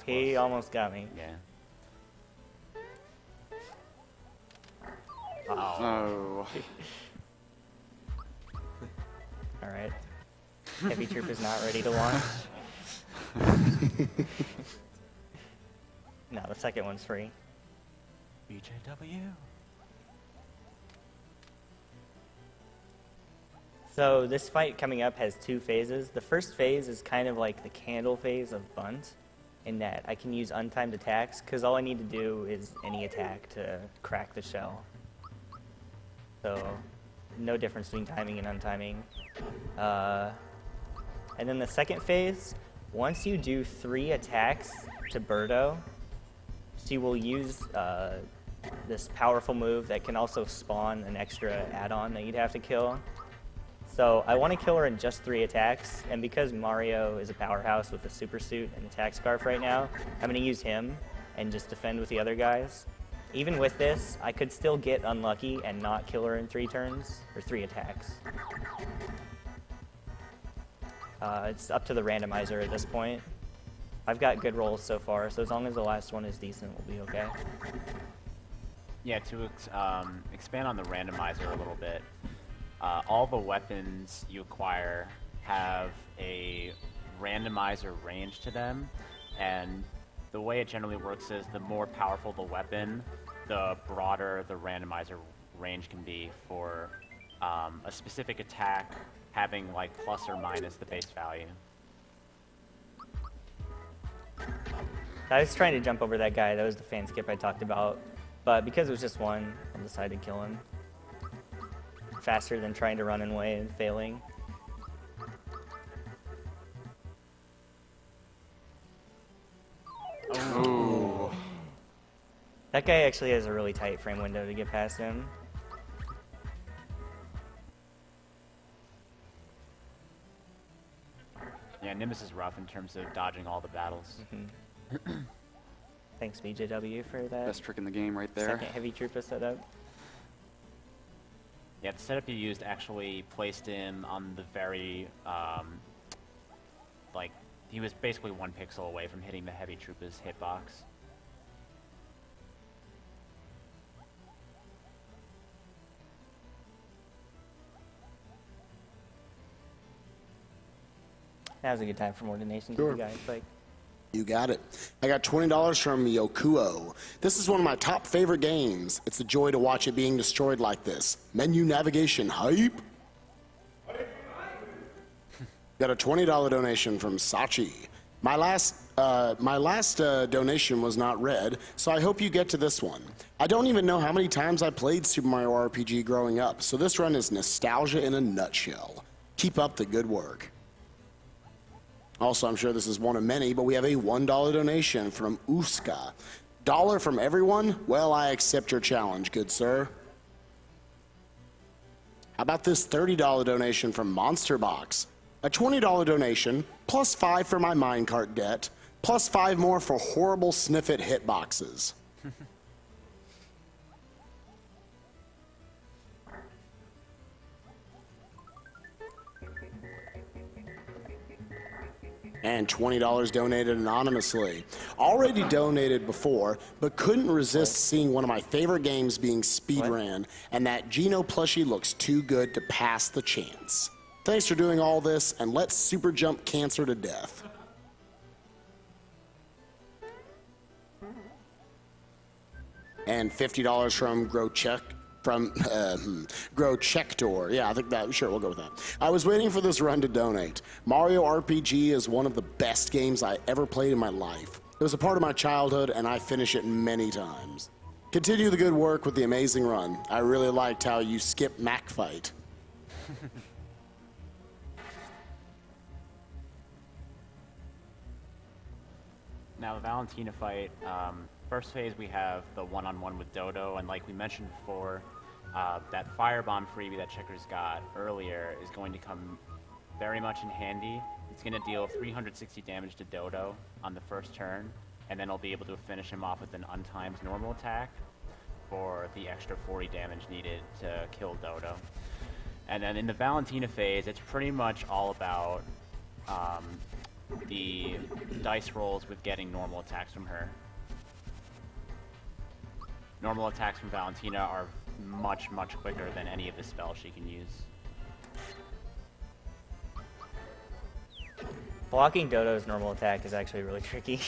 He almost got me. Yeah. Oh. All right. Heavy Troop is not ready to launch. No, the second one's free. BJW. So this fight coming up has 2 phases. The first phase is kind of like the candle phase of Bunt, in that I can use untimed attacks, because all I need to do is any attack to crack the shell. So no difference between timing and untiming. And then the second phase, once you do 3 attacks to Birdo, she will use this powerful move that can also spawn an extra add-on that you'd have to kill. So I want to kill her in just 3 attacks, and because Mario is a powerhouse with a super suit and attack scarf right now, I'm going to use him and just defend with the other guys. Even with this, I could still get unlucky and not kill her in 3 turns, or 3 attacks. It's up to the randomizer at this point. I've got good rolls so far, so as long as the last one is decent, we'll be okay. Yeah, to expand on the randomizer a little bit, all the weapons you acquire have a randomizer range to them, and the way it generally works is the more powerful the weapon, the broader the randomizer range can be for a specific attack having like plus or minus the base value. I was trying to jump over that guy. That was the fan skip I talked about. But because it was just one, I decided to kill him. Faster than trying to run away and failing. Oh. That guy actually has a really tight frame window to get past him. Yeah, Nimbus is rough in terms of dodging all the battles. Mm-hmm. Thanks, BJW, for that. Best trick in the game right there. Second heavy trooper setup. Yeah, the setup you used actually placed him on the very, like, he was basically 1 pixel away from hitting the heavy trooper's hitbox. Now's a good time for more donations, Sure. you guys. Like, You got it. I got $20 from Yokuo. This is one of my top favorite games. It's a joy to watch it being destroyed like this. Menu navigation hype. Got a $20 donation from Sachi. My last My last donation was not read, so I hope you get to this one. I don't even know how many times I played Super Mario RPG growing up, so this run is nostalgia in a nutshell. Keep up the good work. Also, I'm sure this is one of many, but we have a $1 donation from Uska. $1 from everyone? Well, I accept your challenge, good sir. How about this $30 donation from Monster Box? A $20 donation, plus 5 for my minecart debt, plus 5 more for horrible sniff-it hitboxes. And $20 donated anonymously. Already donated before, but couldn't resist seeing one of my favorite games being Speedrun, and that Geno plushie looks too good to pass the chance. Thanks for doing all this, and let's super jump cancer to death. And $50 from Growchector. Yeah, I think that, sure, we'll go with that. I was waiting for this run to donate. Mario RPG is one of the best games I ever played in my life. It was a part of my childhood, and I finish it many times. Continue the good work with the amazing run. I really liked how you skip Mac Fight. Now, the Valentina fight, first phase we have the one-on-one with Dodo, and like we mentioned before, that firebomb freebie that Checkers got earlier is going to come very much in handy. It's going to deal 360 damage to Dodo on the first turn, and then I'll be able to finish him off with an untimed normal attack for the extra 40 damage needed to kill Dodo. And then in the Valentina phase, it's pretty much all about the dice rolls with getting normal attacks from her. Normal attacks from Valentina are much, much quicker than any of the spells she can use. Blocking Dodo's normal attack is actually really tricky.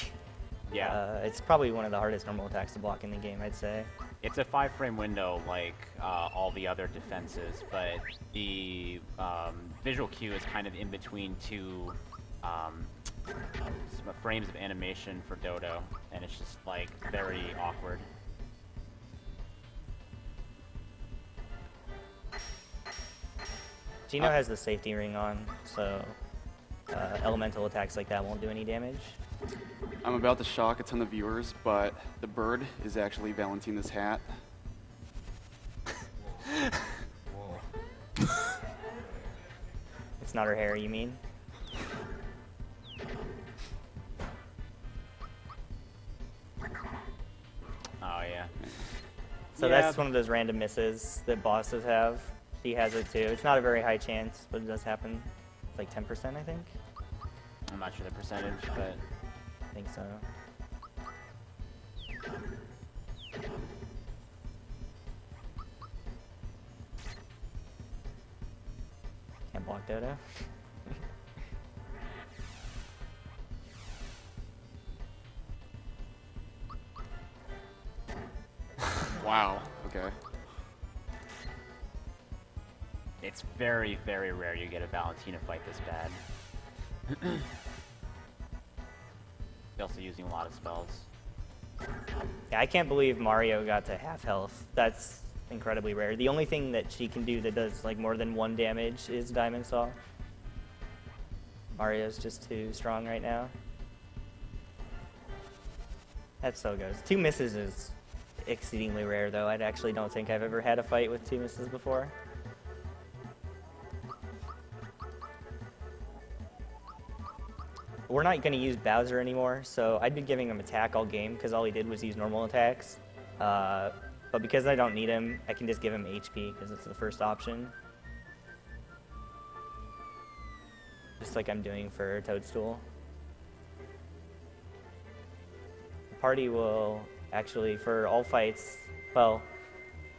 Yeah. It's probably one of the hardest normal attacks to block in the game, I'd say. It's a 5-frame window like all the other defenses, but the visual cue is kind of in between two frames of animation for Dodo, and it's just like very awkward. Geno has the safety ring on, so elemental attacks like that won't do any damage. I'm about to shock a ton of viewers, but the bird is actually Valentina's hat. It's not her hair, you mean? Oh, yeah. So that's one of those random misses that bosses have. She has it too. It's not a very high chance, but it does happen. It's like 10%, I think. I'm not sure the percentage, but I think so. Can't block Dodo. Wow. Okay. it's very, very rare you get a Valentina fight this bad. Also using a lot of spells. Yeah, I can't believe Mario got to half health. That's incredibly rare. The only thing that she can do that does like more than 1 damage is Diamond Saw. Mario's just too strong right now. That so goes. 2 misses is exceedingly rare, though. I actually don't think I've ever had a fight with 2 misses before. We're not going to use Bowser anymore, so I'd be giving him attack all game because all he did was use normal attacks. But because I don't need him, I can just give him HP because it's the first option. Just like I'm doing for Toadstool. The party will actually, for all fights, well,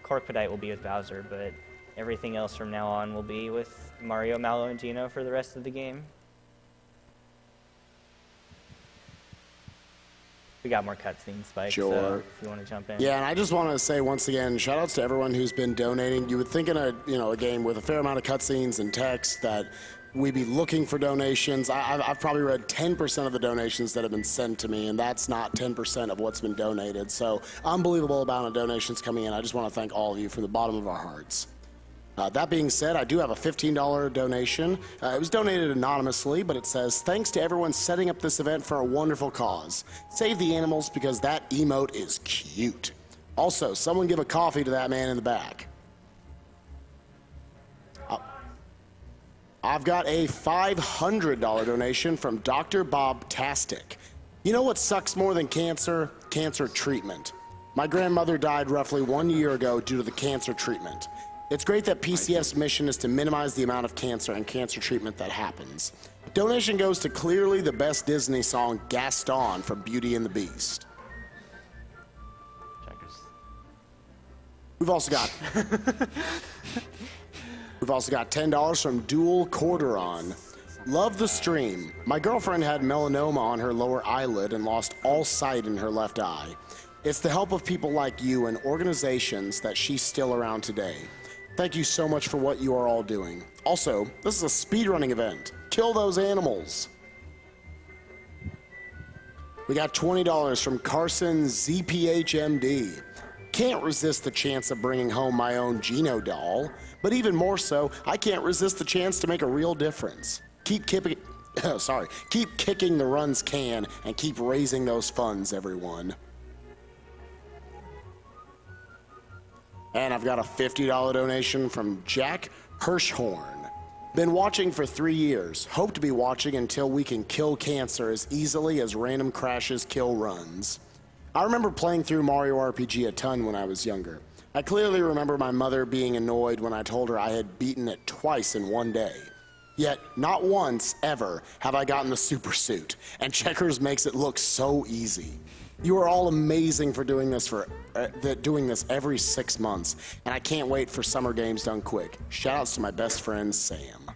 Corkpedite will be with Bowser, but everything else from now on will be with Mario, Mallow, and Geno for the rest of the game. We got more cutscenes, Spike, Sure. so if you want to jump in. Yeah, and I just want to say once again, shout outs to everyone who's been donating. You would think in a game with a fair amount of cutscenes and text that we be looking for donations. I've probably read 10% of the donations that have been sent to me, and that's not 10% of what's been donated. So unbelievable amount of donations coming in. I just want to thank all of you from the bottom of our hearts. That being said, I do have a $15 donation. It was donated anonymously, but it says, thanks to everyone setting up this event for a wonderful cause. Save the animals because that emote is cute. Also, someone give a coffee to that man in the back. I've got a $500 donation from Dr. Bob Tastic. You know what sucks more than cancer? Cancer treatment. My grandmother died roughly 1 year ago due to the cancer treatment. It's great that PCF's mission is to minimize the amount of cancer and cancer treatment that happens. Donation goes to clearly the best Disney song, Gaston from Beauty and the Beast. Checkers. We've also got $10 from Dual Corderon. Love the stream. My girlfriend had melanoma on her lower eyelid and lost all sight in her left eye. It's the help of people like you and organizations that she's still around today. Thank you so much for what you are all doing. Also, this is a speedrunning event. Kill those animals. We got $20 from Carson ZPHMD. Can't resist the chance of bringing home my own Geno doll, but even more so, I can't resist the chance to make a real difference. Keep kicking the runs can and keep raising those funds, everyone. And I've got a $50 donation from Jack Hirschhorn. Been watching for 3 years. Hope to be watching until we can kill cancer as easily as random crashes kill runs. I remember playing through Mario RPG a ton when I was younger. I clearly remember my mother being annoyed when I told her I had beaten it twice in one day. Yet, not once, ever, have I gotten the super suit, and Checkers makes it look so easy. You are all amazing for doing this every 6 months, and I can't wait for Summer Games done quick. Shoutouts to my best friend, Sam.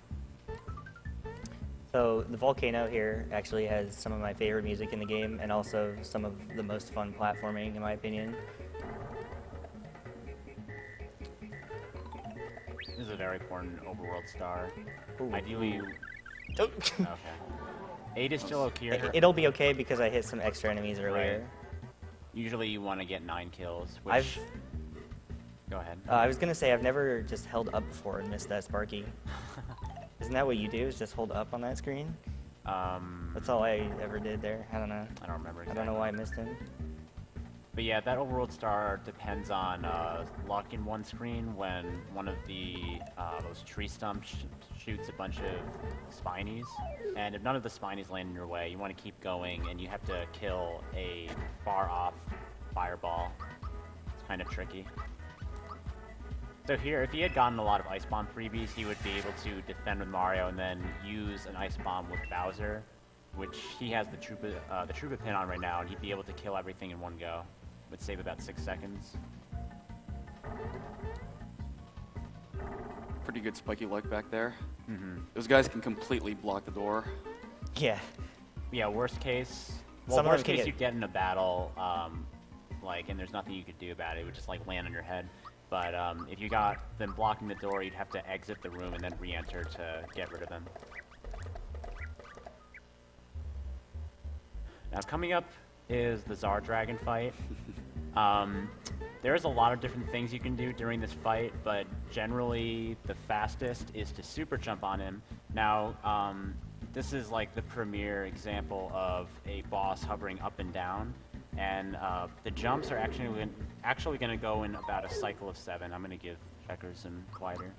So the volcano here actually has some of my favorite music in the game, and also some of the most fun platforming, in my opinion. This is a very important overworld star. Ooh. Ideally, Oh. okay. 8 is still okay. It'll be okay because I hit some extra enemies earlier. Right. Usually you want to get 9 kills, which... Go ahead. I was gonna say, I've never just held up before and missed that Sparky. Isn't that what you do, is just hold up on that screen? That's all I ever did there. I don't know. I don't remember exactly. I don't know why I missed him. But yeah, that overworld star depends on luck in one screen when one of the those tree stumps shoots a bunch of spinies, and if none of the spinies land in your way, you want to keep going, and you have to kill a far off fireball. It's kind of tricky. So here, if he had gotten a lot of ice bomb freebies, he would be able to defend with Mario and then use an ice bomb with Bowser, which he has the Troopa pin on right now, and he'd be able to kill everything in one go. Would save about 6 seconds. Pretty good spiky luck back there. Mm-hmm. Those guys can completely block the door. Yeah. Yeah, worst case... Well, Some of them worst can case, get- you get in a battle, and there's nothing you could do about it. It would just, land on your head. But if you got them blocking the door, you'd have to exit the room and then re-enter to get rid of them. Now, coming up is the Tsar Dragon fight. There's a lot of different things you can do during this fight, but generally the fastest is to super jump on him. Now, this is like the premier example of a boss hovering up and down, and the jumps are actually going to go in about a cycle of 7. I'm going to give Checkers some quieter.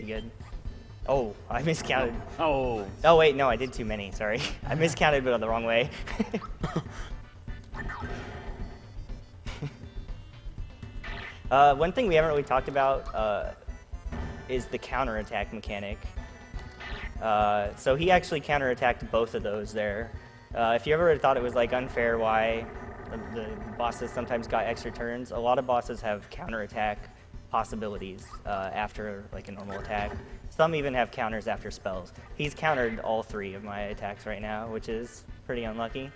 pretty good. Oh, I miscounted. Oh. Oh wait, no, I did too many. Sorry, I miscounted, but on the wrong way. One thing we haven't really talked about is the counterattack mechanic. So he actually counterattacked both of those there. If you ever thought it was like unfair why the bosses sometimes got extra turns, a lot of bosses have counterattack possibilities after like a normal attack. Some even have counters after spells. He's countered all 3 of my attacks right now, which is pretty unlucky.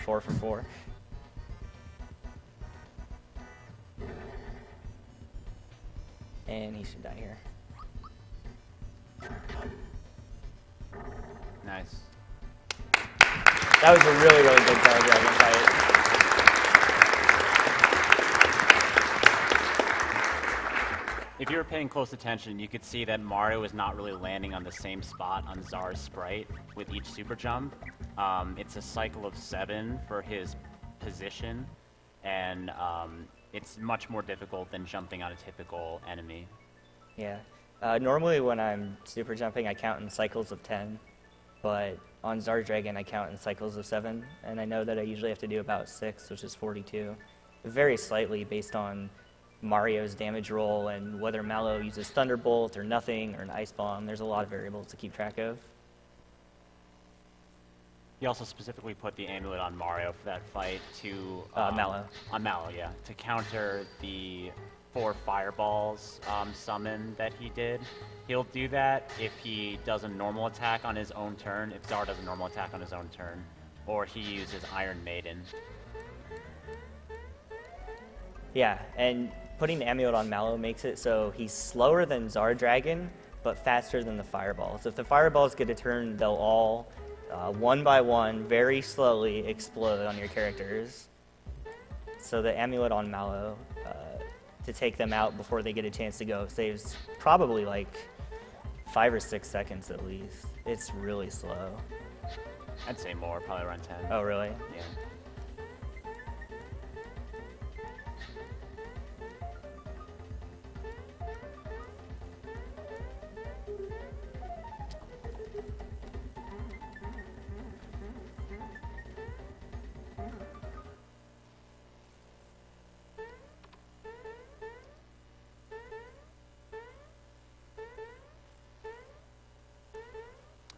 Four for 4. And he should die here. Nice. That was a really, really good Zara Dragon fight. If you were paying close attention, you could see that Mario is not really landing on the same spot on Zara's sprite with each super jump. It's a cycle of 7 for his position, and it's much more difficult than jumping on a typical enemy. Yeah. Normally when I'm super jumping, I count in cycles of 10, but on Zara Dragon, I count in cycles of 7, and I know that I usually have to do about 6, which is 42. It varies slightly based on Mario's damage roll and whether Mallow uses Thunderbolt or nothing or an Ice Bomb. There's a lot of variables to keep track of. He also specifically put the amulet on Mario for that fight to... Mallow. On Mallow, yeah. To counter the 4 fireballs summon that he did. He'll do that if he does a normal attack on his own turn, if Zara does a normal attack on his own turn, or he uses Iron Maiden. Yeah, and putting the amulet on Mallow makes it so he's slower than Zara Dragon, but faster than the fireballs. If the fireballs get a turn, they'll all, one by one, very slowly explode on your characters. So the amulet on Mallow, to take them out before they get a chance to go, saves probably like 5 or 6 seconds at least. It's really slow. I'd say more, probably around 10. Oh, really? Yeah.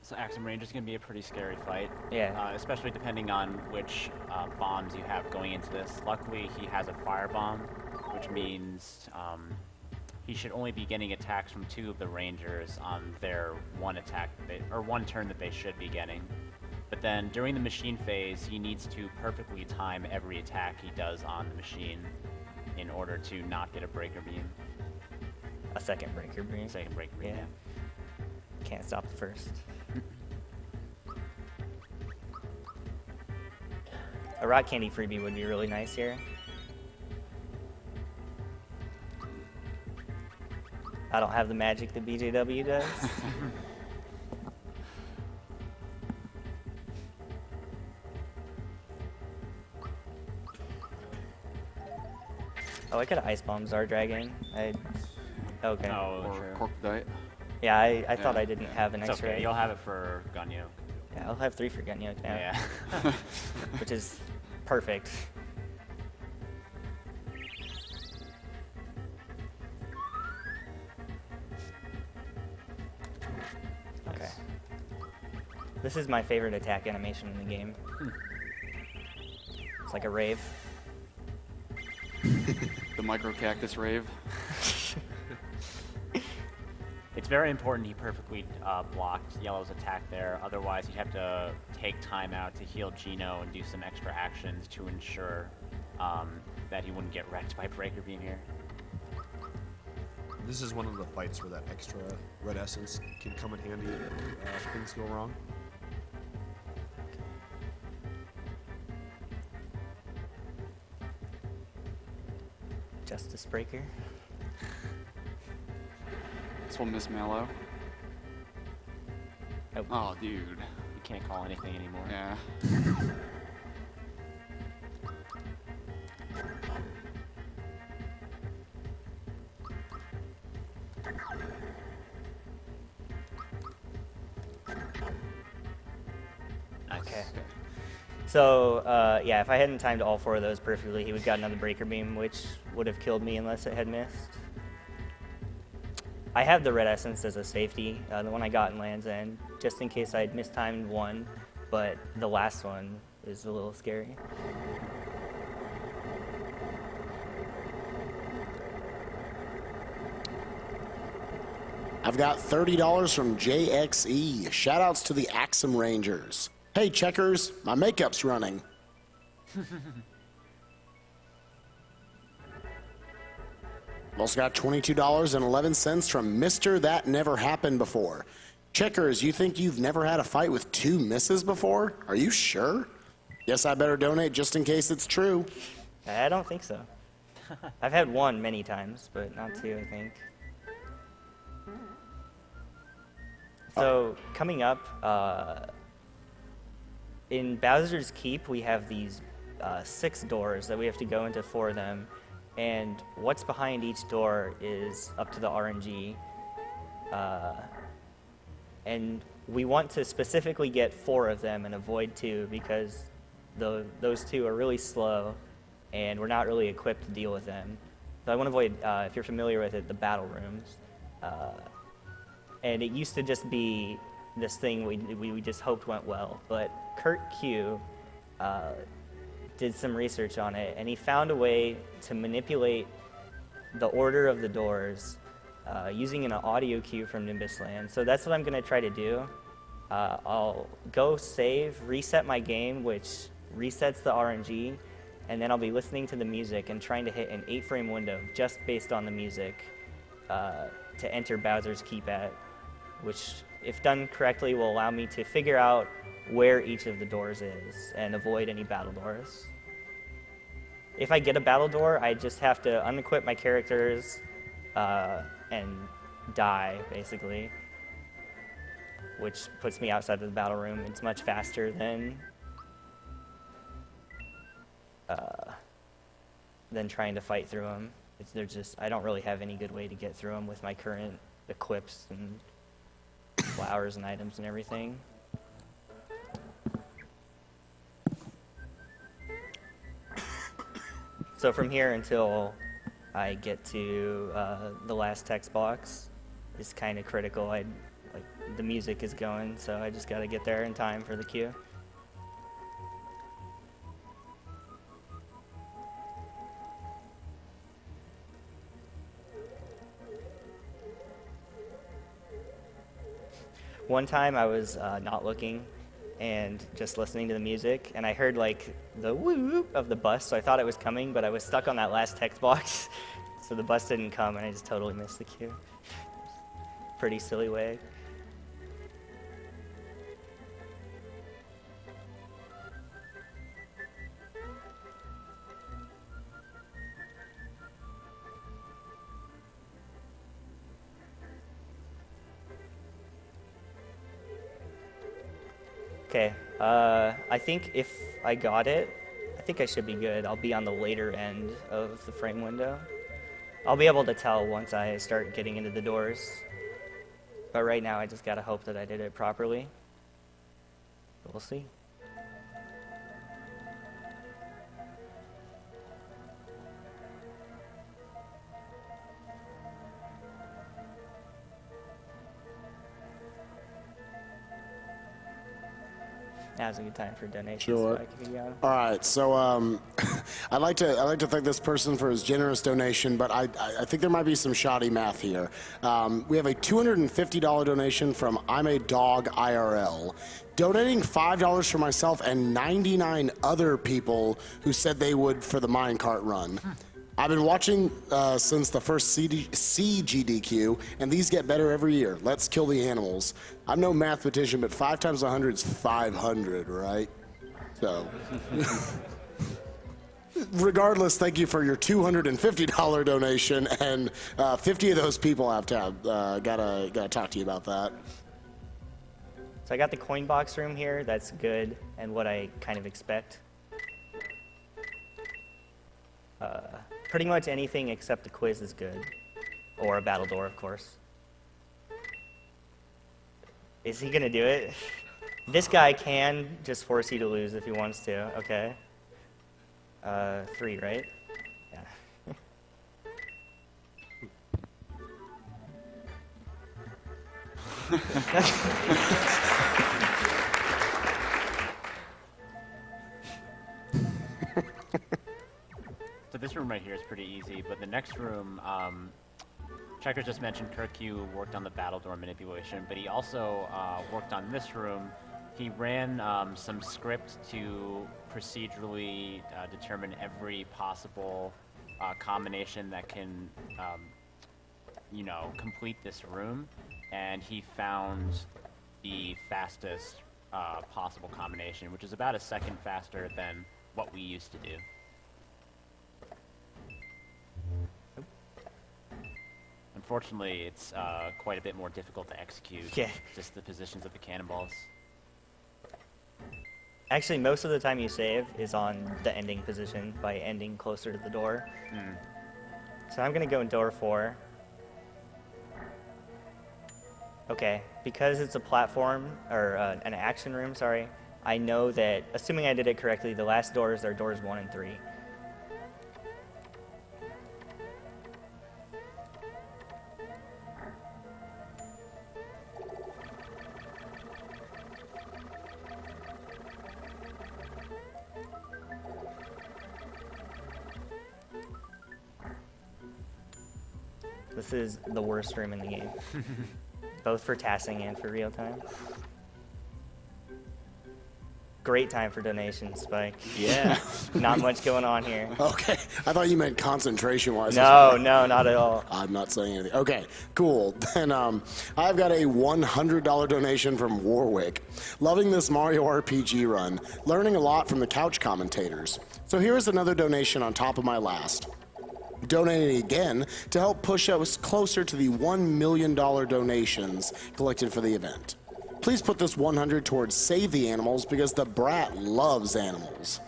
So Axum Range is going to be a pretty scary fight. Yeah. Especially depending on which bombs you have going into this. Luckily, he has a firebomb, which means he should only be getting attacks from 2 of the Rangers on their one attack, or one turn that they should be getting. But then during the machine phase, he needs to perfectly time every attack he does on the machine in order to not get a breaker beam. A second breaker beam. Second breaker beam, yeah. Can't stop the first. A rock candy freebie would be really nice here. I don't have the magic that BJW does. Oh, I could have Ice Bomb Zara Dragon. Okay. Oh, Or sure. Corkdite. Yeah, I thought I didn't have an It's X-ray. okay, you'll have it for Gunyo. Yeah, I'll have 3 for Gunyo now. Yeah. Which is perfect. Okay. This is my favorite attack animation in the game. It's like a rave. The micro cactus rave. It's very important he perfectly blocked Yellow's attack there. Otherwise, he'd have to take time out to heal Gino and do some extra actions to ensure that he wouldn't get wrecked by Breaker Beam here. This is one of the fights where that extra red essence can come in handy if things go wrong. Justice Breaker. This will miss Mallow. Oh. Oh, dude. can't call anything anymore. Yeah. Nice. Okay. So, yeah, if I hadn't timed all 4 of those perfectly, he would have gotten another breaker beam, which would have killed me unless it had missed. I have the red essence as a safety, the one I got in Land's End, just in case I had mistimed one, but the last one is a little scary. I've got $30 from JXE. Shoutouts to the Axum Rangers. Hey, Checkers, my makeup's running. I've also got $22.11 from Mr. That Never Happened Before. Checkers, you think you've never had a fight with 2 misses before? Are you sure? Guess I better donate just in case it's true. I don't think so. I've had 1 many times, but not 2, I think. So, coming up, in Bowser's Keep, we have these 6 doors that we have to go into 4 of them, and what's behind each door is up to the RNG. And we want to specifically get 4 of them and avoid 2 because those 2 are really slow, and we're not really equipped to deal with them. So I want to avoid, if you're familiar with it, the battle rooms. And it used to just be this thing we just hoped went well. But Kurt Q did some research on it, and he found a way to manipulate the order of the doors using an audio cue from Nimbus Land. So that's what I'm going to try to do. I'll go save, reset my game, which resets the RNG, and then I'll be listening to the music and trying to hit an 8-frame window just based on the music to enter Bowser's Keep at, which, if done correctly, will allow me to figure out where each of the doors is and avoid any battle doors. If I get a battle door, I just have to unequip my characters and die, basically, which puts me outside of the battle room. It's much faster than trying to fight through them. I don't really have any good way to get through them with my current equips and flowers and items and everything. So from here until I get to the last text box is kind of critical. The music is going, so I just got to get there in time for the queue. One time I was not looking and just listening to the music, and I heard like the whoop of the bus, so I thought it was coming, but I was stuck on that last text box, so the bus didn't come, and I just totally missed the queue. Pretty silly way. Okay, I think if I got it, I think I should be good. I'll be on the later end of the frame window. I'll be able to tell once I start getting into the doors. But right now I just gotta hope that I did it properly. We'll see. Now's a good time for donations. Sure. So I can go. All right, so I'd like to thank this person for his generous donation, but I think there might be some shoddy math here. We have a $250 donation from I'm a Dog IRL, donating $5 for myself and 99 other people who said they would for the minecart run. I've been watching since the first CGDQ, and these get better every year. Let's kill the animals. I'm no mathematician, but 5 times 100 is 500, right? So, regardless, thank you for your $250 donation, and 50 of those people have to have, gotta talk to you about that. So I got the coin box room here. That's good and what I kind of expect. Pretty much anything except the quiz is good. Or a battle door, of course. Is he gonna do it? This guy can just force you to lose if he wants to, okay. 3, right? Yeah. So this room right here is pretty easy, but the next room, Checker just mentioned Kirk worked on the battle door manipulation, but he also worked on this room. He ran some script to procedurally determine every possible combination that can, you know, complete this room, and he found the fastest possible combination, which is about a second faster than what we used to do. Unfortunately, it's quite a bit more difficult to execute. Yeah. Just the positions of the cannonballs. Actually, most of the time you save is on the ending position by ending closer to the door. So I'm gonna go in door 4. Okay, because it's a platform, or an action room, sorry, I know that, assuming I did it correctly, the last doors are doors 1 and 3. This is the worst room in the game, both for tassing and for real time. Great time for donations, Spike. Yeah. Not much going on here. Okay, I thought you meant concentration-wise. No, not at all. I'm not saying anything. Okay, cool. Then I've got a $100 donation from Warwick. Loving this Mario RPG run, learning a lot from the couch commentators. So here's another donation on top of my last. Donating again to help push us closer to the $1 million donations collected for the event. Please put this 100 towards Save the Animals because the brat loves animals.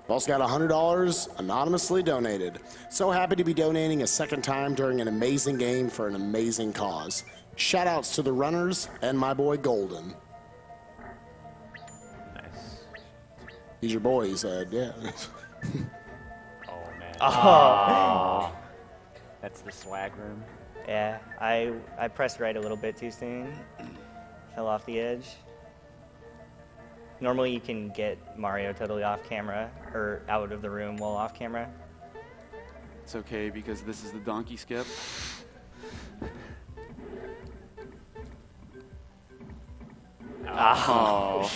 I've also got $100 anonymously donated. So happy to be donating a second time during an amazing game for an amazing cause. Shout outs to the runners and my boy Golden. Nice. He's your boy, he said, yeah. Oh, man. Oh. That's the swag room. Yeah, I pressed right a little bit too soon. Fell off the edge. Normally you can get Mario totally off camera, or out of the room while off camera. It's okay because this is the donkey skip. Oh.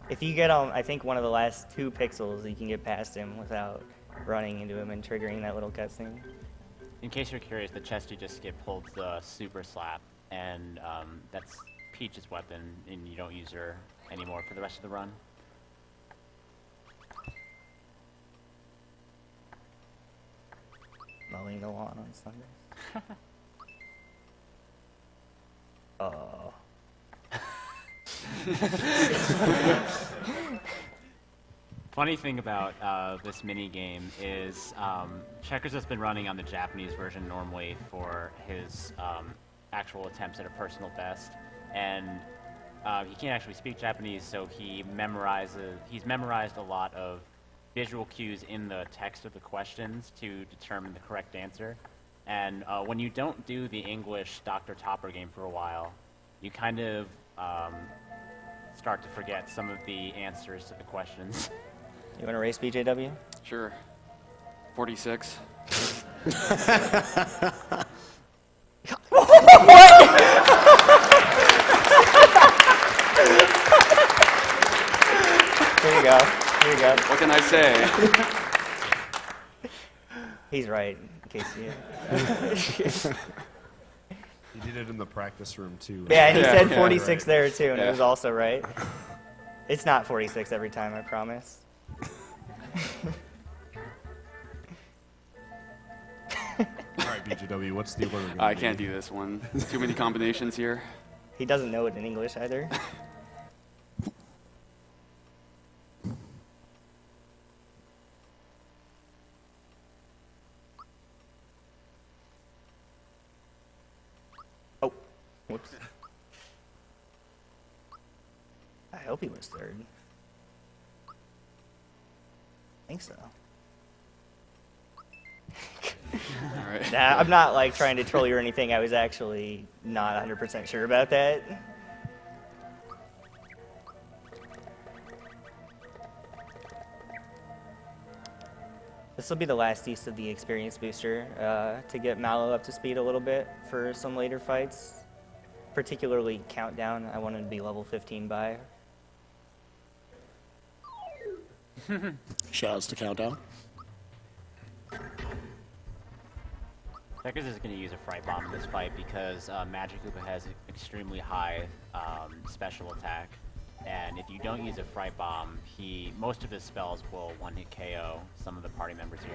If you get on, I think one of the last 2 pixels, you can get past him without running into him and triggering that little cutscene. In case you're curious, the chest you just skipped holds the super slap, and that's Peach's weapon, and you don't use her anymore for the rest of the run. Mowing the lawn on Sundays. Oh. Funny thing about this mini game is Checkers has been running on the Japanese version normally for his actual attempts at a personal best, and he can't actually speak Japanese, so he's memorized a lot of visual cues in the text of the questions to determine the correct answer. And when you don't do the English Dr. Topper game for a while, you kind of start to forget some of the answers to the questions. You want to race BJW? Sure. 46. Here you go. Here you go. What can I say? He's right, in case you... He did it in the practice room, too. Yeah, and he said yeah, 46 right. there, too, and Yeah. it was also right. It's not 46 every time, I promise. All right, BGW, what's the order? I can't do this one. Too many combinations here. He doesn't know it in English either. Oh, whoops. I hope he was third. I think so. All right. Nah, I'm not like trying to troll you or anything. I was actually not 100% sure about that. This will be the last use of the experience booster to get Mallow up to speed a little bit for some later fights. Particularly Countdown, I wanted to be level 15 by. Shoutouts to Countdown. Checkers is going to use a Fright Bomb in this fight because Magic Koopa has extremely high special attack. And if you don't use a Fright Bomb, most of his spells will one-hit KO some of the party members here.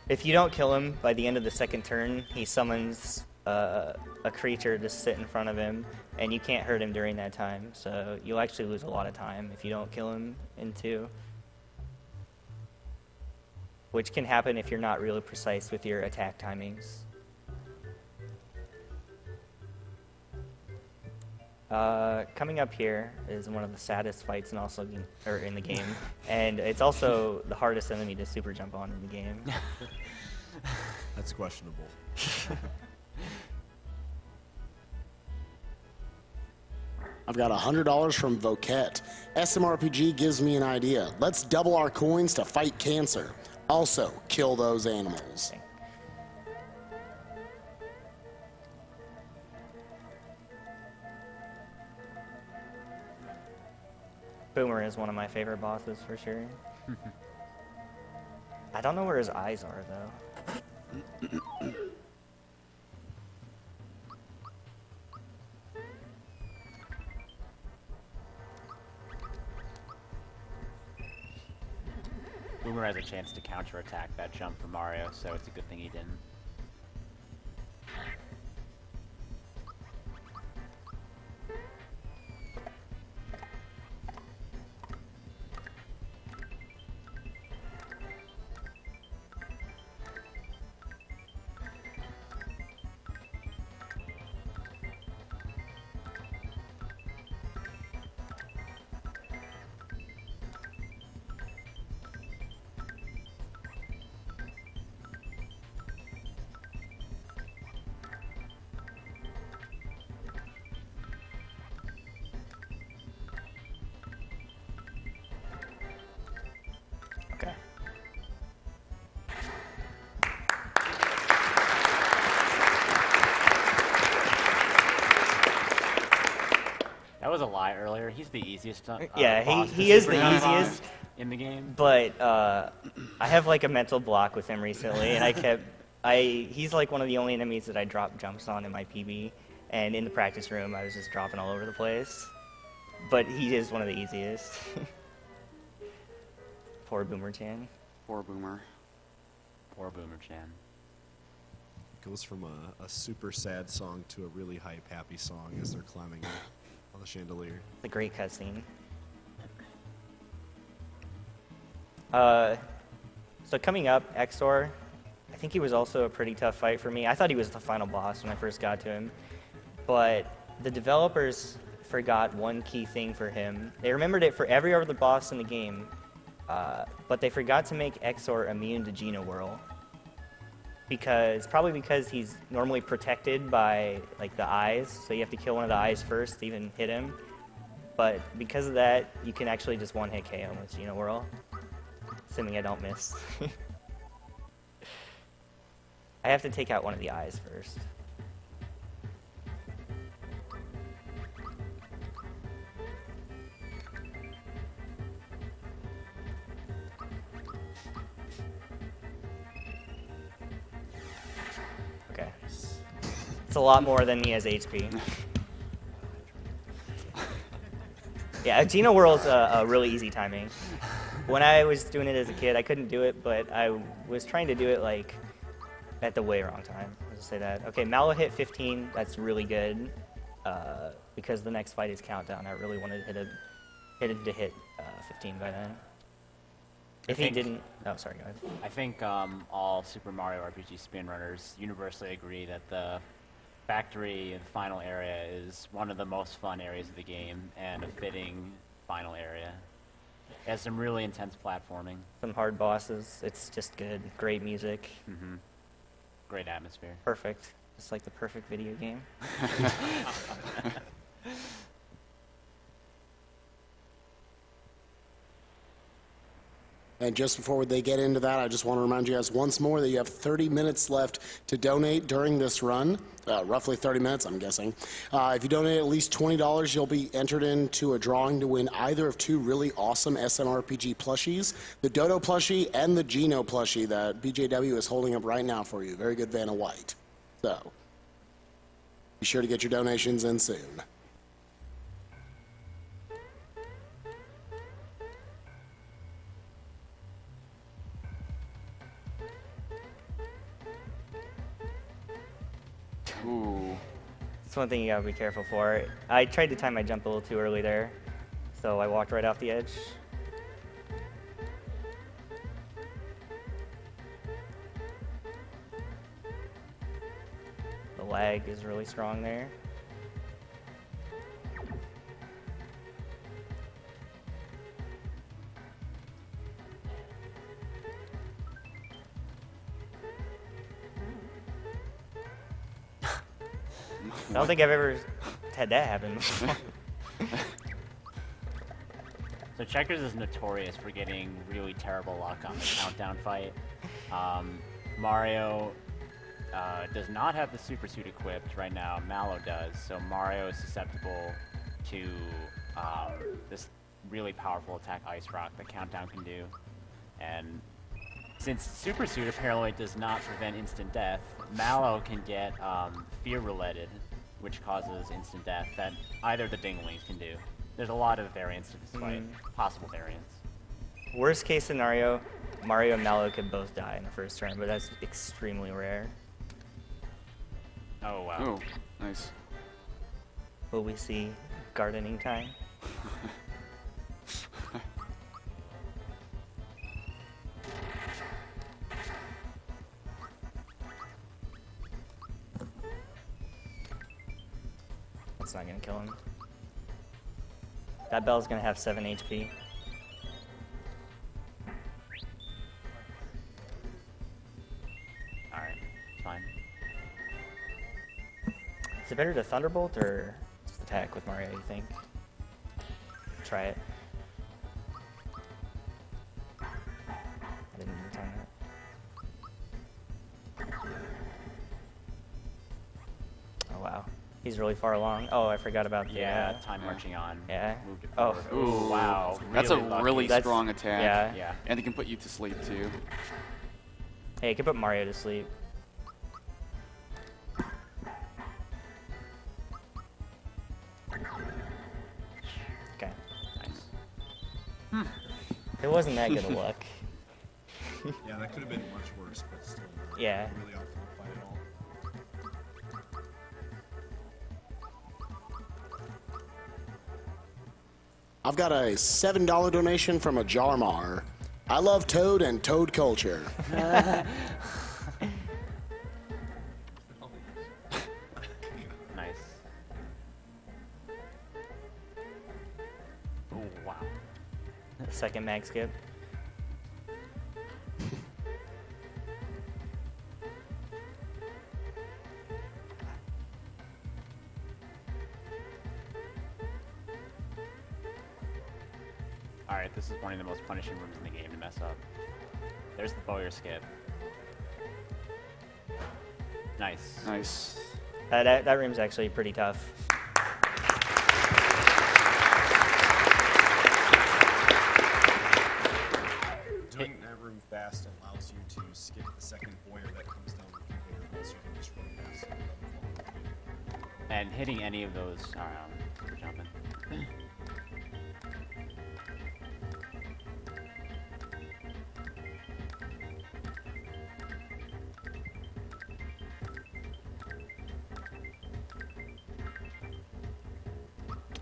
If you don't kill him by the end of the second turn, he summons a creature to sit in front of him, and you can't hurt him during that time. So you'll actually lose a lot of time if you don't kill him in 2. Which can happen if you're not really precise with your attack timings. Coming up here is one of the saddest fights in the game, and it's also the hardest enemy to super jump on in the game. That's questionable. I've got $100 from Voquette. SMRPG gives me an idea. Let's double our coins to fight cancer. Also, kill those animals. Boomer is one of my favorite bosses for sure. I don't know where his eyes are though. Boomer has a chance to counterattack that jump from Mario, so it's a good thing he didn't. Okay. That was a lie earlier. He's the easiest. Yeah, boss he to is super the jump on easiest. in the game. But I have like a mental block with him recently, and he's like one of the only enemies that I drop jumps on in my PB, and in the practice room I was just dropping all over the place. But he is one of the easiest. Poor Boomer Chan. Poor Boomer. Poor Boomer Chan. Goes from a super sad song to a really hype, happy song as they're climbing on the chandelier. It's a great cutscene. So coming up, Exor, I think he was also a pretty tough fight for me. I thought he was the final boss when I first got to him, but the developers forgot one key thing for him. They remembered it for every other boss in the game, but they forgot to make Exor immune to Geno Whirl. Probably because he's normally protected by like the eyes, so you have to kill one of the eyes first to even hit him. But because of that, you can actually just one-hit KO him with Geno Whirl, assuming I don't miss. I have to take out one of the eyes first. Okay. It's a lot more than he has HP. Yeah, Geno Whirl's a really easy timing. When I was doing it as a kid, I couldn't do it, but I was trying to do it like at the way wrong time. I'll just say that. Okay, Mallow hit 15. That's really good because the next fight is Countdown. I really wanted to hit 15 by then. If he didn't, oh sorry, go ahead. I think all Super Mario RPG speedrunners universally agree that the factory and final area is one of the most fun areas of the game and a fitting final area. It has some really intense platforming. Some hard bosses. It's just good. Great music. Mm-hmm. Great atmosphere. Perfect. Just like the perfect video game. And just before they get into that, I just want to remind you guys once more that you have 30 minutes left to donate during this run. Roughly 30 minutes, I'm guessing. If you donate at least $20, you'll be entered into a drawing to win either of two really awesome SMRPG plushies, the Dodo plushie and the Geno plushie that BJW is holding up right now for you. Very good Vanna White. So, be sure to get your donations in soon. Ooh. That's one thing you gotta be careful for. I tried to time my jump a little too early there, so I walked right off the edge. The lag is really strong there. I don't think I've ever had that happen before. So Checkers is notorious for getting really terrible luck on the countdown fight. Mario does not have the super suit equipped right now. Mallow does, so Mario is susceptible to this really powerful attack Ice Rock that Countdown can do. And since super suit apparently does not prevent instant death, Mallow can get fear related, which causes instant death that either the Dinglings can do. There's a lot of variants to this fight, possible variants. Worst case scenario, Mario and Mallow could both die in the first turn, but that's extremely rare. Oh wow. Oh, nice. Will we see gardening time? That's not gonna kill him. That bell's gonna have 7 HP. Alright, fine. Is it better to Thunderbolt or just attack with Mario, you think? Try it. I didn't even time that. Oh wow. He's really far along. Oh, I forgot about the... Yeah, time marching on. Yeah. Moved it Oh. forward. Ooh, wow. That's really a lucky. really That's- strong attack. Yeah. Yeah. And it can put you to sleep too. Hey, I could put Mario to sleep. Okay. Nice. It wasn't that good of luck. Yeah, that could have been much worse, but still Yeah. really off the fight at all. I've got a $7 donation from a Jarmar. I love Toad and Toad culture. Nice. Oh, wow. Second mag skip. Alright, this is one of the most punishing rooms in the game to mess up. There's the bowyer skip. Nice. Nice. That room's actually pretty tough. Doing that room fast allows you to skip the second boiler that comes down the conveyor, so you can just run past it. And hitting any of those... Alright, jumping.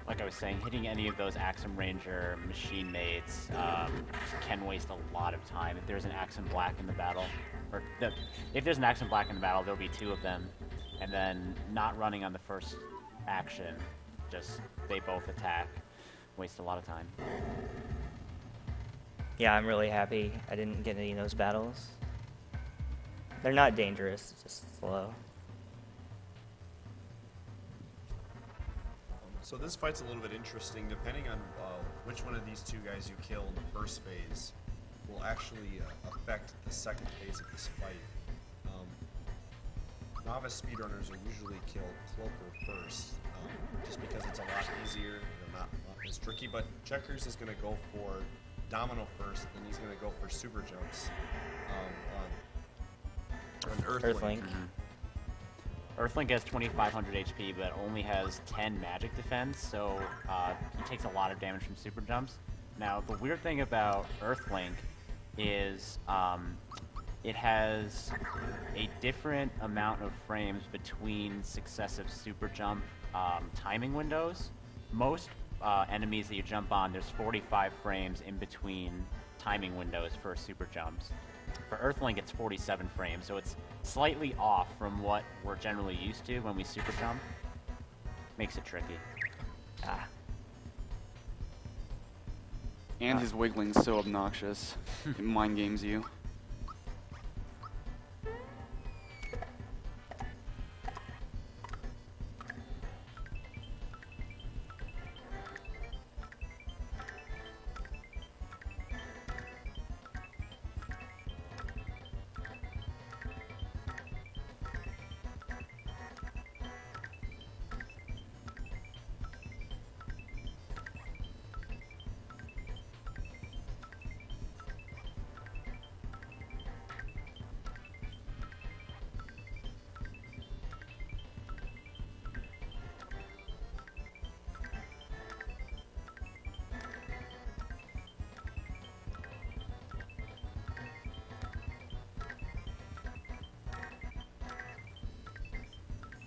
like I was saying, hitting any of those Axum Ranger machine mates can waste a lot of time. If there's an Axum Black in the battle, if there's an Axum Black in the battle, there'll be 2 of them, and then not running on the first action, just they both attack, waste a lot of time. Yeah, I'm really happy I didn't get any of those battles. They're not dangerous, just slow. So this fight's a little bit interesting. Depending on which one of these 2 guys you kill in the first phase will actually affect the second phase of this fight. Novice speedrunners will usually kill Cloaker first, just because it's a lot easier and not as tricky. But Checkers is going to go for Domino first, and he's going to go for super jumps on Earthlink. Earthlink has 2,500 HP, but only has 10 magic defense, so he takes a lot of damage from super jumps. Now, the weird thing about Earthlink is it has a different amount of frames between successive super jump timing windows. Most enemies that you jump on, there's 45 frames in between timing windows for super jumps. For Earthlink, it's 47 frames, so it's slightly off from what we're generally used to when we super jump. Makes it tricky. And his wiggling's so obnoxious. It mind games you.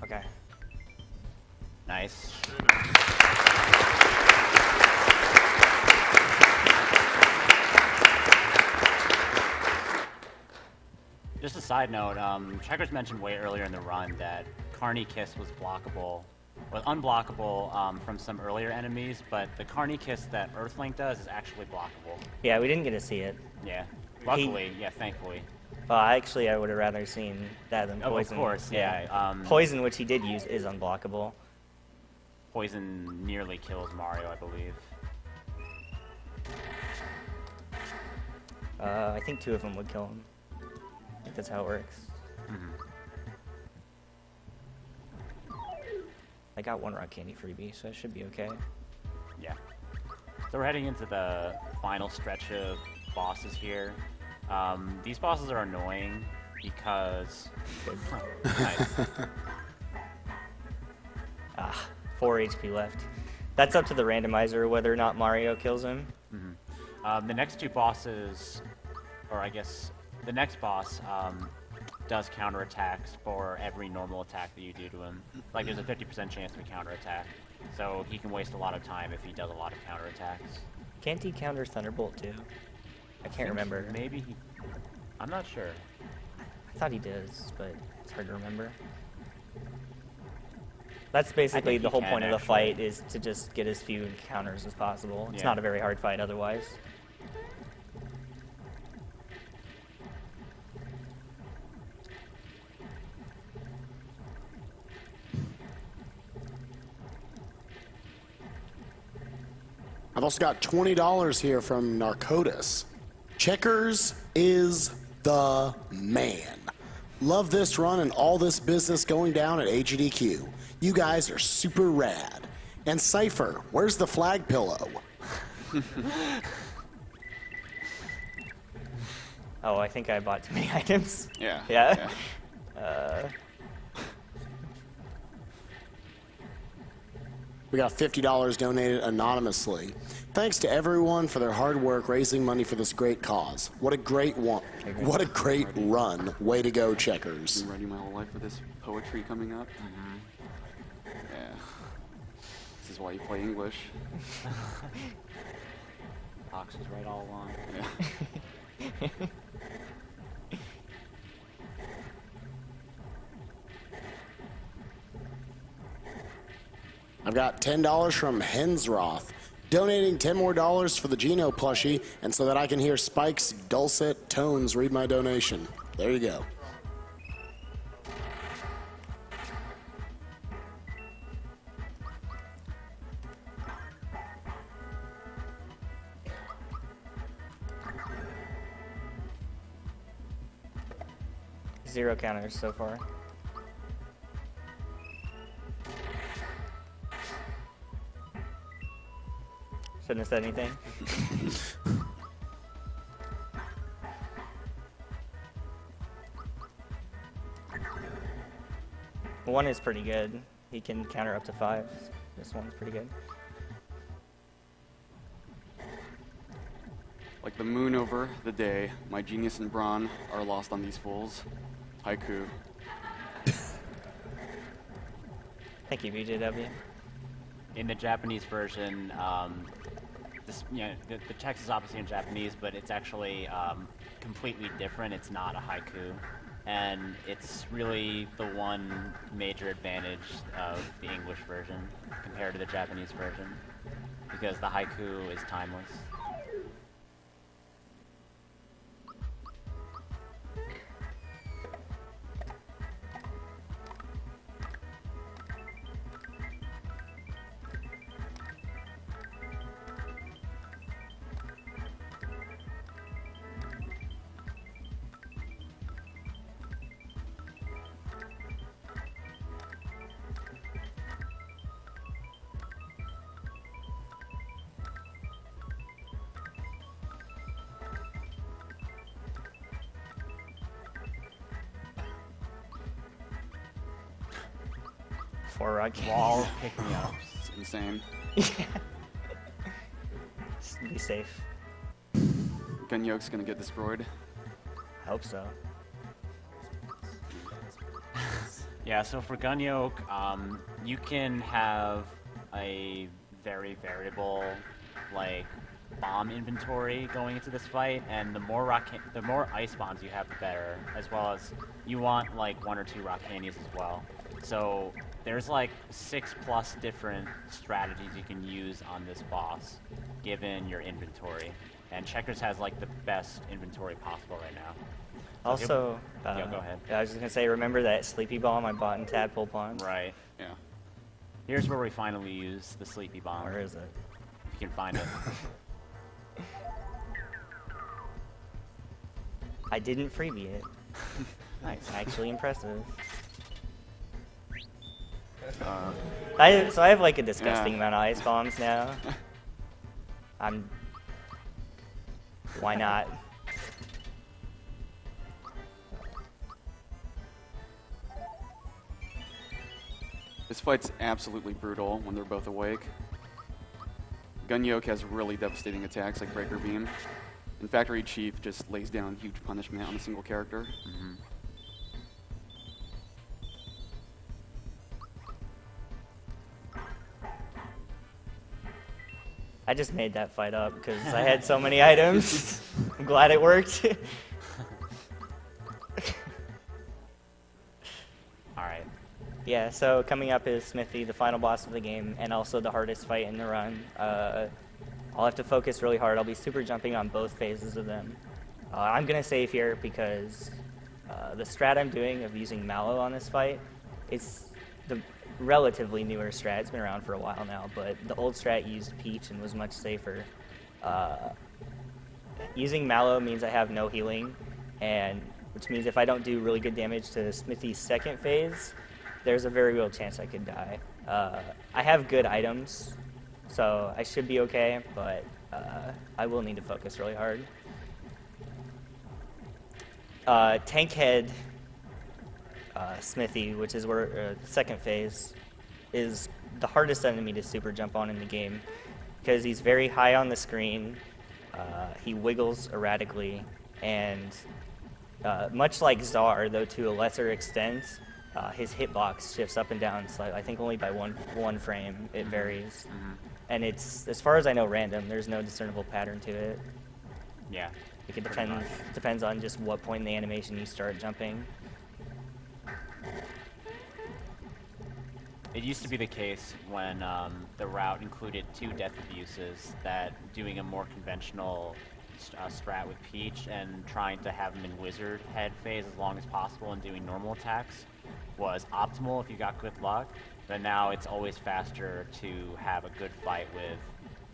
Okay. Nice. Just a side note, Checkers mentioned way earlier in the run that Carney Kiss was blockable, was unblockable from some earlier enemies, but the Carney Kiss that Earthlink does is actually blockable. Yeah, we didn't get to see it. Yeah. Luckily, yeah, thankfully. Actually, I would have rather seen that than Poison. Of course, yeah. Poison, which he did use, is unblockable. Poison nearly kills Mario, I believe. I think 2 of them would kill him. I think that's how it works. I got 1 rock candy freebie, so I should be okay. Yeah. So we're heading into the final stretch of bosses here. These bosses are annoying because... Nice. 4 HP left. That's up to the randomizer whether or not Mario kills him. The next 2 bosses, or I guess the next boss, does counterattacks for every normal attack that you do to him. Like, there's a 50% chance of a counterattack. So he can waste a lot of time if he does a lot of counterattacks. Can't he counter Thunderbolt too? I can't remember. Maybe he... I'm not sure. I thought he does, but it's hard to remember. That's basically the whole point of the fight, is to just get as few counters as possible. It's not a very hard fight otherwise. I've also got $20 here from Narcotis. Checkers is the man. Love this run and all this business going down at AGDQ. You guys are super rad. And Cypher, where's the flag pillow? Oh, I think I bought too many items. Yeah. Yeah? We got $50 donated anonymously. Thanks to everyone for their hard work raising money for this great cause. What a great one. What a great run. Way to go, Checkers. Been ready my whole life for this poetry coming up. Yeah. This is why you play English. Ox was right all along. Yeah. I've got $10 from Hensroth, donating $10 more for the Geno plushie, and so that I can hear Spike's dulcet tones read my donation. There you go. Zero counters so far. Shouldn't have said anything. One is pretty good. He can counter up to 5. This one's pretty good. Like the moon over the day, my genius and brawn are lost on these fools. Haiku. Thank you, BJW. In the Japanese version, the text is obviously in Japanese, but it's actually completely different. It's not a haiku, and it's really the one major advantage of the English version compared to the Japanese version, because the haiku is timeless. Four rock Wall pick me up. It's insane. Just be safe. Gunyoke's gonna get destroyed. I hope so. Yeah, so for Gunyoke, you can have a very variable, like, bomb inventory going into this fight, and the more ice bombs you have, the better. As well as you want like 1 or 2 rock candies as well. So there's like 6+ different strategies you can use on this boss, given your inventory. And Checkers has like the best inventory possible right now. Also, yeah, go ahead. I was just gonna say, remember that sleepy bomb I bought in Tadpole Pond? Right. Yeah. Here's where we finally use the sleepy bomb. Where is it? If you can find it. I didn't freebie it. Nice. Actually impressive. I have like a disgusting amount of ice bombs now. Why not? This fight's absolutely brutal when they're both awake. Gunyoke has really devastating attacks like Breaker Beam. And Factory Chief just lays down huge punishment on a single character. Mm-hmm. I just made that fight up because I had so many items. I'm glad it worked. Alright. Yeah, so coming up is Smithy, the final boss of the game, and also the hardest fight in the run. I'll have to focus really hard. I'll be super jumping on both phases of them. I'm going to save here because the strat I'm doing of using Mallow on this fight is the relatively newer strat. It's been around for a while now, but the old strat used Peach and was much safer. Using Mallow means I have no healing, and which means if I don't do really good damage to Smithy's second phase, there's a very real chance I could die. I have good items, so I should be okay, but I will need to focus really hard. Tank Head Smithy, which is where second phase, is the hardest enemy to super jump on in the game because he's very high on the screen, he wiggles erratically, and much like Czar, though to a lesser extent, his hitbox shifts up and down slightly. I think only by one frame it varies, and it's, as far as I know, random. There's no discernible pattern to it. Yeah. Like it pretty much. depends on just what point in the animation you start jumping. It used to be the case when the route included 2 death abuses that doing a more conventional strat with Peach and trying to have him in wizard head phase as long as possible and doing normal attacks was optimal if you got good luck, but now it's always faster to have a good fight with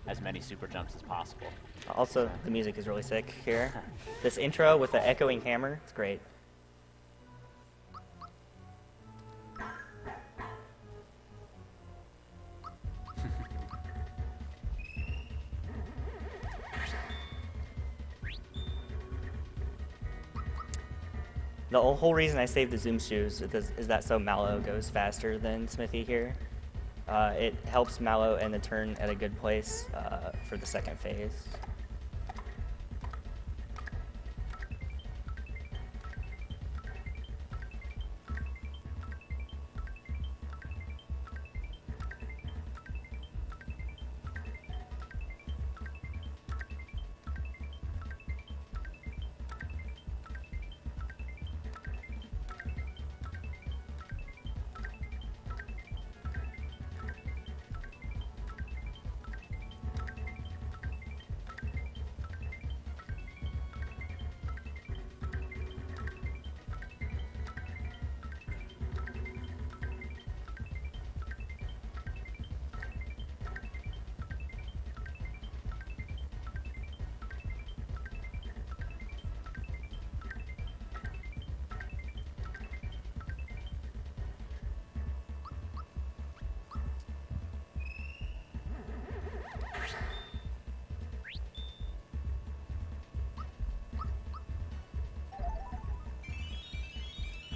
as many super jumps as possible. Also, the music is really sick here. This intro with the echoing hammer, it's great. The whole reason I saved the zoom shoes is that so Mallow goes faster than Smithy here. It helps Mallow end the turn at a good place for the second phase.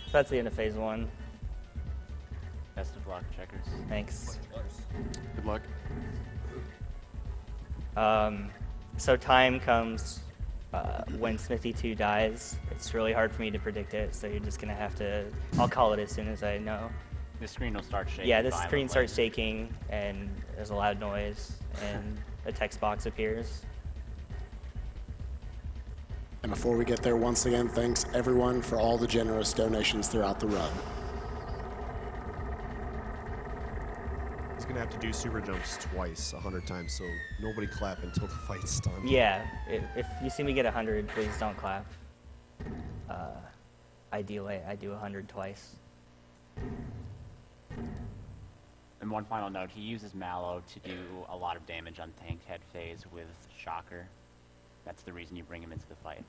So that's the end of phase 1. Best of luck, Checkers. Thanks. Good luck. So time comes when Smithy 2 dies. It's really hard for me to predict it, so you're just gonna have to, I'll call it as soon as I know. The screen will start shaking. Yeah, this screen violently. starts shaking, and there's a loud noise, and a text box appears. And before we get there, once again, thanks everyone for all the generous donations throughout the run. He's going to have to do super jumps twice, 100 times, so nobody clap until the fight's done. Yeah, if you see me get 100, please don't clap. Ideally, I do 100 twice. And one final note, he uses Mallow to do a lot of damage on tank head phase with Shocker. That's the reason you bring him into the fight.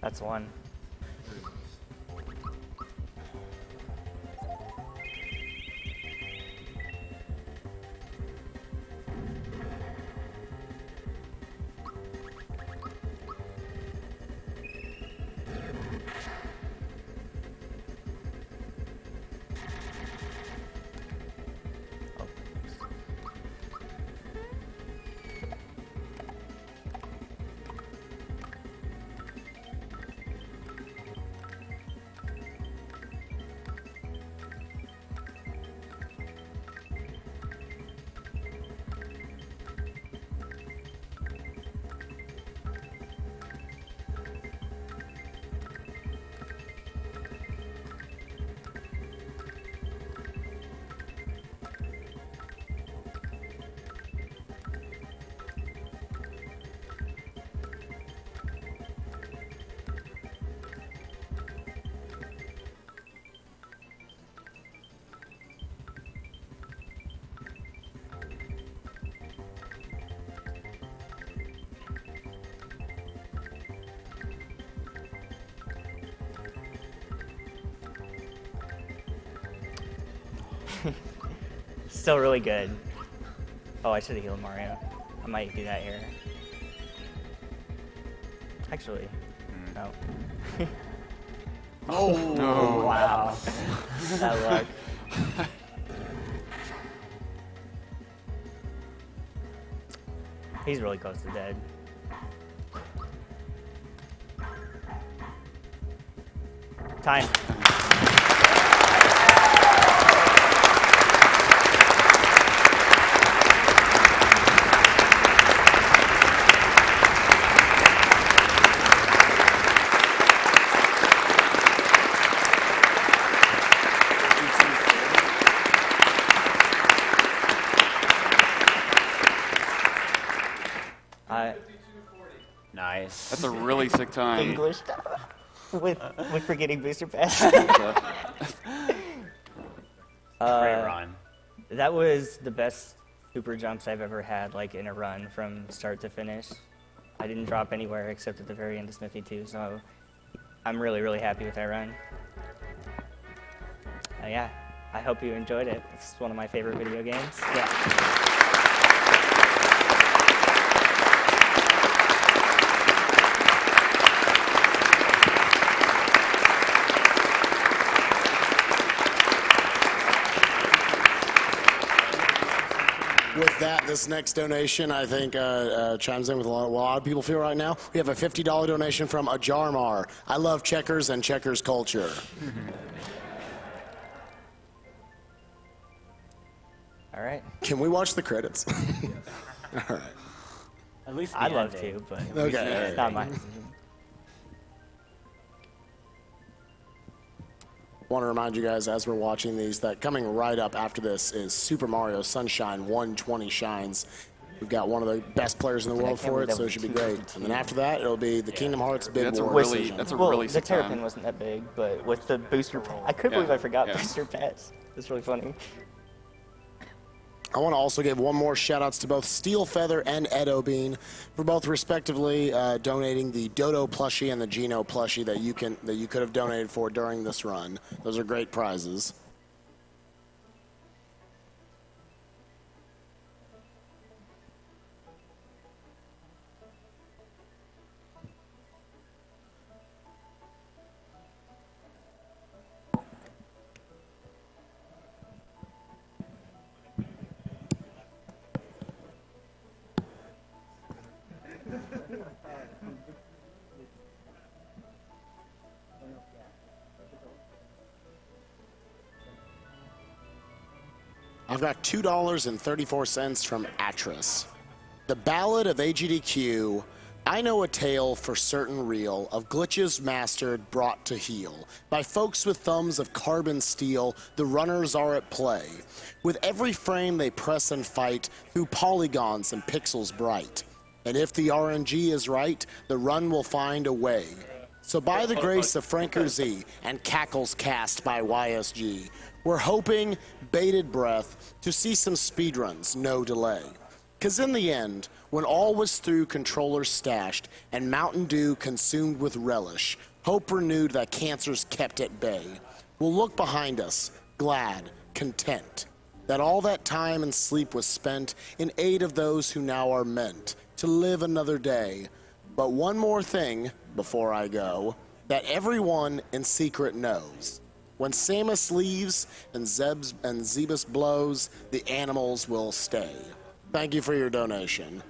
That's one. Still really good. Oh, I should have healed Mario. I might do that here. Actually, no. Oh, Wow. That luck. He's really close to dead. Time. Nice. That's a really sick time. English with forgetting booster pass. Great run. That was the best super jumps I've ever had, like in a run from start to finish. I didn't drop anywhere except at the very end of Smithy 2, so I'm really, really happy with that run. Yeah, I hope you enjoyed it. It's one of my favorite video games. Yeah. With that, this next donation, I think, chimes in with what a lot of people feel right now. We have a $50 donation from Ajarmar. I love checkers and checkers culture. All right. Can we watch the credits? All right. At least the I'd love ending. to, but Okay. it's not my decision. Want to remind you guys as we're watching these that coming right up after this is Super Mario Sunshine 120 Shines. We've got one of the best players in the world for it, so it should be great. And then after that, it'll be the Kingdom Hearts Big That's a War really decision. that's a Well, really the sick Terrapin time. wasn't that big, but with the booster pass, I couldn't Yeah, believe I forgot yeah. booster pass. It's really funny. I want to also give one more shout outs to both Steel Feather and Edo Bean for both respectively donating the Dodo plushie and the Geno plushie that you could have donated for during this run. Those are great prizes. I've got $2.34 from Atris. The Ballad of AGDQ. I know a tale for certain real of glitches mastered, brought to heel. By folks with thumbs of carbon steel, the runners are at play. With every frame they press and fight through polygons and pixels bright. And if the RNG is right, the run will find a way. So by the grace of Franker Z and cackles cast by YSG, we're hoping, bated breath, to see some speedruns, no delay. 'Cause in the end, when all was through, controllers stashed, and Mountain Dew consumed with relish, hope renewed that cancer's kept at bay, we'll look behind us, glad, content, that all that time and sleep was spent in aid of those who now are meant to live another day. But one more thing, before I go, that everyone in secret knows. When Samus leaves and Zebus blows, the animals will stay. Thank you for your donation.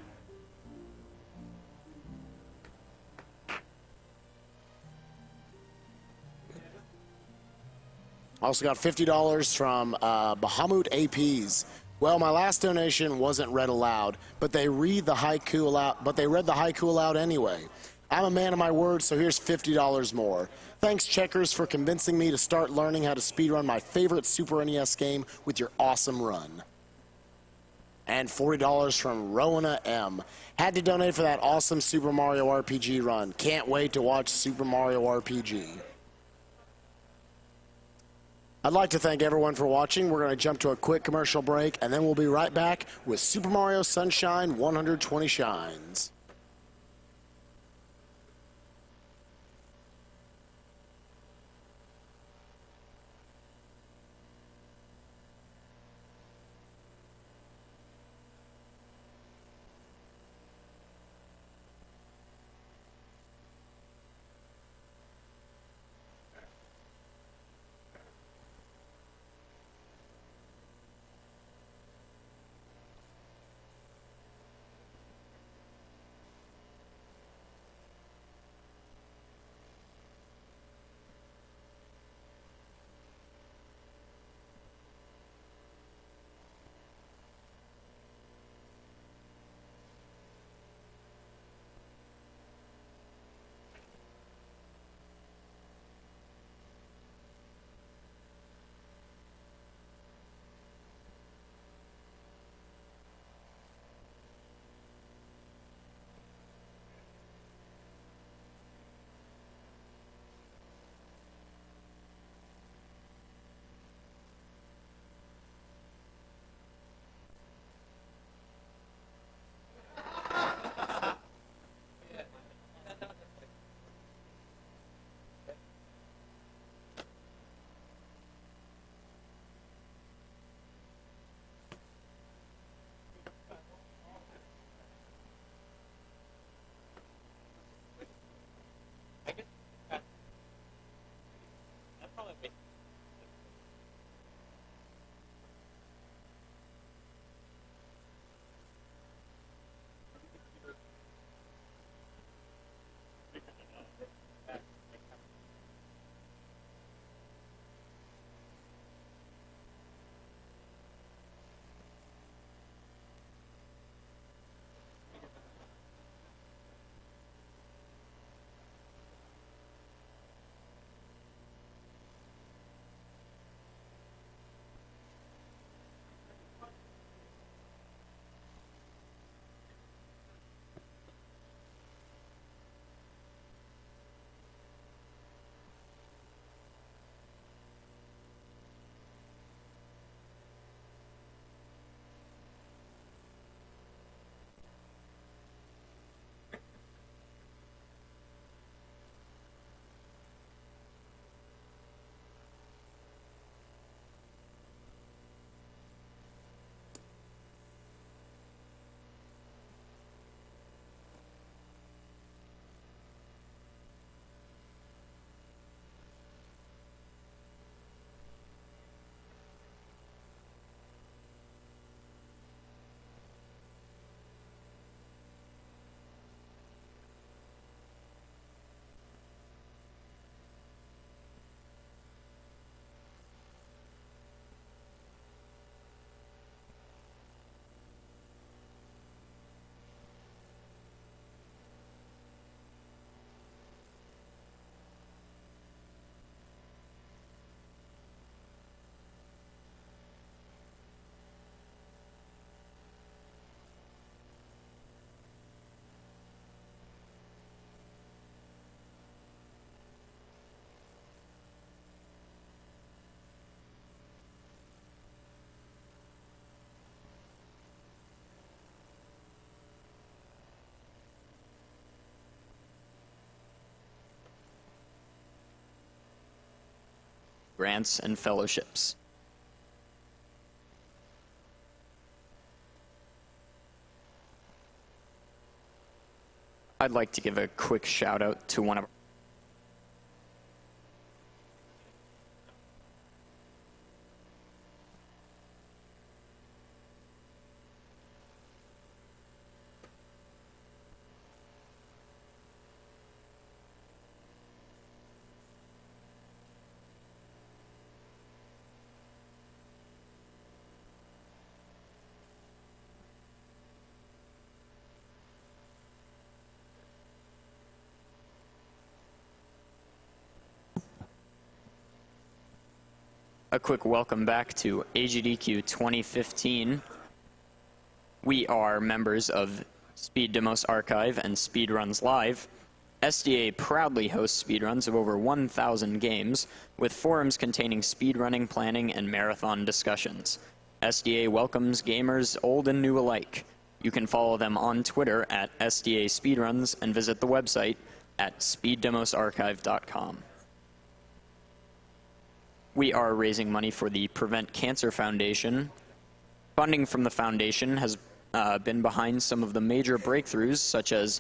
Also got $50 from Bahamut APs. Well, my last donation wasn't read aloud, but they read the haiku aloud. But they read the haiku aloud anyway. I'm a man of my word, so here's $50 more. Thanks, Checkers, for convincing me to start learning how to speedrun my favorite Super NES game with your awesome run. And $40 from Rowena M. Had to donate for that awesome Super Mario RPG run. Can't wait to watch Super Mario RPG. I'd like to thank everyone for watching. We're going to jump to a quick commercial break, and then we'll be right back with Super Mario Sunshine 120 Shines. grants, and fellowships. I'd like to give a quick shout out to one of a quick welcome back to AGDQ 2015. We are members of Speed Demos Archive and Speedruns Live. SDA proudly hosts speedruns of over 1,000 games, with forums containing speedrunning, planning, and marathon discussions. SDA welcomes gamers old and new alike. You can follow them on Twitter at SDA Speedruns and visit the website at speeddemosarchive.com. We are raising money for the Prevent Cancer Foundation. Funding from the foundation has been behind some of the major breakthroughs, such as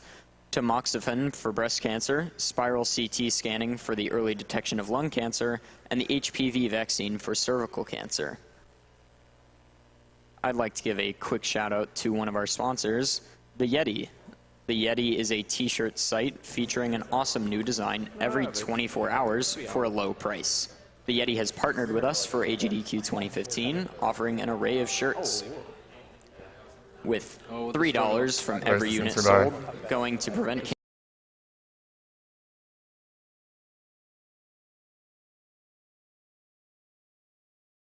tamoxifen for breast cancer, spiral CT scanning for the early detection of lung cancer, and the HPV vaccine for cervical cancer. I'd like to give a quick shout out to one of our sponsors, the Yeti. The Yeti is a t-shirt site featuring an awesome new design every 24 hours for a low price. The Yeti has partnered with us for AGDQ 2015, offering an array of shirts with $3 from every unit sold going to prevent